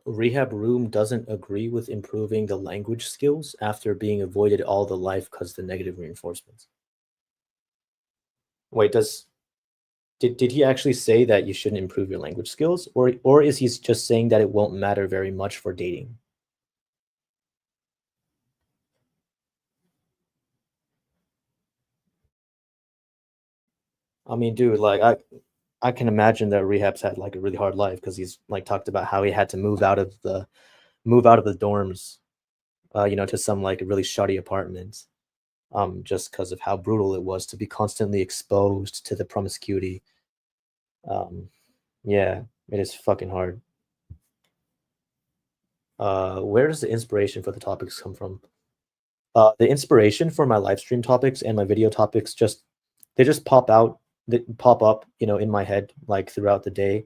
rehab room doesn't agree with improving the language skills after being avoided all the life because the negative reinforcements. Wait, did he actually say that you shouldn't improve your language skills, or is he just saying that it won't matter very much for dating? I mean, dude, like I can imagine that Rehab's had like a really hard life because he's like talked about how he had to move out of the dorms, to some like really shoddy apartments, just because of how brutal it was to be constantly exposed to the promiscuity. Um, yeah, it is fucking hard. Where does the inspiration for the topics come from? The inspiration for my live stream topics and my video topics just they pop up, in my head like throughout the day,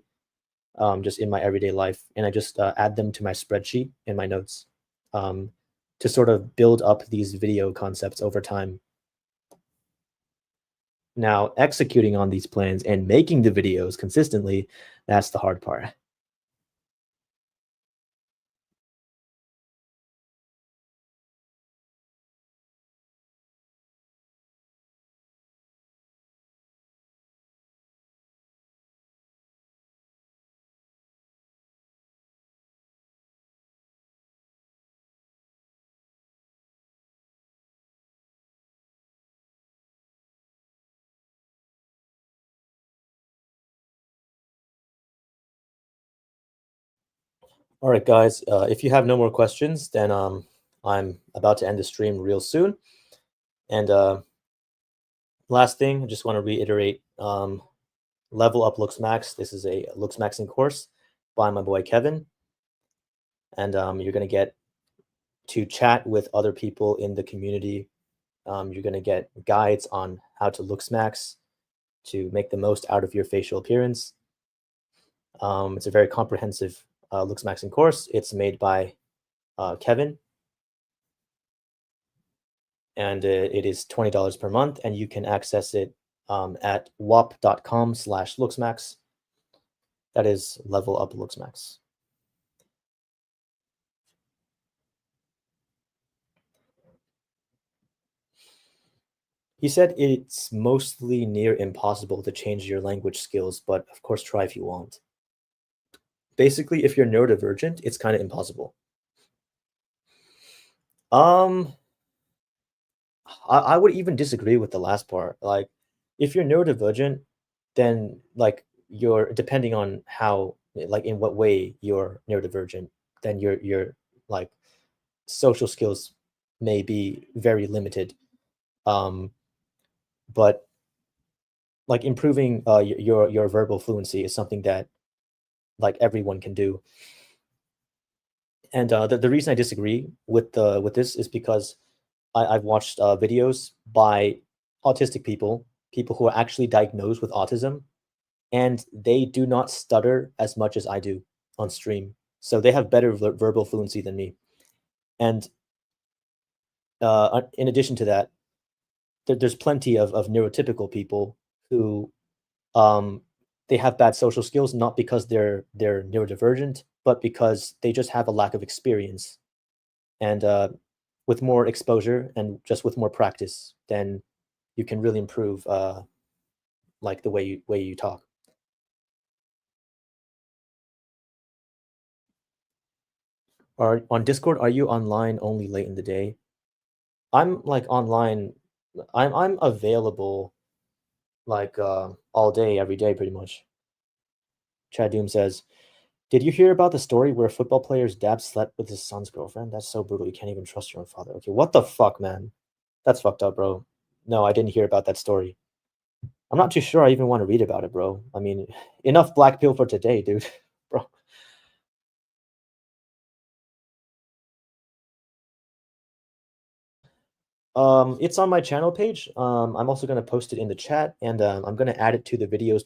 just in my everyday life, and I just add them to my spreadsheet in my notes, um, to sort of build up these video concepts over time. Now, executing on these plans and making the videos consistently, that's the hard part. All right, guys, if you have no more questions, then I'm about to end the stream real soon. And last thing, I just want to reiterate, Level Up Looks Max. This is a looksmaxxing course by my boy Kevin, and you're gonna get to chat with other people in the community. You're gonna get guides on how to looksmax to make the most out of your facial appearance. It's a very comprehensive looksmaxxing course. It's made by Kevin, and it is $20 per month, and you can access it at wop.com/looksmax. That is Level Up Looksmax. He said it's mostly near impossible to change your language skills, but of course, try if you want. Basically, if you're neurodivergent, it's kind of impossible. Um, I would even disagree with the last part. Like, if you're neurodivergent, then like you're depending on how, like in what way you're neurodivergent, then your like social skills may be very limited. Um, but like improving your verbal fluency is something that like everyone can do. And the reason I disagree with this is because I've watched videos by autistic people, people who are actually diagnosed with autism, and they do not stutter as much as I do on stream. So they have better verbal fluency than me. And in addition to that, there's plenty of neurotypical people who um, they have bad social skills, not because they're neurodivergent, but because they just have a lack of experience. And with more exposure and just with more practice, then you can really improve like the way you talk. Are on Discord, are you online only late in the day? I'm like online. I'm available like all day, every day, pretty much. Chad Doom says, "Did you hear about the story where a football player's dad slept with his son's girlfriend? That's so brutal. You can't even trust your own father." Okay, what the fuck, man? That's fucked up, bro. No, I didn't hear about that story. I'm not too sure I even want to read about it, bro. I mean, enough black pill for today, dude, bro. It's on my channel page. I'm also gonna post it in the chat, and I'm gonna add it to the video's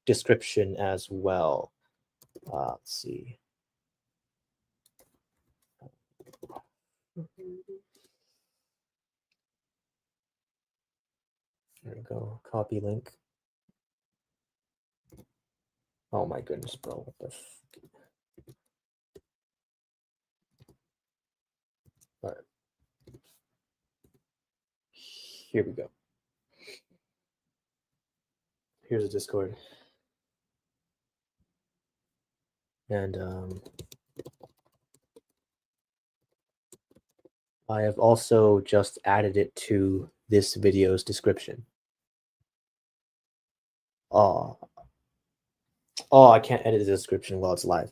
description as well. Let's see. There we go. Copy link. Oh my goodness, bro. What the All right, here we go. Here's a Discord. And I have also just added it to this video's description. Oh, I can't edit the description while it's live.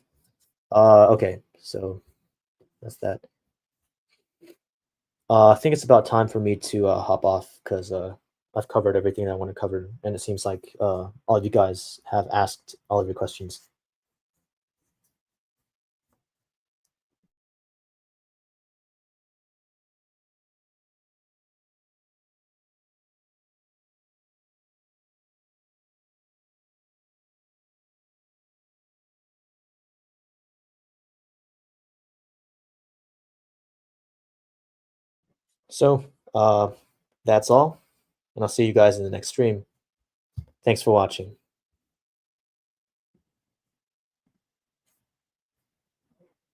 Okay, so that's that. I think it's about time for me to hop off because I've covered everything I want to cover, and it seems like all of you guys have asked all of your questions. So that's all, and I'll see you guys in the next stream. Thanks for watching.